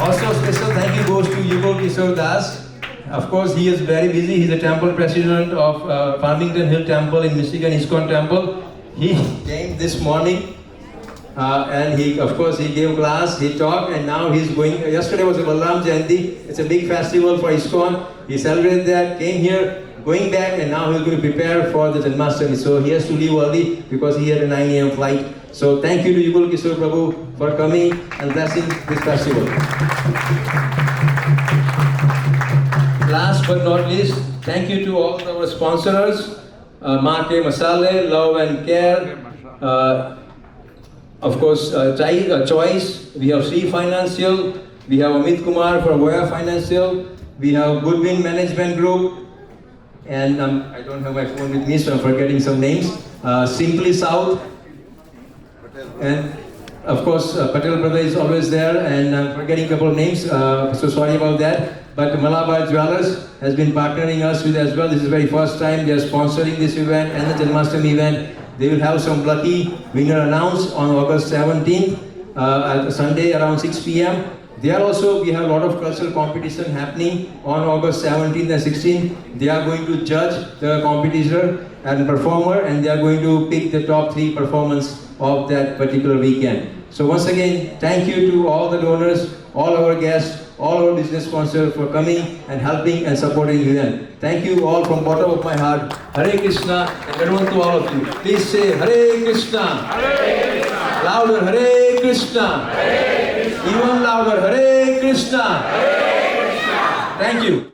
Also special thank you goes to Yugal Kishore Das. Of course, he is very busy. He's the temple president of Farmington Hill Temple in Michigan, ISKCON Temple. He came this morning. And he, of course, he gave class, he talked, and now he's going. Yesterday was a Balram Jayanti. It's a big festival for ISKCON. He celebrated that, came here, going back, and now he's going to prepare for the Janmashtami. So he has to leave early because he had a 9 a.m. flight. So thank you to Yugal Kishore Prabhu for coming and blessing this festival. Last but not least, thank you to all our sponsors, Marke Masale, Love and Care. Of course, Choice, we have C Financial, we have Amit Kumar for Voya Financial, we have Goodwin Management Group, and I don't have my phone with me, so I'm forgetting some names. Simply South, and of course, Patel brother is always there, and I'm forgetting a couple of names, so sorry about that. But Malabar Jewelers has been partnering us with as well. This is the very first time they are sponsoring this event and the Janmashtami event. They will have some lucky winner announced on August 17th, Sunday around 6 p.m. There also we have a lot of cultural competition happening on August 17th and 16th. They are going to judge the competitor and performer, and they are going to pick the top 3 performance of that particular weekend. So once again, thank you to all the donors, all our guests, all our business sponsors for coming and helping and supporting the event. Thank you all from bottom of my heart. Hare Krishna, and everyone to all of you. Please say Hare Krishna. Hare Krishna. Louder, Hare Krishna. Hare Krishna. Even louder, Hare Krishna. Hare Krishna. Thank you.